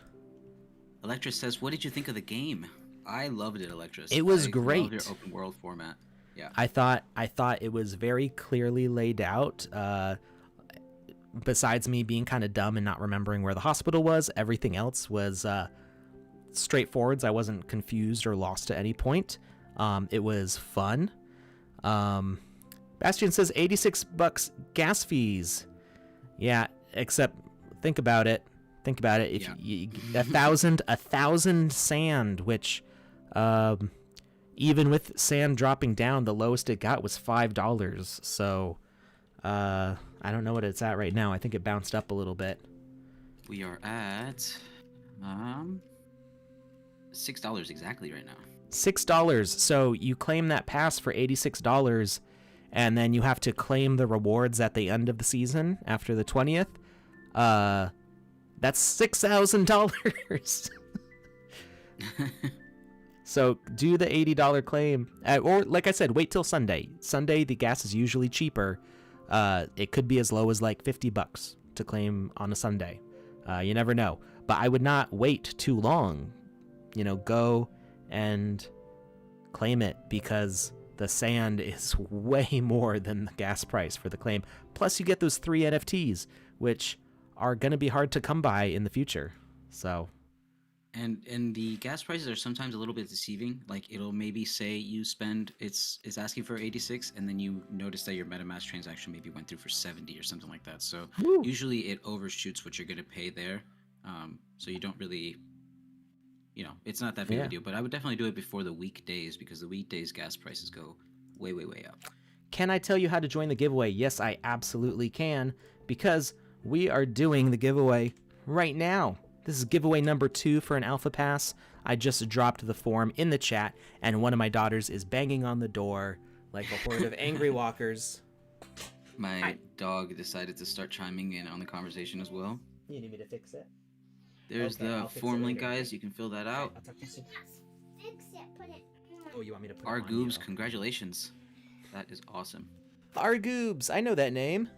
Electra says, what did you think of the game? I loved it, Electra.
It was great.
Your open world format. Yeah.
I thought it was very clearly laid out. Besides me being kind of dumb and not remembering where the hospital was, everything else was straightforward. I wasn't confused or lost at any point. It was fun. Bastion says $86 gas fees. Yeah, except think about it. If you 1,000 sand, which even with sand dropping down, the lowest it got was $5. So I don't know what it's at right now. I think it bounced up a little bit.
We are at $6 exactly right now.
$6. So you claim that pass for $86, and then you have to claim the rewards at the end of the season after the 20th. That's $6,000. So do the $80 claim, or like I said, wait till Sunday. Sunday the gas is usually cheaper. It could be as low as like $50 to claim on a Sunday. You never know. But I would not wait too long. Go and claim it, because the sand is way more than the gas price for the claim. Plus you get those 3 NFTs, which are going to be hard to come by in the future. So,
and the gas prices are sometimes a little bit deceiving. Like, it'll maybe say you spend, it's asking for 86, and then you notice that your MetaMask transaction maybe went through for 70 or something like that. So usually it overshoots what you're going to pay there. So you don't really it's not that big of
Yeah.
a deal. But I would definitely do it before the weekdays because the weekdays gas prices go way, way, way up.
Can I tell you how to join the giveaway? Yes, I absolutely can, because we are doing the giveaway right now. This is giveaway number 2 for an Alpha Pass. I just dropped the form in the chat, and one of my daughters is banging on the door like a horde of angry walkers.
My dog decided to start chiming in on the conversation as well.
You need me to fix it?
There's
Okay,
the
I'll fix
form
it
link,
later,
guys.
okay?
You can fill that out.
Okay, I'll talk to you soon.
Fix it, put it on.
Oh, you want me to put
Our
it on
Goobs,
you?
congratulations. That is awesome.
Argoobs, I know that name.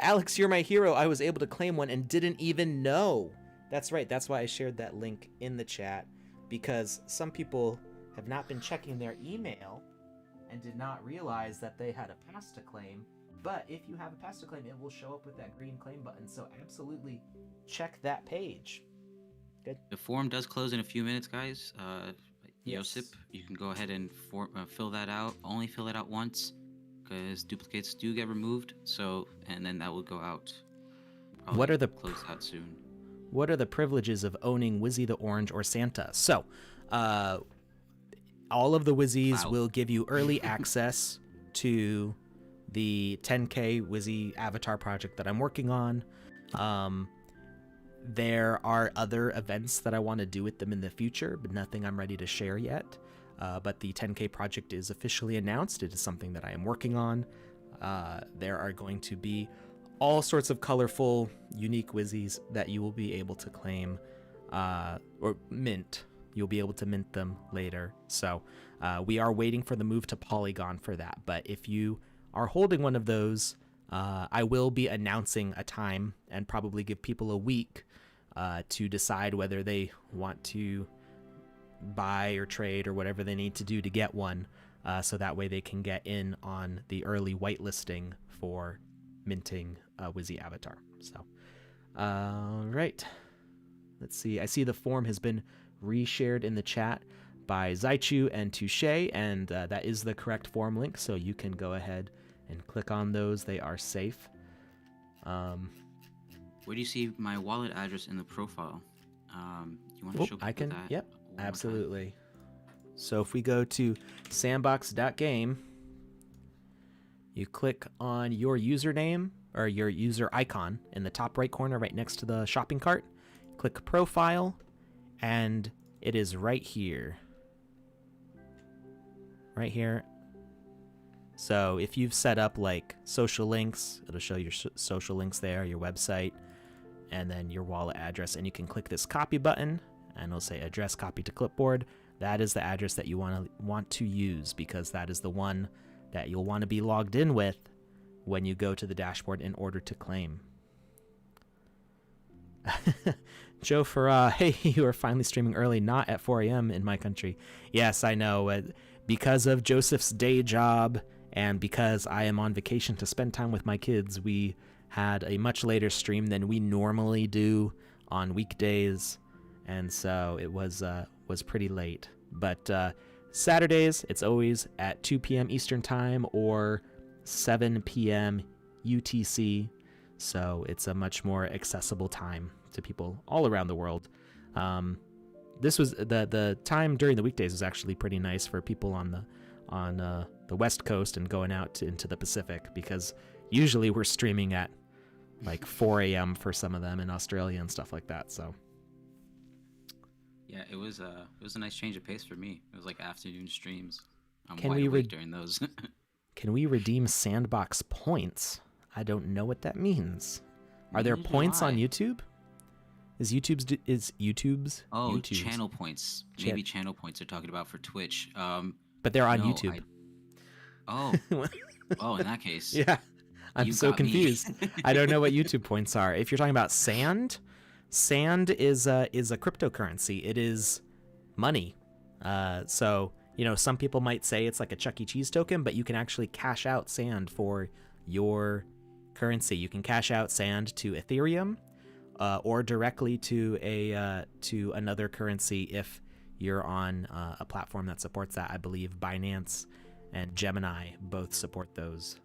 Alex, you're my hero. I was able to claim one and didn't even know. That's right. That's why I shared that link in the chat, because some people have not been checking their email and did not realize that they had a pass to claim. But if you have a pass to claim, it will show up with that green claim button. So absolutely check that page. Good.
The form does close in a few minutes, guys.
Yes.
Yosip, you can go ahead and fill that out. Only fill it out once, because duplicates do get removed. So, and then that will go out. Probably
What are the
close out soon?
What are the privileges of owning Wizzy the Orange or Santa? So, all of the Wizzies
Wow.
will give you early access to the 10K Wizzy avatar project that I'm working on. There are other events that I want to do with them in the future, but nothing I'm ready to share yet. But the 10K project is officially announced. It is something that I am working on. There are going to be all sorts of colorful, unique Wizzies that you will be able to claim or mint. You'll be able to mint them later. So we are waiting for the move to Polygon for that. But if you are holding one of those, I will be announcing a time and probably give people a week to decide whether they want to buy or trade or whatever they need to do to get one. So that way they can get in on the early whitelisting for minting Wizzy avatar. So, all right. Let's see. I see the form has been reshared in the chat by Zaichu and Touche, and that is the correct form link. So you can go ahead and click on those. They are safe.
Where do you see my wallet address in the profile? You want to show people
I can.
that?
Yep.
one more time?
Absolutely. So if we go to sandbox.game, you click on your username or your user icon in the top right corner right next to the shopping cart. Click profile, and it is right here. Right here. So if you've set up like social links, it'll show your social links there, your website, and then your wallet address. And you can click this copy button, and it'll say address copy to clipboard. That is the address that you want to use, because that is the one that you'll want to be logged in with when you go to the dashboard in order to claim. Joe Farah, hey, you are finally streaming early, not at 4 a.m. in my country. Yes, I know. Because of Joseph's day job and because I am on vacation to spend time with my kids, we had a much later stream than we normally do on weekdays, and so it was pretty late. But Saturdays, it's always at 2 p.m. Eastern Time or 7 p.m. UTC, so it's a much more accessible time to people all around the world. This was the time during the weekdays was actually pretty nice for people on the West Coast and going out into the Pacific, because usually we're streaming at like 4 a.m. for some of them in Australia and stuff like that. So
Yeah, it was a nice change of pace for me. It was like afternoon streams. I'm
Can
wide
we
awake during those.
can we redeem Sandbox points? I don't know what that means. Are there
Neither do
points on
I.
YouTube? Is YouTube's
Oh,
YouTube's,
channel points. Maybe channel points they're talking about for Twitch.
but they're on
no,
YouTube.
Oh, in that case.
Yeah, I'm
You
so
got me.
confused. I don't know what YouTube points are. If you're talking about sand is a cryptocurrency. It is money. So some people might say it's like a Chuck E. Cheese token, but you can actually cash out sand for your currency. You can cash out sand to Ethereum, or directly to another currency if you're on a platform that supports that. I believe Binance and Gemini both support those.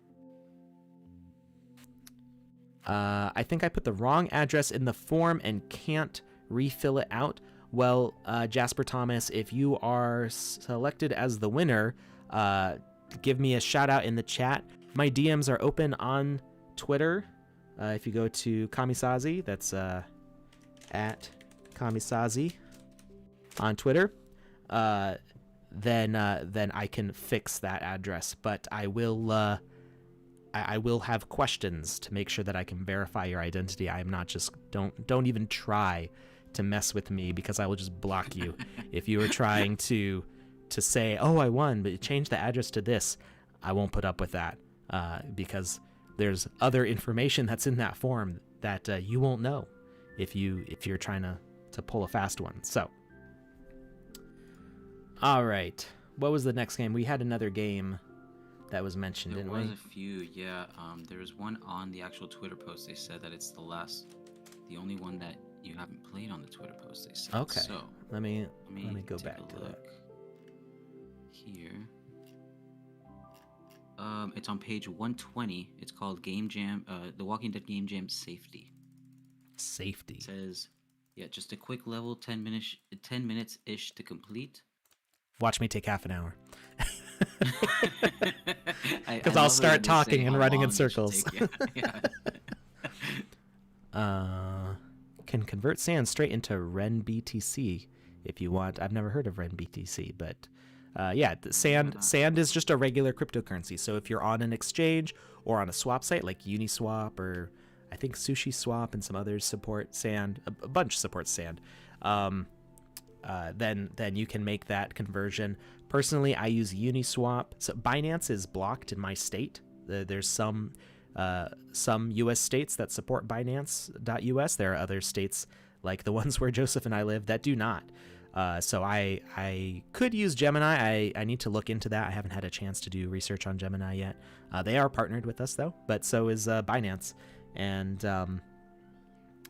I think I put the wrong address in the form and can't refill it out. Well, Jasper Thomas, if you are selected as the winner, give me a shout out in the chat. My DMs are open on Twitter. If you go to Kamisazi, that's at Kamisazi on Twitter, then I can fix that address. But I will have questions to make sure that I can verify your identity. I am not just don't even try to mess with me, because I will just block you if you are trying to say, oh, I won, but change the address to this. I won't put up with that, because there's other information that's in that form that you won't know if you're trying to pull a fast one. So, all right, what was the next game? We had another game that was mentioned, didn't we?
There was a few, yeah. There was one on the actual Twitter post. They said that it's the only one that you haven't played on the Twitter post. They said.
Okay.
So
let me go back to
look
it
here. It's on page 120. It's called Game Jam. The Walking Dead Game Jam Safety.
Safety.
It says, yeah, just a quick level, 10 minutes ish to complete.
Watch me take half an hour.
Because
I'll start talking and running in circles. Can convert sand straight into Ren BTC if you want. I've never heard of Ren BTC, but sand is just a regular cryptocurrency. So if you're on an exchange or on a swap site like Uniswap, or I think Sushi Swap and some others support sand, a bunch supports sand, then you can make that conversion. Personally, I use Uniswap. So Binance is blocked in my state. There's some U.S. states that support Binance.us. There are other states, like the ones where Joseph and I live, that do not. So I could use Gemini. I need to look into that. I haven't had a chance to do research on Gemini yet. They are partnered with us, though, but so is Binance. And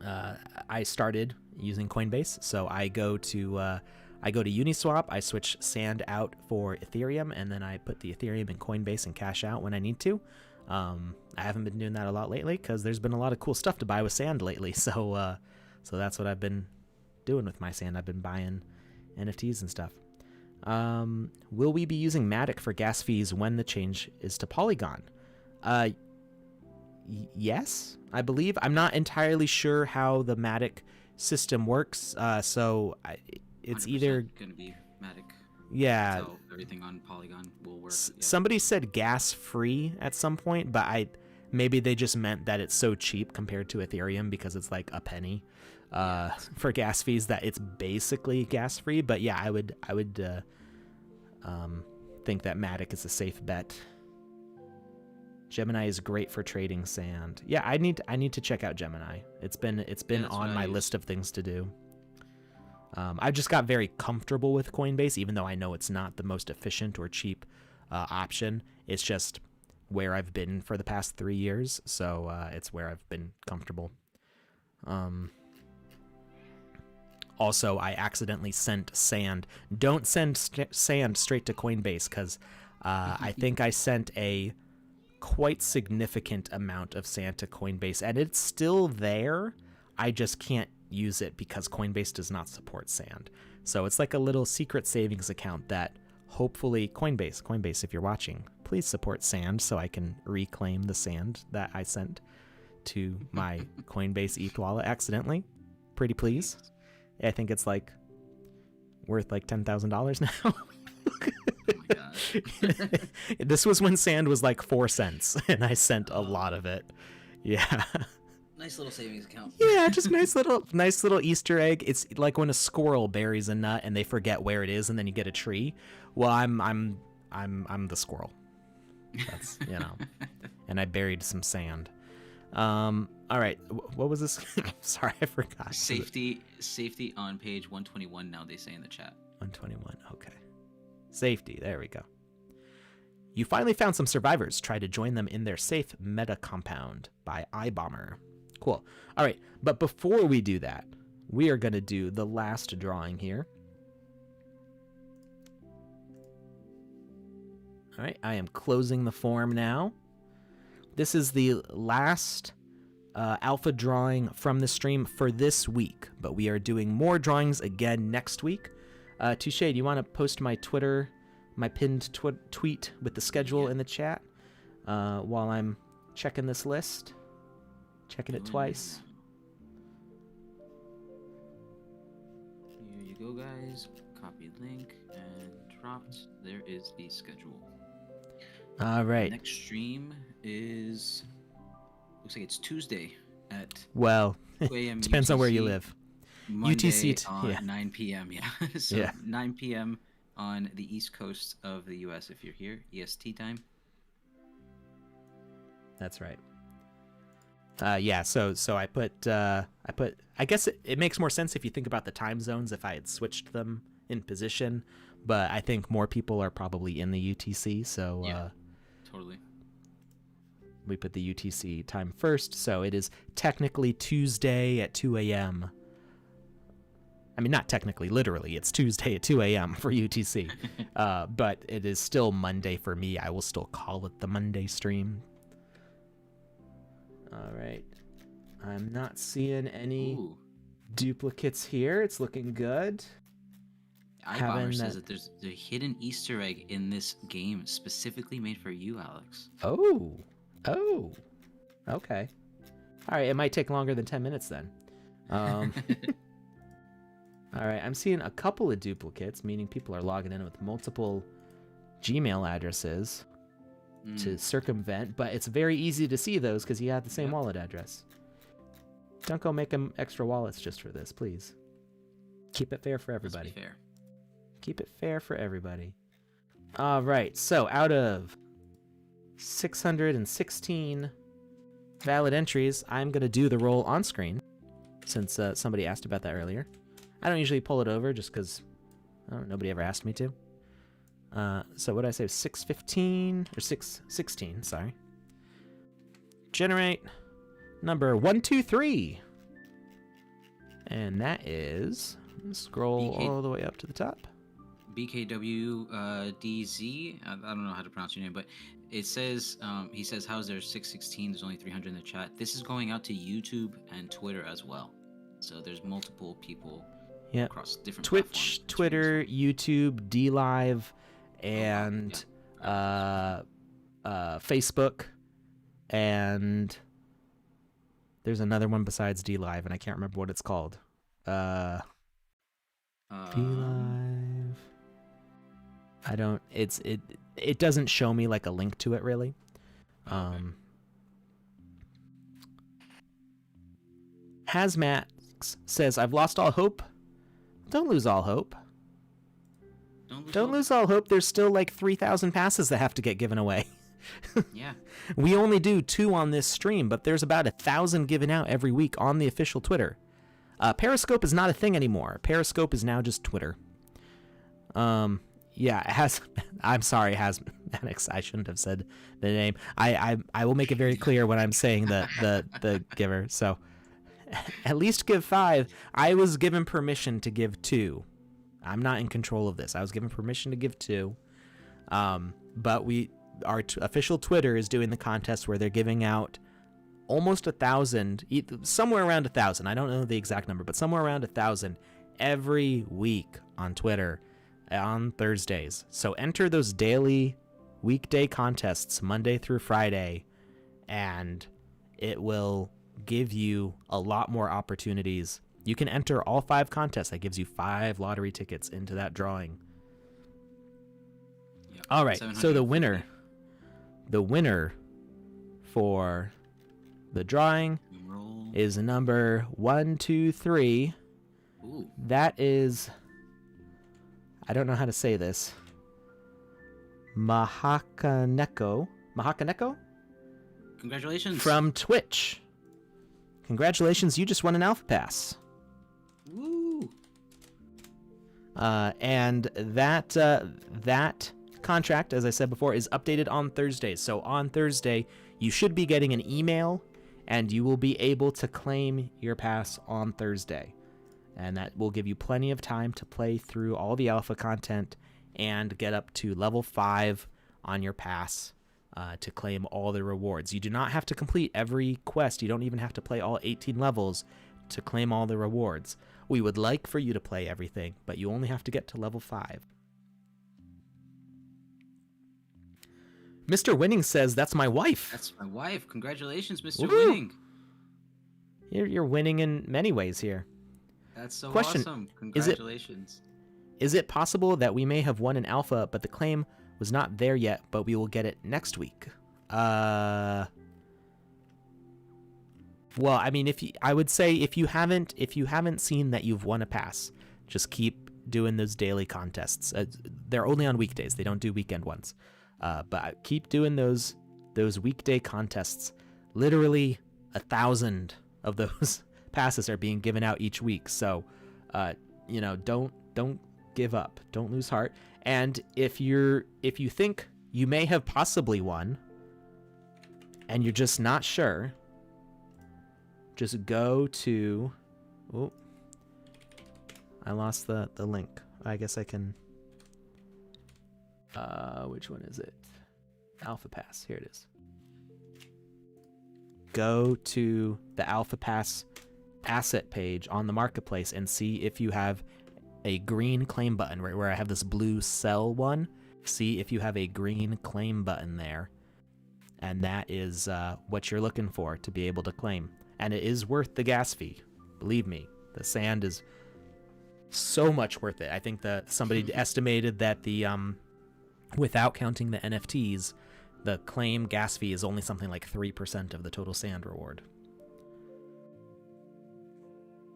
I started using Coinbase. So I go to Uniswap. I switch sand out for Ethereum, and then I put the Ethereum in Coinbase and cash out when I need to. I haven't been doing that a lot lately because there's been a lot of cool stuff to buy with sand lately. So that's what I've been doing with my sand. I've been buying NFTs and stuff. Will we be using Matic for gas fees when the change is to Polygon? Yes, I believe. I'm not entirely sure how the Matic system works. It's either
going to be Matic.
Yeah.
So everything on Polygon will work. Yeah.
Somebody said gas free at some point, but maybe they just meant that it's so cheap compared to Ethereum because it's like a penny for gas fees that it's basically gas free. But yeah, I would think that Matic is a safe bet. Gemini is great for trading sand. Yeah, I need to check out Gemini. It's been on my list of things to do. I just got very comfortable with Coinbase, even though I know it's not the most efficient or cheap option. It's just where I've been for the past 3 years, so it's where I've been comfortable. Also, I accidentally sent sand. Don't send sand straight to Coinbase, because I think I sent a quite significant amount of sand to Coinbase, and it's still there. I just can't use it because Coinbase does not support sand. So it's like a little secret savings account that hopefully Coinbase, if you're watching, please support sand so I can reclaim the sand that I sent to my Coinbase ETH wallet accidentally. Pretty please. I think it's like worth like $10,000 now.
Oh my gosh.
This was when sand was like 4 cents and I sent a lot of it. Yeah.
Nice little savings account.
Yeah, just nice little Easter egg. It's like when a squirrel buries a nut and they forget where it is and then you get a tree. Well, I'm the squirrel. That's, and I buried some sand. All right. What was this? Sorry, I forgot.
Safety on page 121 now, they say in the chat.
121. Okay. Safety. There we go. You finally found some survivors. Try to join them in their safe meta compound by iBomber. Cool. All right. But before we do that, we are going to do the last drawing here. All right. I am closing the form now. This is the last alpha drawing from the stream for this week, but we are doing more drawings again next week. Touche, do you want to post my Twitter, my pinned tweet with the schedule in the chat while I'm checking this list? Checking it twice.
Here you go, guys. Copy link and dropped. There is the schedule.
All right.
Next stream is... Looks like it's Tuesday at
2
a.m.
depends on where you live.
Monday
UTC,
on 9 p.m. Yeah, so 9 p.m. on the East Coast of the U.S. if you're here, EST time.
That's right. So I put I guess it makes more sense if you think about the time zones if I had switched them in position, but I think more people are probably in the UTC, so
Totally.
We put the UTC time first, so it is technically Tuesday at 2 a.m. I mean, not technically, literally, it's Tuesday at 2 a.m. for UTC, but it is still Monday for me. I will still call it the Monday stream. All right. I'm not seeing any duplicates here. It's looking good.
iBomber says that there's a hidden Easter egg in this game specifically made for you, Alex.
Oh, okay. All right, it might take longer than 10 minutes then. All right, I'm seeing a couple of duplicates, meaning people are logging in with multiple Gmail addresses to circumvent, but it's very easy to see those because you have the same wallet address. Don't go make them extra wallets just for this, please. Keep it fair for everybody.
Fair.
Keep it fair for everybody. All right, so out of 616 valid entries, I'm going to do the roll on screen since somebody asked about that earlier. I don't usually pull it over just because nobody ever asked me to. So what did I say? 615 or 616, sorry. Generate number 123. And that is, scroll all the way up to the top.
BKWDZ, I don't know how to pronounce your name, but it says, he says, how's there 616? There's only 300 in the chat. This is going out to YouTube and Twitter as well. So there's multiple people across different
Twitch,
platforms.
Twitter, YouTube, DLive, and Facebook, and there's another one besides DLive, and I can't remember what it's called. DLive. I don't. It doesn't show me like a link to it really. Hazmat says, "I've lost all hope." Don't lose all hope. Don't lose all hope. There's still like 3,000 passes that have to get given away.
Yeah.
We only do 2 on this stream, but there's about 1,000 given out every week on the official Twitter. Periscope is not a thing anymore. Periscope is now just Twitter. Yeah, it has. I'm sorry, Alex. I shouldn't have said the name. I will make it very clear when I'm saying the giver. So at least give 5. I was given permission to give 2. I'm not in control of this. I was given permission to give 2. But our official Twitter is doing the contest where they're giving out almost 1,000, somewhere around 1,000. I don't know the exact number, but somewhere around 1,000 every week on Twitter on Thursdays. So enter those daily weekday contests Monday through Friday, and it will give you a lot more opportunities. You can enter all 5 contests. That gives you 5 lottery tickets into that drawing. Yep. All right, so the winner for the drawing is number 123.
Ooh.
That is, I don't know how to say this. Mahakaneko?
Congratulations.
From Twitch. Congratulations, you just won an Alpha Pass.
Woo.
And that contract, as I said before, is updated on Thursdays. So on Thursday, you should be getting an email, and you will be able to claim your pass on Thursday. And that will give you plenty of time to play through all the alpha content and get up to level 5 on your pass to claim all the rewards. You do not have to complete every quest. You don't even have to play all 18 levels to claim all the rewards. We would like for you to play everything, but you only have to get to level 5. Mr. Winning says, that's my wife.
That's my wife. Congratulations, Mr.
Woo!
Winning.
You're winning in many ways here.
That's so
Question,
awesome. Congratulations.
Is it possible that we may have won an alpha, but the claim was not there yet, but we will get it next week? Well, I mean, I would say if you haven't seen that you've won a pass, just keep doing those daily contests. They're only on weekdays. They don't do weekend ones. But keep doing those weekday contests. Literally 1,000 of those passes are being given out each week. So, don't give up. Don't lose heart. And if you think you may have possibly won, and you're just not sure, just go to. Oh, I lost the link. I guess I can. Which one is it? Alpha Pass. Here it is. Go to the Alpha Pass asset page on the marketplace and see if you have a green claim button where I have this blue sell one. See if you have a green claim button there. And that is what you're looking for to be able to claim. And it is worth the gas fee. Believe me, the sand is so much worth it. I think that somebody estimated that the without counting the NFTs, the claim gas fee is only something like 3% of the total sand reward.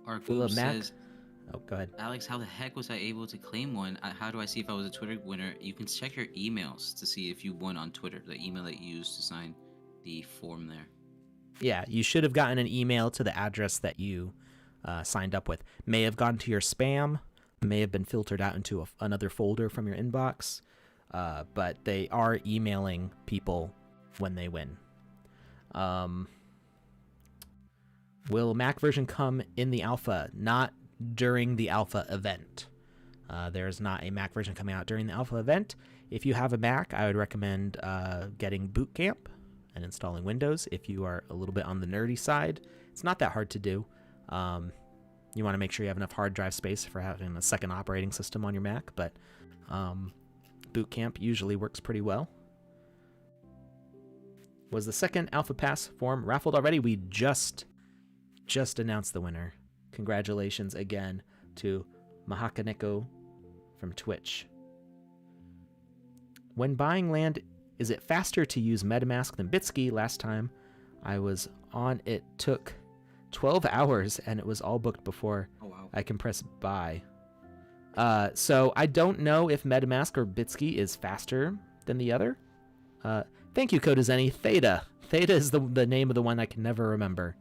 Parkour says,
oh, go ahead.
Alex, how the heck was I able to claim one? How do I see if I was a Twitter winner? You can check your emails to see if you won on Twitter, the email that you used to sign the form there.
Yeah, you should have gotten an email to the address that you signed up with. May have gone to your spam, may have been filtered out into another folder from your inbox. But they are emailing people when they win. Will Mac version come in the alpha? Not during the alpha event. There's not a Mac version coming out during the alpha event. If you have a Mac, I would recommend getting Boot Camp and installing Windows. If you are a little bit on the nerdy side, it's not that hard to do. You want to make sure you have enough hard drive space for having a second operating system on your Mac, but Boot Camp usually works pretty well. Was the second Alpha Pass form raffled already? We just announced the winner. Congratulations again to Mahakaneko from Twitch. When buying land, is it faster to use Metamask than Bitski? Last time I was on, it took 12 hours and it was all booked before I can press buy. So I don't know if Metamask or Bitski is faster than the other. Thank you, Kodazeni. Theta. Theta is the name of the one I can never remember.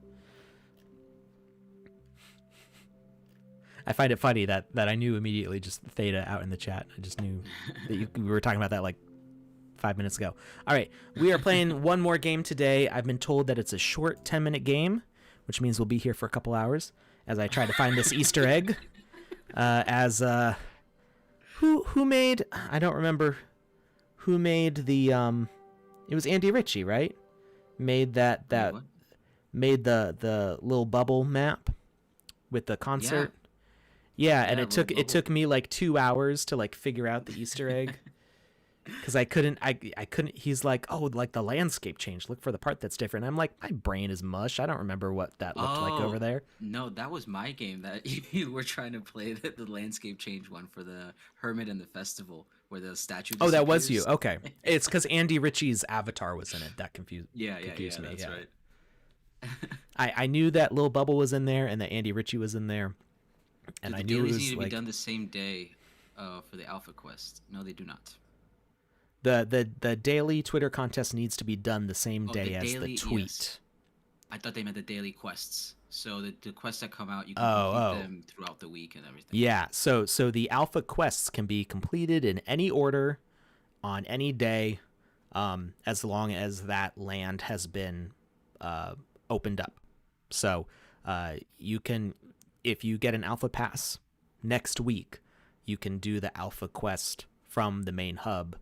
I find it funny that I knew immediately just Theta out in the chat. I just knew that we were talking about that like 5 minutes ago. All right, we are playing one more game today. I've been told that it's a short 10-minute game, which means we'll be here for a couple hours as I try to find this Easter egg. Who made, I don't remember who made the it was Andy Ritchie, right? Made made the little bubble map with the concert. Yeah, and it took me like 2 hours to like figure out the Easter egg. Because I couldn't, he's like, oh, like the landscape changed. Look for the part that's different. I'm like, my brain is mush. I don't remember what that looked like over there.
No, that was my game that you were trying to play, the landscape change one for the Hermit and the Festival, where the statue disappears.
Oh, that was you. Okay. It's because Andy Ritchie's avatar was in it. That confused me.
That's right.
I knew that Lil Bubble was in there and that Andy Ritchie was in there. And I knew it was
need to
like...
be done the same day for the Alpha Quest. No, they do not.
The daily Twitter contest needs to be done the same day as the tweet.
Yes. I thought they meant the daily quests. So the quests that come out, you can complete them throughout the week and everything.
Yeah, so the alpha quests can be completed in any order on any day, as long as that land has been opened up. So you can, if you get an alpha pass next week, you can do the alpha quest from the main hub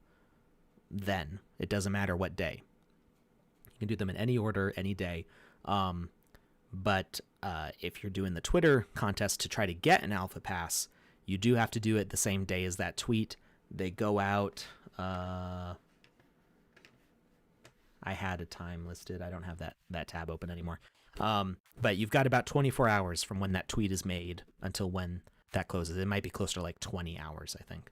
then. It doesn't matter what day. You can do them in any order, any day. But if you're doing the Twitter contest to try to get an alpha pass, you do have to do it the same day as that tweet. They go out. I had a time listed. I don't have that tab open anymore. But you've got about 24 hours from when that tweet is made until when that closes. It might be closer to like 20 hours, I think.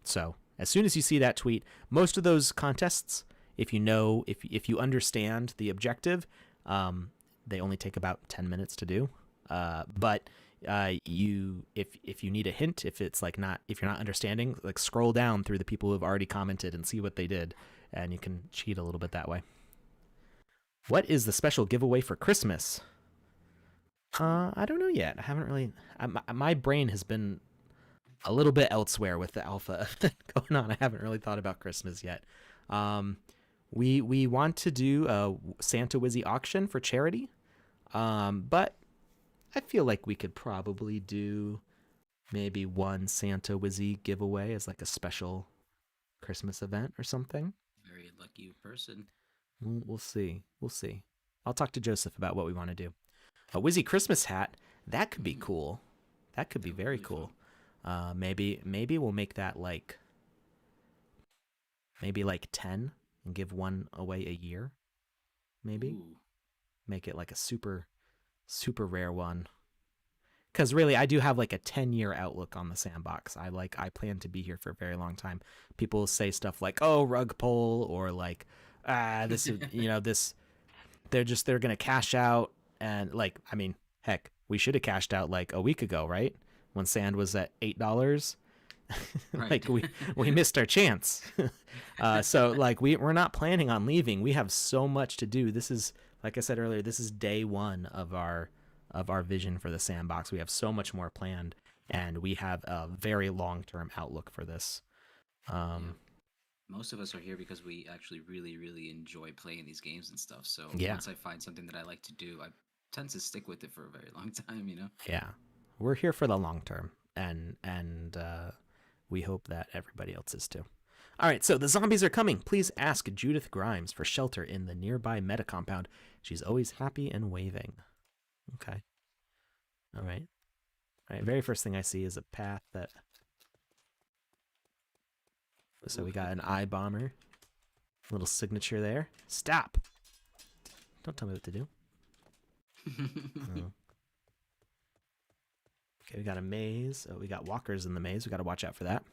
So as soon as you see that tweet, most of those contests, if you understand the objective, they only take about 10 minutes to do. But if you need a hint, if you're not understanding, like scroll down through the people who have already commented and see what they did, and you can cheat a little bit that way. What is the special giveaway for Christmas? I don't know yet. I haven't really. My brain has been a little bit elsewhere with the alpha going on. I haven't really thought about Christmas yet. We want to do a Santa Wizzy auction for charity, but I feel like we could probably do maybe one Santa Wizzy giveaway as like a special Christmas event or something.
Very lucky person.
We'll see. We'll see. I'll talk to Joseph about what we want to do. A Wizzy Christmas hat, that could be cool. That could be very cool. Maybe we'll make that like 10 and give one away a year. Maybe.
Ooh.
Make it like a super rare one. Because really, I do have like a 10-year outlook on the Sandbox. I plan to be here for a very long time. People say stuff like, "Oh, rug pull," or like, this is this. They're gonna cash out, and like, I mean, heck, we should have cashed out like a week ago, right? When sand was at $8.
Right.
Like we missed our chance. So like we're not planning on leaving. We have so much to do. This is, like I said earlier, this is day one of our vision for the Sandbox. We have so much more planned, and we have a very long-term outlook for this.
Most of us are here because we actually really, really enjoy playing these games and stuff. So
Yeah.
once I find something that I like to do, I tend to stick with it for a very long time, you know?
Yeah, we're here for the long term, and we hope that everybody else is too. All right, so the zombies are coming. Please ask Judith Grimes for shelter in the nearby meta compound. She's always happy and waving. Okay. All right. Very first thing I see is a path that. So we got an eye bomber. Little signature there. Stop. Don't tell me what to do. Oh. Okay, we got a maze. Oh, we got walkers in the maze. We got to watch out for that.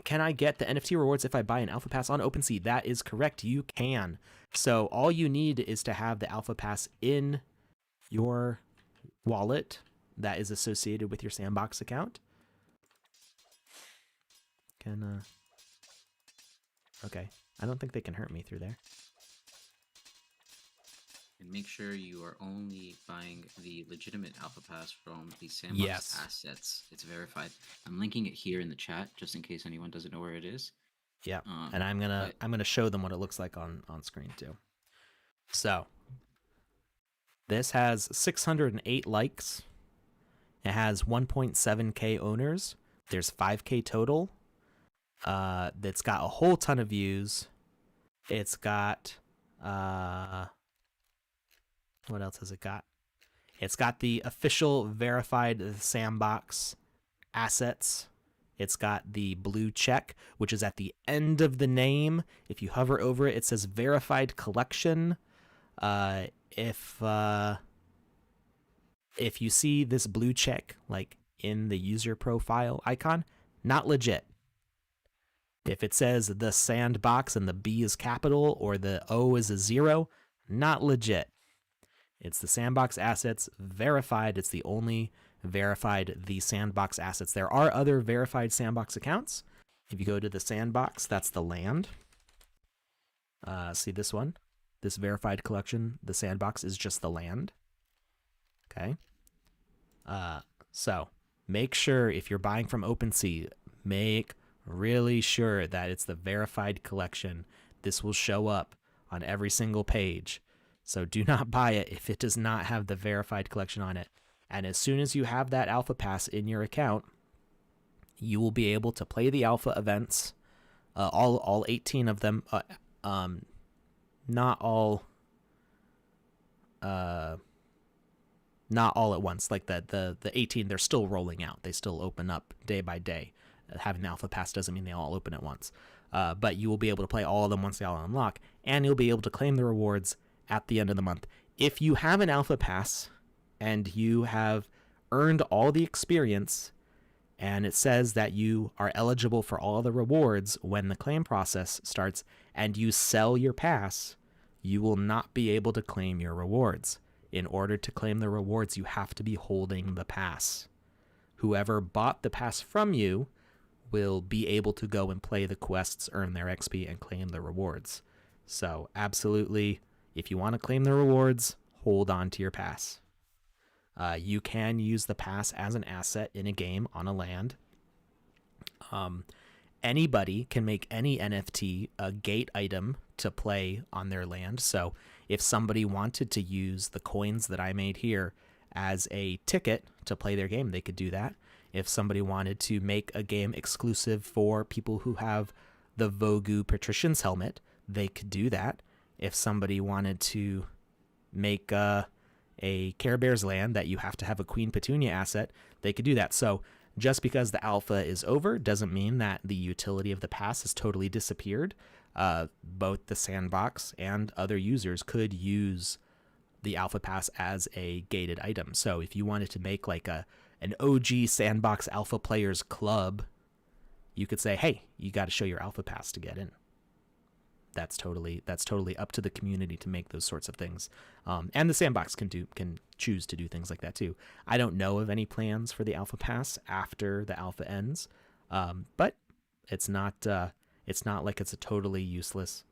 Can I get the NFT rewards if I buy an Alpha Pass on OpenSea? That is correct. You can. So all you need is to have the Alpha Pass in your wallet that is associated with your Sandbox account. Okay. I don't think they can hurt me through there.
And make sure you are only buying the legitimate Alpha Pass from the Sandbox assets. It's verified. I'm linking it here in the chat just in case anyone doesn't know where it is.
Yeah, and I'm gonna show them what it looks like on screen too. So this has 608 likes. It has 1.7k owners. There's 5k total. That's got a whole ton of views. It's got what else has it got? It's got the official verified Sandbox assets. It's got the blue check, which is at the end of the name. If you hover over it, it says verified collection. If you see this blue check like in the user profile icon, not legit. If it says the Sandbox and the B is capital or the O is a 0, not legit. It's the Sandbox assets verified. It's the only verified the Sandbox assets. There are other verified Sandbox accounts. If you go to the Sandbox, that's the land. See this one? This verified collection, the Sandbox is just the land. Okay. So make sure if you're buying from OpenSea, make really sure that it's the verified collection. This will show up on every single page. So do not buy it if it does not have the verified collection on it. And as soon as you have that Alpha Pass in your account, you will be able to play the alpha events, all 18 of them. Not all not all at once. Like the 18, they're still rolling out. They still open up day by day. Having the alpha pass doesn't mean they all open at once. But you will be able to play all of them once they all unlock, and you'll be able to claim the rewards at the end of the month. If you have an alpha pass and you have earned all the experience, and it says that you are eligible for all the rewards when the claim process starts, and you sell your pass, you will not be able to claim your rewards. In order to claim the rewards, you have to be holding the pass. Whoever bought the pass from you will be able to go and play the quests, earn their XP, and claim the rewards. So absolutely, if you want to claim the rewards, hold on to your pass. You can use the pass as an asset in a game on a land. Anybody can make any NFT a gate item to play on their land. So if somebody wanted to use the coins that I made here as a ticket to play their game, they could do that. If somebody wanted to make a game exclusive for people who have the Vogu Patrician's helmet, they could do that. If somebody wanted to make a Care Bears land that you have to have a Queen Petunia asset, they could do that. So just because the alpha is over doesn't mean that the utility of the pass has totally disappeared. Both the Sandbox and other users could use the alpha pass as a gated item. So if you wanted to make like an OG Sandbox alpha players club, you could say, hey, you got to show your alpha pass to get in. That's totally up to the community to make those sorts of things. And the Sandbox can choose to do things like that too. I don't know of any plans for the alpha pass after the alpha ends, but it's not like it's a totally useless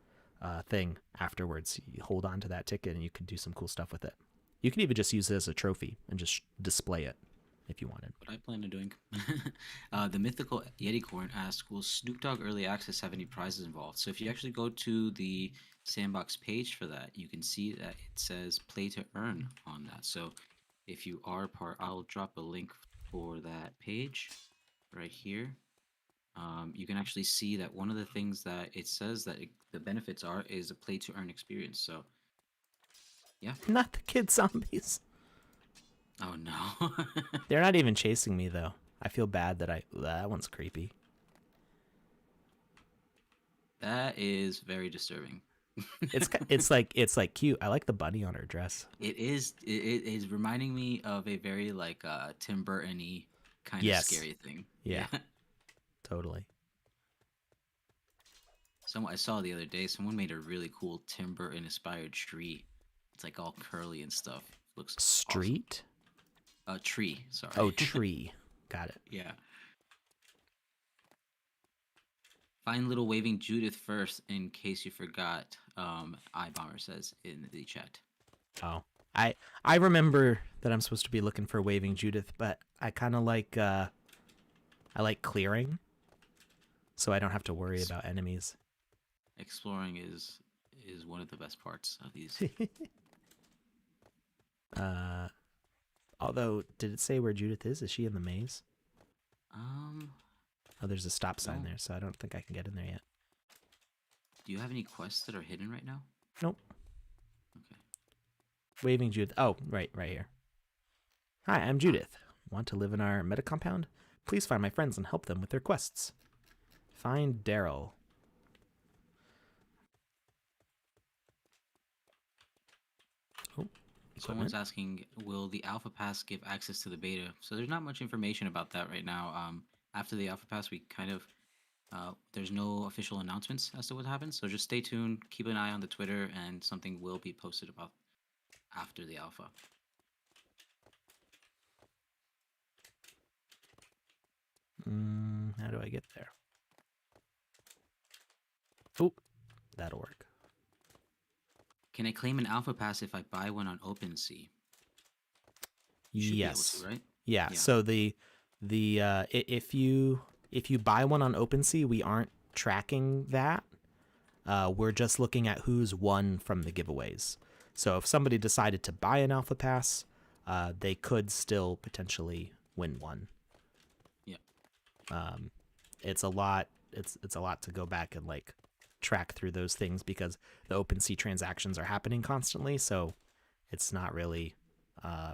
thing afterwards. You hold on to that ticket and you can do some cool stuff with it. You can even just use it as a trophy and just display it if you wanted.
What I plan on doing. The Mythical Yeticorn asks, will Snoop Dogg Early Access have any prizes involved? So if you actually go to the Sandbox page for that, you can see that it says play to earn on that. So if you are part, I'll drop a link for that page right here. You can actually see that one of the things that it says that the benefits are is a play to earn experience. So yeah.
Not the kid zombies.
Oh no.
They're not even chasing me though. I feel bad that one's creepy.
That is very disturbing.
It's like cute. I like the bunny on her dress.
It is reminding me of a very like Tim Burton-y kind of scary thing.
Yeah. Totally.
I saw the other day someone made a really cool Tim Burton inspired tree. It's like all curly and stuff. Looks
street?
Awesome. Tree, sorry.
Oh, tree. Got it.
Yeah. Find little waving Judith first in case you forgot. iBomber says in the chat.
Oh. I remember that I'm supposed to be looking for waving Judith, but I kind of like I like clearing, so I don't have to worry about enemies.
Exploring is one of the best parts of these.
Although, did it say where Judith is? Is she in the maze? Oh, there's a stop sign there, so I don't think I can get in there yet.
Do you have any quests that are hidden right now?
Nope.
Okay.
Waving Judith. Oh, right here. Hi, I'm Judith. Want to live in our meta compound? Please find my friends and help them with their quests. Find Daryl. Oh,
someone's asking, will the Alpha Pass give access to the beta? So there's not much information about that right now. After the Alpha Pass, we kind of there's no official announcements as to what happens. So just stay tuned, keep an eye on the Twitter, and something will be posted about after the Alpha.
How do I get there? Oh, that'll work.
Can I claim an Alpha Pass if I buy one on OpenSea?
Yes.
To, right?
Yeah. So if you buy one on OpenSea, we aren't tracking that. We're just looking at who's won from the giveaways. So if somebody decided to buy an Alpha Pass, they could still potentially win one.
Yeah.
Um, it's a lot. It's a lot to go back and like track through those things because the OpenSea transactions are happening constantly. So it's not really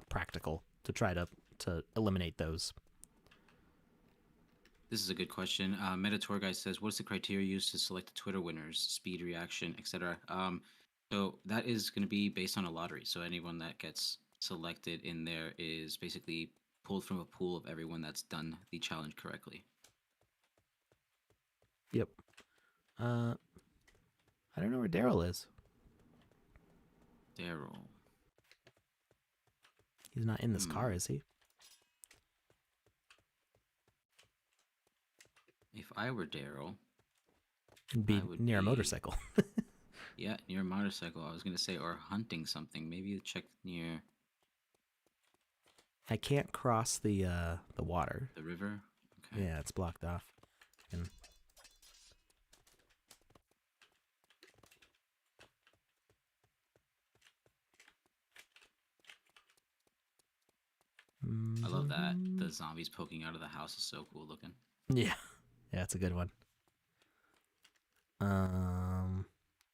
practical to try to eliminate those.
This is a good question. Metator guy says, "What's the criteria used to select the Twitter winners? Speed, reaction, etc." So that is going to be based on a lottery. So anyone that gets selected in there is basically pulled from a pool of everyone that's done the challenge correctly.
Yep. I don't know where Daryl is.
Daryl.
He's not in this car, is he?
If I were Daryl,
He'd be
I would
near a
be-
motorcycle.
yeah, near a motorcycle. I was going to say, or hunting something. Maybe check near
I can't cross the water.
the river. Okay.
Yeah, it's blocked off. And
I love that. The zombies poking out of the house is so cool looking.
yeah, it's a good one.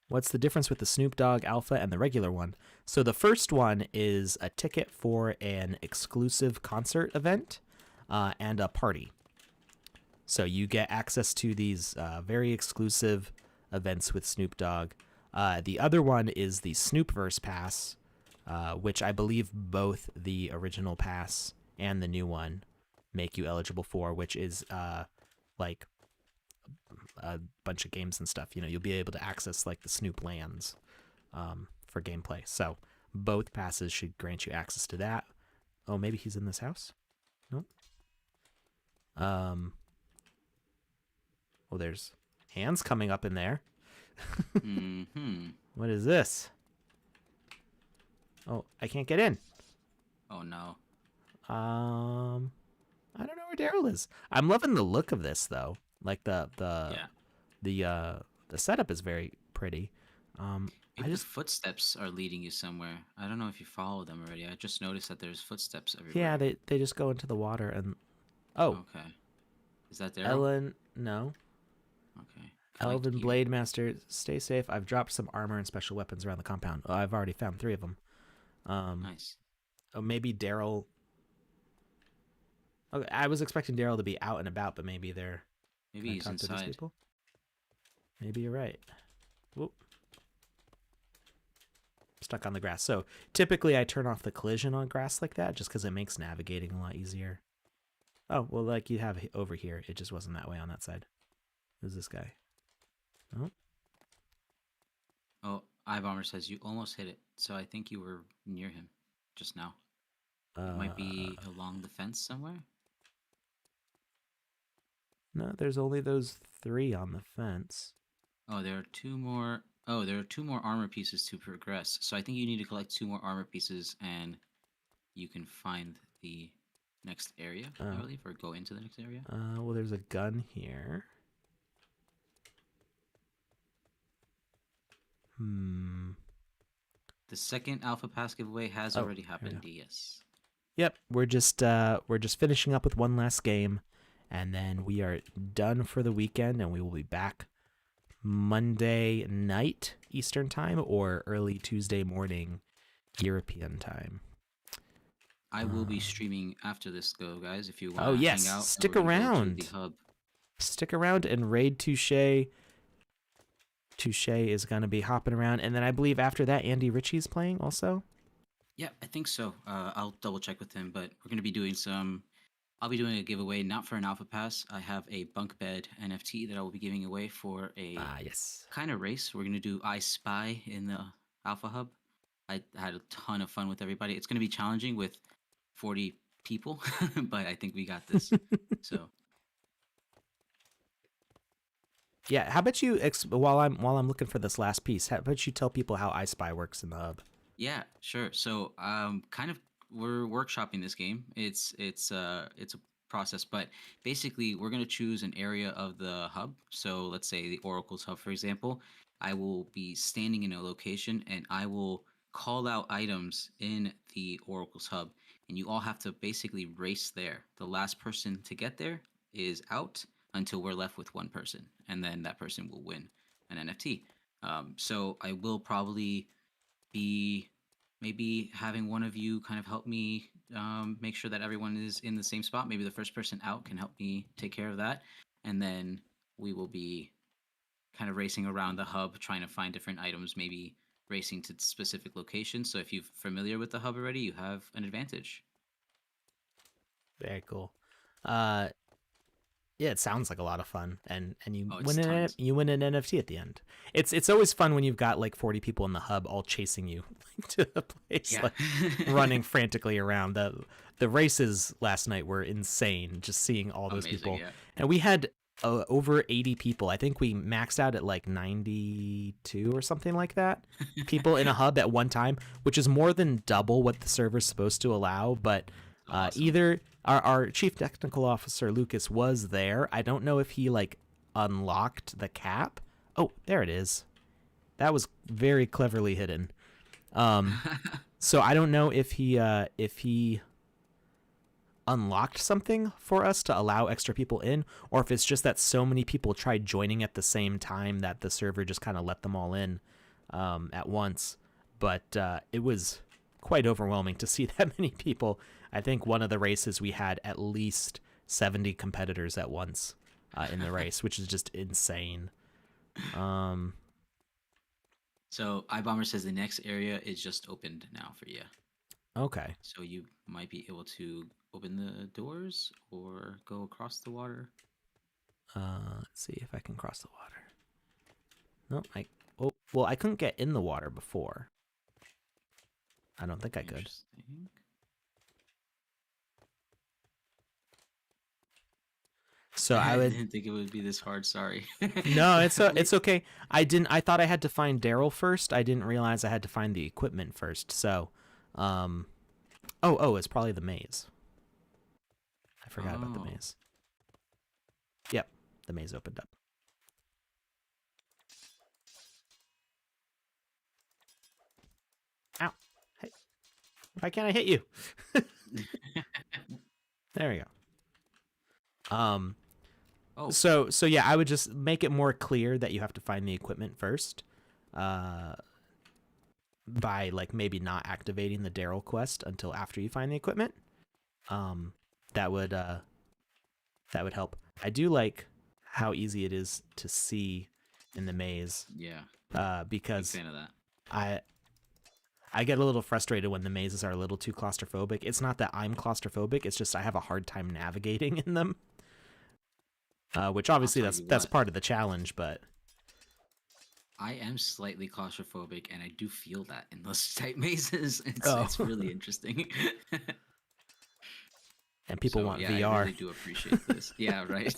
What's the difference with the Snoop Dogg Alpha and the regular one? So the first one is a ticket for an exclusive concert event and a party. So you get access to these very exclusive events with Snoop Dogg. The other one is the Snoopverse Pass, which I believe both the original pass and the new one make you eligible for, which is like a bunch of games and stuff. You know, you'll be able to access like the Snoop lands for gameplay. So both passes should grant you access to that. Oh, maybe he's in this house? Nope. Well, there's hands coming up in there. What is this? Oh, I can't get in.
Oh no.
I don't know where Daryl is. I'm loving the look of this though. Like the setup is very pretty.
Maybe the footsteps are leading you somewhere. I don't know if you follow them already. I just noticed that there's footsteps everywhere.
Yeah, they just go into the water and
Okay. Is that Daryl?
Ellen, no.
Okay.
Elven Blade Master, stay safe. I've dropped some armor and special weapons around the compound. Oh, I've already found 3 of them.
Nice.
Oh, maybe Daryl. Okay, I was expecting Daryl to be out and about, but maybe they're.
Maybe he's inside.
Maybe you're right. Whoop. Stuck on the grass. So typically I turn off the collision on grass like that just because it makes navigating a lot easier. Oh, well, like you have over here. It just wasn't that way on that side. Who's this guy? Oh.
Oh, iBomber says you almost hit it. So I think you were near him just now. It might be along the fence somewhere.
No, there's only those 3 on the fence.
Oh, there are 2 more. Oh, there are 2 more armor pieces to progress. So I think you need to collect 2 more armor pieces, and you can find the next area, I believe, or go into the next area.
Well, there's a gun here.
The second Alpha Pass giveaway has already happened. Yes.
Yep, we're just finishing up with one last game, and then we are done for the weekend, and we will be back Monday night Eastern time or early Tuesday morning European time.
I will be streaming after this, go guys. If you want.
Oh yes,
hang out,
stick
we're gonna go to
around.
the hub.
Stick around and raid Touche. Touche is going to be hopping around, and then I believe after that Andy Ritchie's playing also.
Yeah, I think so. I'll double check with him, but we're gonna be doing some. I'll be doing a giveaway, not for an Alpha Pass. I have a bunk bed NFT that I will be giving away for a
Yes.
kind of race. We're gonna do I Spy in the Alpha Hub. I had a ton of fun with everybody. It's gonna be challenging with 40 people, but I think we got this. So
yeah, how about you while I'm looking for this last piece? How about you tell people how I Spy works in the hub?
yeah, sure. So kind of we're workshopping this game. It's a process, but basically we're gonna choose an area of the hub. So let's say the Oracle's hub, for example. I will be standing in a location and I will call out items in the Oracle's hub, and you all have to basically race there. The last person to get there is out until we're left with one person, and then that person will win an NFT. So I will probably be maybe having one of you kind of help me make sure that everyone is in the same spot. Maybe the first person out can help me take care of that, and then we will be kind of racing around the hub trying to find different items, maybe racing to specific locations. So if you're familiar with the hub already, you have an advantage.
Very cool. Uh, yeah, it sounds like a lot of fun, and
Oh, it's tons.
you win an NFT at the end. It's always fun when you've got like 40 people in the hub all chasing you to the place,
Yeah.
like running frantically around. The races last night were insane. Just seeing all those
Amazing,
people,
yeah.
and we had over 80 people. I think we maxed out at like 92 or something like that. People in a hub at one time, which is more than double what the server's supposed to allow. But
Awesome.
either our chief technical officer Lucas was there. I don't know if he like unlocked the cap. Oh, there it is. That was very cleverly hidden. So I don't know if he unlocked something for us to allow extra people in, or if it's just that so many people tried joining at the same time that the server just kind of let them all in at once. But it was quite overwhelming to see that many people. I think one of the races we had at least 70 competitors at once in the race, which is just insane. Um,
So iBomber says the next area is just opened now for you.
okay.
So you might be able to open the doors or go across the water.
Let's see if I can cross the water. Nope. Oh, well, I couldn't get in the water before. I don't think I could.
Interesting.
So I
I
would.
didn't think it would be this hard. Sorry.
No, it's
Wait.
okay. I didn't. I thought I had to find Daryl first. I didn't realize I had to find the equipment first. So, um, it's probably the maze. I forgot about the
Oh.
maze. Yep, the maze opened up. Ow! Hey, why can't I hit you? There we go.
Oh.
So yeah, I would just make it more clear that you have to find the equipment first. Uh, by like maybe not activating the Daryl quest until after you find the equipment. Um, that would help. I do like how easy it is to see in the maze.
Yeah. Big
Because
fan of that.
I I get a little frustrated when the mazes are a little too claustrophobic. It's not that I'm claustrophobic; it's just I have a hard time navigating in them. Which
I'll
obviously
tell
that's
you
that's
what.
part of the challenge, but
I am slightly claustrophobic, and I do feel that in those tight mazes.
oh,
It's really interesting.
and people
So
want
yeah, I
VR.
really do appreciate this. Yeah, right.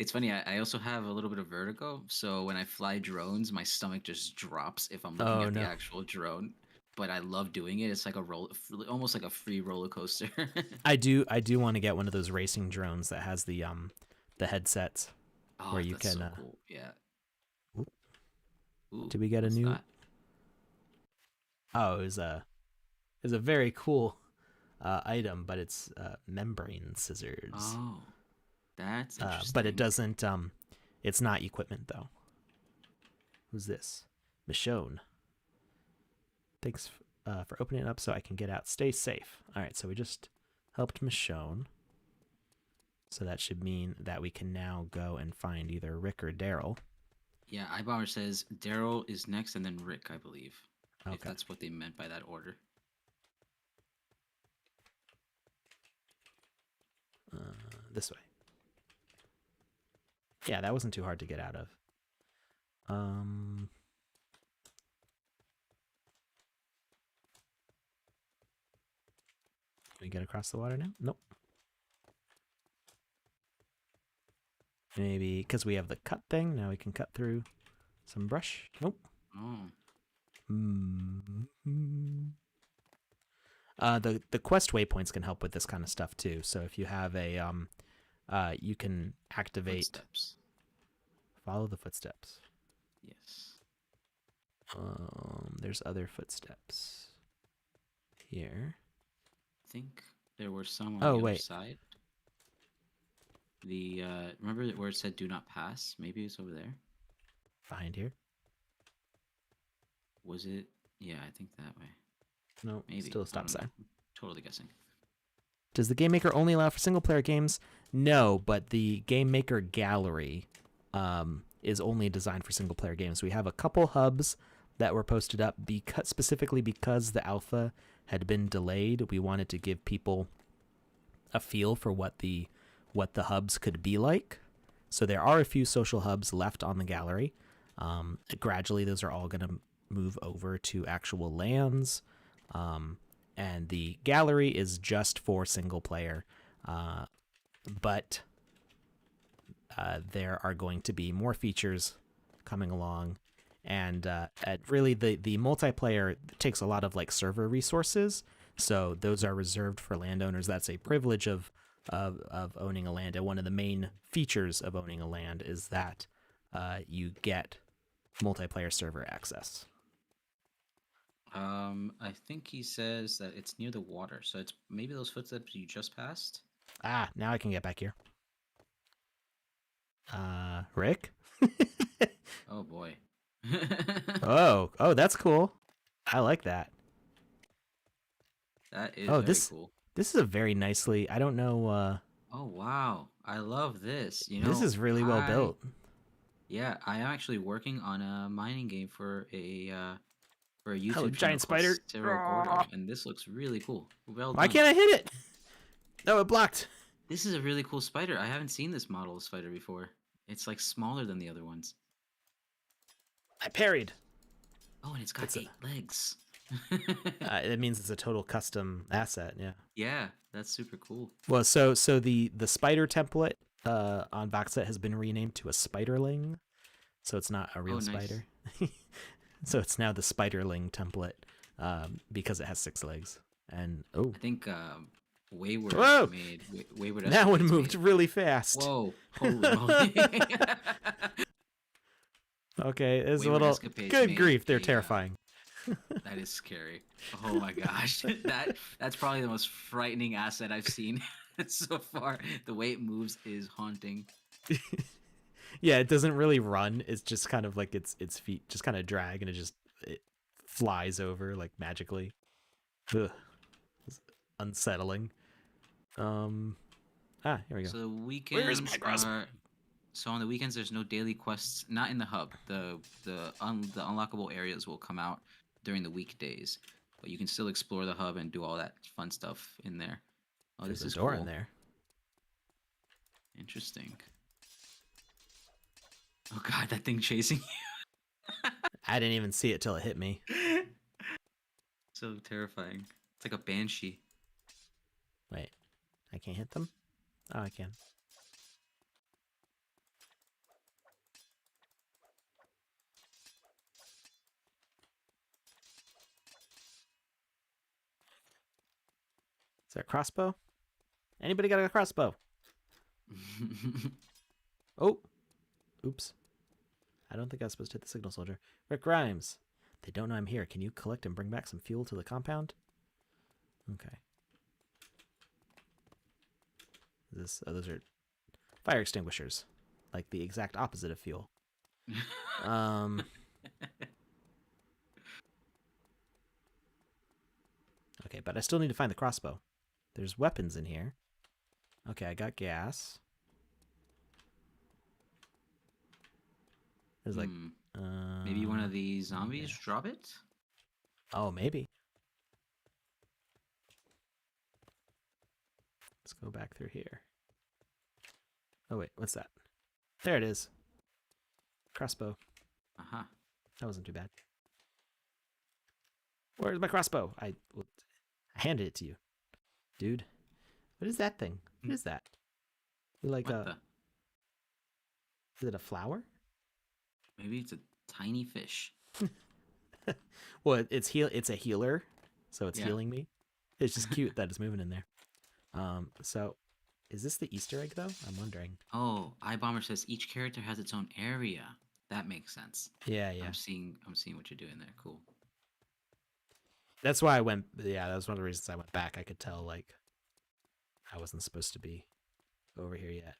It's funny. I also have a little bit of vertigo, so when I fly drones, my stomach just drops if I'm looking
Oh
at the
no.
actual drone. But I love doing it. It's like a almost like a free roller coaster.
I do want to get one of those racing drones that has the headsets where
Oh,
you
that's
can
so cool. Yeah.
oop,
Ooh,
did we get a
what's
new?
that?
Oh, it was a very cool item, but it's membrane scissors.
Oh, that's
But it
interesting.
doesn't. It's not equipment though. Who's this? Michonne. Thanks for opening it up so I can get out. Stay safe. All right, so we just helped Michonne. So that should mean that we can now go and find either Rick or Daryl.
Yeah, iBomber says Daryl is next and then Rick, I believe. If
Okay.
that's what they meant by that order.
This way. Yeah, that wasn't too hard to get out of. Um, can we get across the water now? Nope. Maybe because we have the cut thing, now we can cut through some brush. Nope.
Oh,
Mm-hmm. The quest waypoints can help with this kind of stuff too. So if you have you can activate
footsteps.
follow the footsteps.
Yes.
There's other footsteps here.
I think there were some on
Oh
the other
wait,
side. The remember where it said "Do not pass"? Maybe it's over there.
Behind here.
Was it? Yeah, I think that way.
No,
Maybe.
still a
I
stop
don't know.
sign.
Totally guessing.
Does the GameMaker only allow for single player games? No, but the GameMaker gallery is only designed for single player games. We have a couple hubs that were posted up specifically because the alpha had been delayed. We wanted to give people a feel for what the hubs could be like. So there are a few social hubs left on the gallery. Gradually, those are all going to move over to actual lands. And the gallery is just for single player. But there are going to be more features coming along. And really, the multiplayer takes a lot of like server resources. So those are reserved for landowners. That's a privilege of owning a land. And one of the main features of owning a land is that you get multiplayer server access.
I think he says that it's near the water, so it's maybe those footsteps you just passed.
Ah, now I can get back here. Rick?
Oh boy.
Oh, that's cool. I like that.
That is
Oh,
very cool.
this is a very nicely. I don't know.
Oh wow, I love this.
This is really well built.
Yeah, I am actually working on a mining game for a YouTube
Oh,
channel
giant
called
spider.
Cerro Gordo, and this looks really cool. Well
Why
done.
can't I hit it? No, it blocked.
This is a really cool spider. I haven't seen this model of spider before. It's like smaller than the other ones.
I parried.
Oh, and it's got
It's
8 legs.
It means it's a total custom asset. Yeah.
Yeah, that's super cool.
Well, so the spider template on VoxEdit has been renamed to a spiderling, so it's not a real
Nice.
spider. So it's now the spiderling template because it has 6 legs. And
I think Wayward
Whoa!
made Wayward.
That one
Estimates
moved
made-
really fast.
Whoa! Holy moly!
Okay, it's a
Wayward
little.
Escapades
Good
made
grief, they're
a,
terrifying.
That is scary. Oh my gosh, that's probably the most frightening asset I've seen so far. The way it moves is haunting.
Yeah, it doesn't really run. It's just kind of like its feet just kind of drag and it flies over like magically. Ugh. It's unsettling. Here we go.
So the weekends are. So on the weekends, there's no daily quests. Not in the hub. The unlockable areas will come out during the weekdays, but you can still explore the hub and do all that fun stuff in there. Oh,
There's
this is
a door
cool.
in there.
Interesting. Oh god, that thing chasing you.
I didn't even see it till it hit me.
So terrifying. It's like a banshee.
Wait, I can't hit them? Oh, I can. Is there a crossbow? Anybody got a crossbow? Oh, oops. I don't think I was supposed to hit the signal soldier. Rick Grimes. They don't know I'm here. Can you collect and bring back some fuel to the compound? Okay. Those are fire extinguishers. Like the exact opposite of fuel. Okay, but I still need to find the crossbow. There's weapons in here. Okay, I got gas. There's like...
Maybe one of the zombies drop it?
Oh, maybe. Let's go back through here. Oh, wait, what's that? There it is. Crossbow.
Uh-huh.
That wasn't too bad. Where's my crossbow? I handed it to you. Dude. What is that thing? What is that? Like
What the?
Is it a flower?
Maybe it's a tiny fish.
Well, it's a healer, so it's
Yeah.
healing me. It's just cute that it's moving in there. So is this the Easter egg though? I'm wondering.
Oh, iBomber says each character has its own area. That makes sense.
Yeah.
I'm seeing what you're doing there. Cool.
That's why I went. Yeah, that was one of the reasons I went back. I could tell like I wasn't supposed to be over here yet.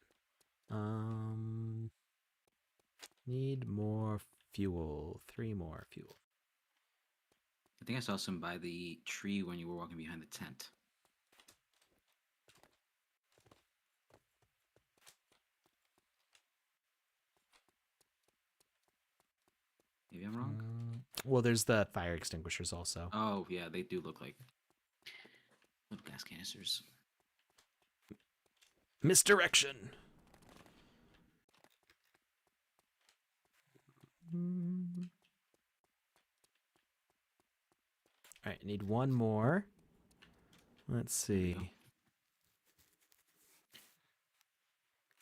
Need more fuel. 3 more fuel.
I think I saw some by the tree when you were walking behind the tent. Maybe I'm wrong.
Well, there's the fire extinguishers also.
Oh yeah, they do look like little gas canisters.
Misdirection. All right, I need one more. Let's see.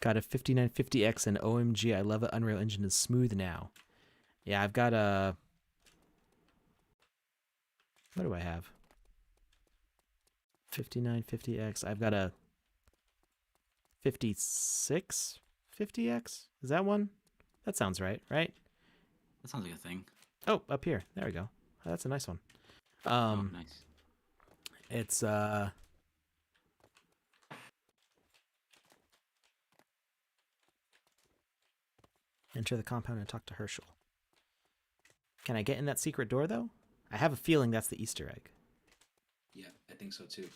Got a 5950X and OMG, I love it. Unreal Engine is smooth now. Yeah, I've got a... What do I have? 5950X. I've got a 5650X. Is that one? That sounds right, right?
That sounds like a thing.
Oh, up here. There we go. Oh, that's a nice one.
Oh, nice.
It's enter the compound and talk to Herschel. Can I get in that secret door though? I have a feeling that's the Easter egg.
Yeah, I think so too.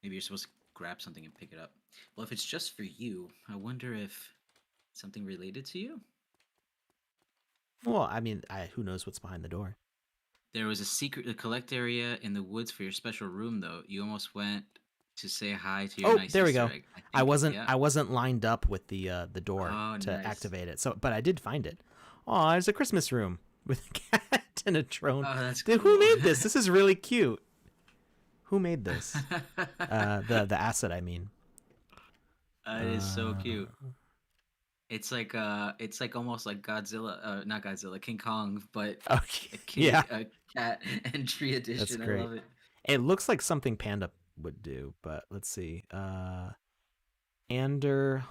Maybe you're supposed to grab something and pick it up. Well, if it's just for you, I wonder if something related to you?
Well, I mean, who knows what's behind the door?
There was a collect area in the woods for your special room, though. You almost went to say hi to your nice
there we
Easter
go.
egg.
I
think,
wasn't lined up with the door to
nice.
activate it. So, but I did find it. Oh, there's a Christmas room with a cat and a drone.
Oh, that's
Dude,
cool.
who made this? This is really cute. Who made this? The asset, I mean.
It is so cute. It's like almost like Godzilla, not Godzilla, King Kong, but
Okay.
a cat and tree edition.
That's great.
I love it.
It looks like something Panda would do, but let's see. Ander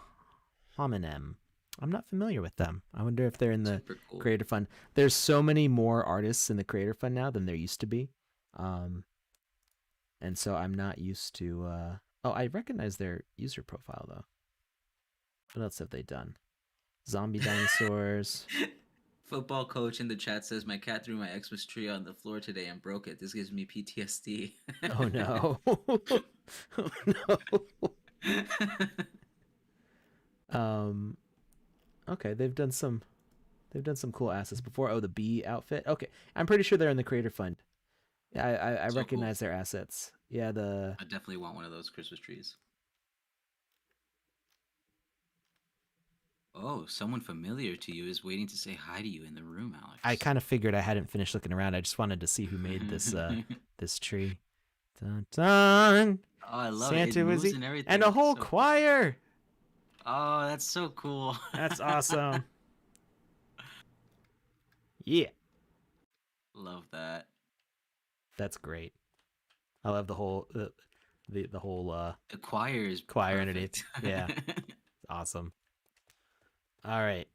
Hominem. I'm not familiar with them. I wonder if they're in the
Cool.
Creator Fund. There's so many more artists in the Creator Fund now than there used to be. And so I'm not used to... I recognize their user profile, though. What else have they done? Zombie dinosaurs.
Football coach in the chat says, my cat threw my Xmas tree on the floor today and broke it. This gives me PTSD.
Oh, no. Oh, no. Okay, they've done some cool assets before. Oh, the bee outfit. Okay, I'm pretty sure they're in the Creator Fund. Yeah, I recognize their assets. Yeah,
I definitely want one of those Christmas trees. Oh, someone familiar to you is waiting to say hi to you in the room, Alex.
I kind of figured I hadn't finished looking around. I just wanted to see who made this this tree. Dun, dun.
Oh, I love
Santa
it. It
was
moves and everything.
and a whole choir.
Oh, that's so cool.
That's awesome. Yeah.
Love that.
That's great. I love the whole the whole
The choir is
choir
perfect.
underneath. Yeah. Awesome. All right.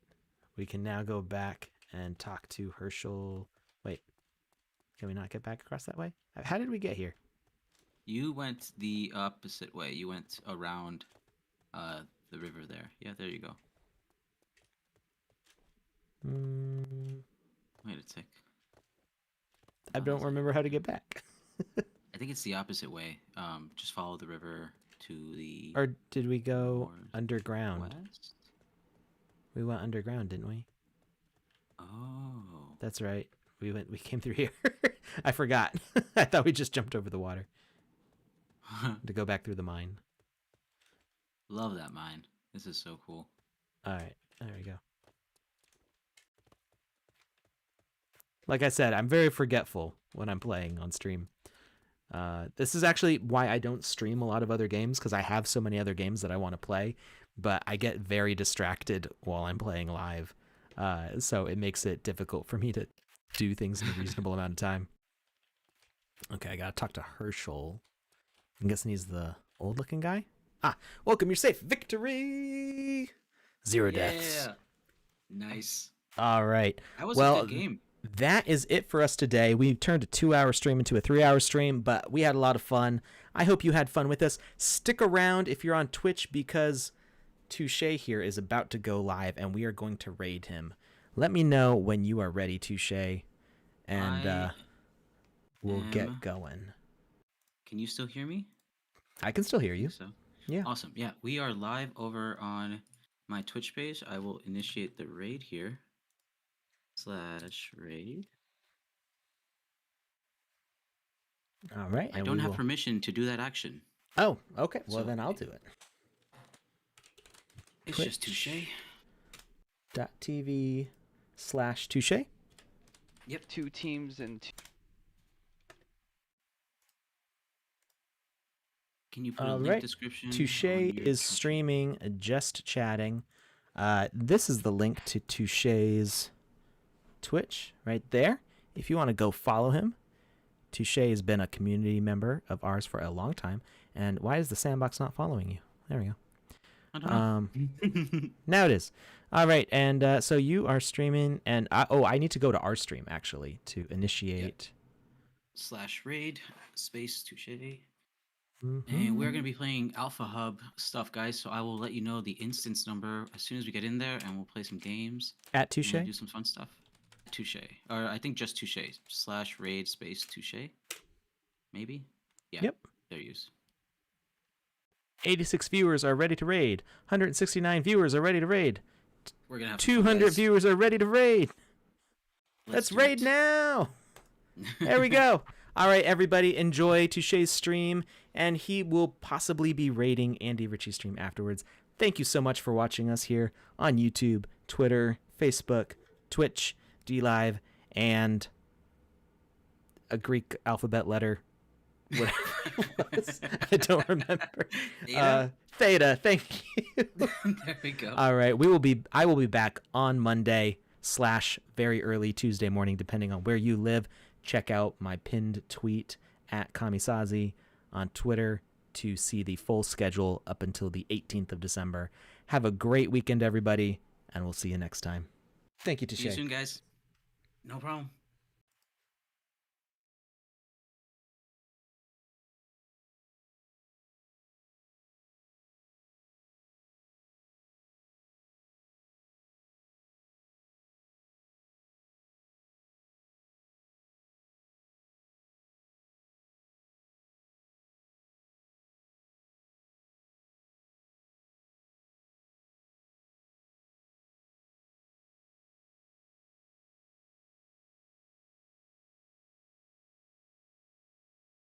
We can now go back and talk to Herschel. Wait. Can we not get back across that way? How did we get here?
You went the opposite way. You went around the river there. Yeah, there you go. Wait a tick.
I don't remember how to get back.
I think it's the opposite way. Just follow the river to the
Or did we go
north,
underground?
west.
We went underground, didn't we?
Oh.
That's right. We came through here. I forgot. I thought we just jumped over the water to go back through the mine.
Love that mine. This is so cool.
All right. There we go. Like I said, I'm very forgetful when I'm playing on stream. This is actually why I don't stream a lot of other games, because I have so many other games that I want to play, but I get very distracted while I'm playing live. So it makes it difficult for me to do things in a reasonable amount of time. Okay, I gotta talk to Herschel. I'm guessing he's the old-looking guy. Ah, welcome, you're safe. Victory! 0 deaths.
Nice.
All right.
That was
Well,
a good game.
that is it for us today. We turned a 2-hour stream into a 3-hour stream, but we had a lot of fun. I hope you had fun with us. Stick around if you're on Twitch because Touche here is about to go live and we are going to raid him. Let me know when you are ready, Touche, and we'll get going.
Can you still hear me?
I can still hear
I
you.
think so.
Yeah.
Awesome. Yeah, we are live over on my Twitch page. I will initiate the raid here. /raid.
All right.
I don't have permission to do that action.
Oh, okay. Well,
So-
then I'll do it.
It's
Twitch.
just Touche.
.tv/Touche.
Yep.
2 teams and
Can you put a
All
link
right.
description?
Touche
on your
is
Twitch?
streaming just chatting. This is the link to Touche's Twitch right there. If you want to go follow him, Touche has been a community member of ours for a long time. And why is the Sandbox not following you? There we go.
I don't know.
Now it is. All right, and so you are streaming, and I need to go to our stream actually to initiate.
/raid space Touche.
Mhm.
And we're going to be playing Alpha Hub stuff, guys. So I will let you know the instance number as soon as we get in there, and we'll play some games.
At
and
Touche.
we'll do some fun stuff. Touche, or I think just Touche /raid space Touche. Maybe. Yeah.
Yep.
There you use.
86 viewers are ready to raid. 169 viewers are ready to raid.
We're gonna have
200 viewers are ready to raid. Let's
do
raid
it.
now. There we go. All right, everybody, enjoy Touche's stream, and he will possibly be raiding Andy Ritchie's stream afterwards. Thank you so much for watching us here on YouTube, Twitter, Facebook, Twitch, DLive, and a Greek alphabet letter. Whatever it was. I don't remember.
Theta?
Theta, thank you.
There we go.
All right, I will be back on Monday / very early Tuesday morning, depending on where you live. Check out my pinned tweet at Kamisazi on Twitter to see the full schedule up until the 18th of December. Have a great weekend, everybody, and we'll see you next time. Thank you,
See you
Touche.
soon, guys. No problem.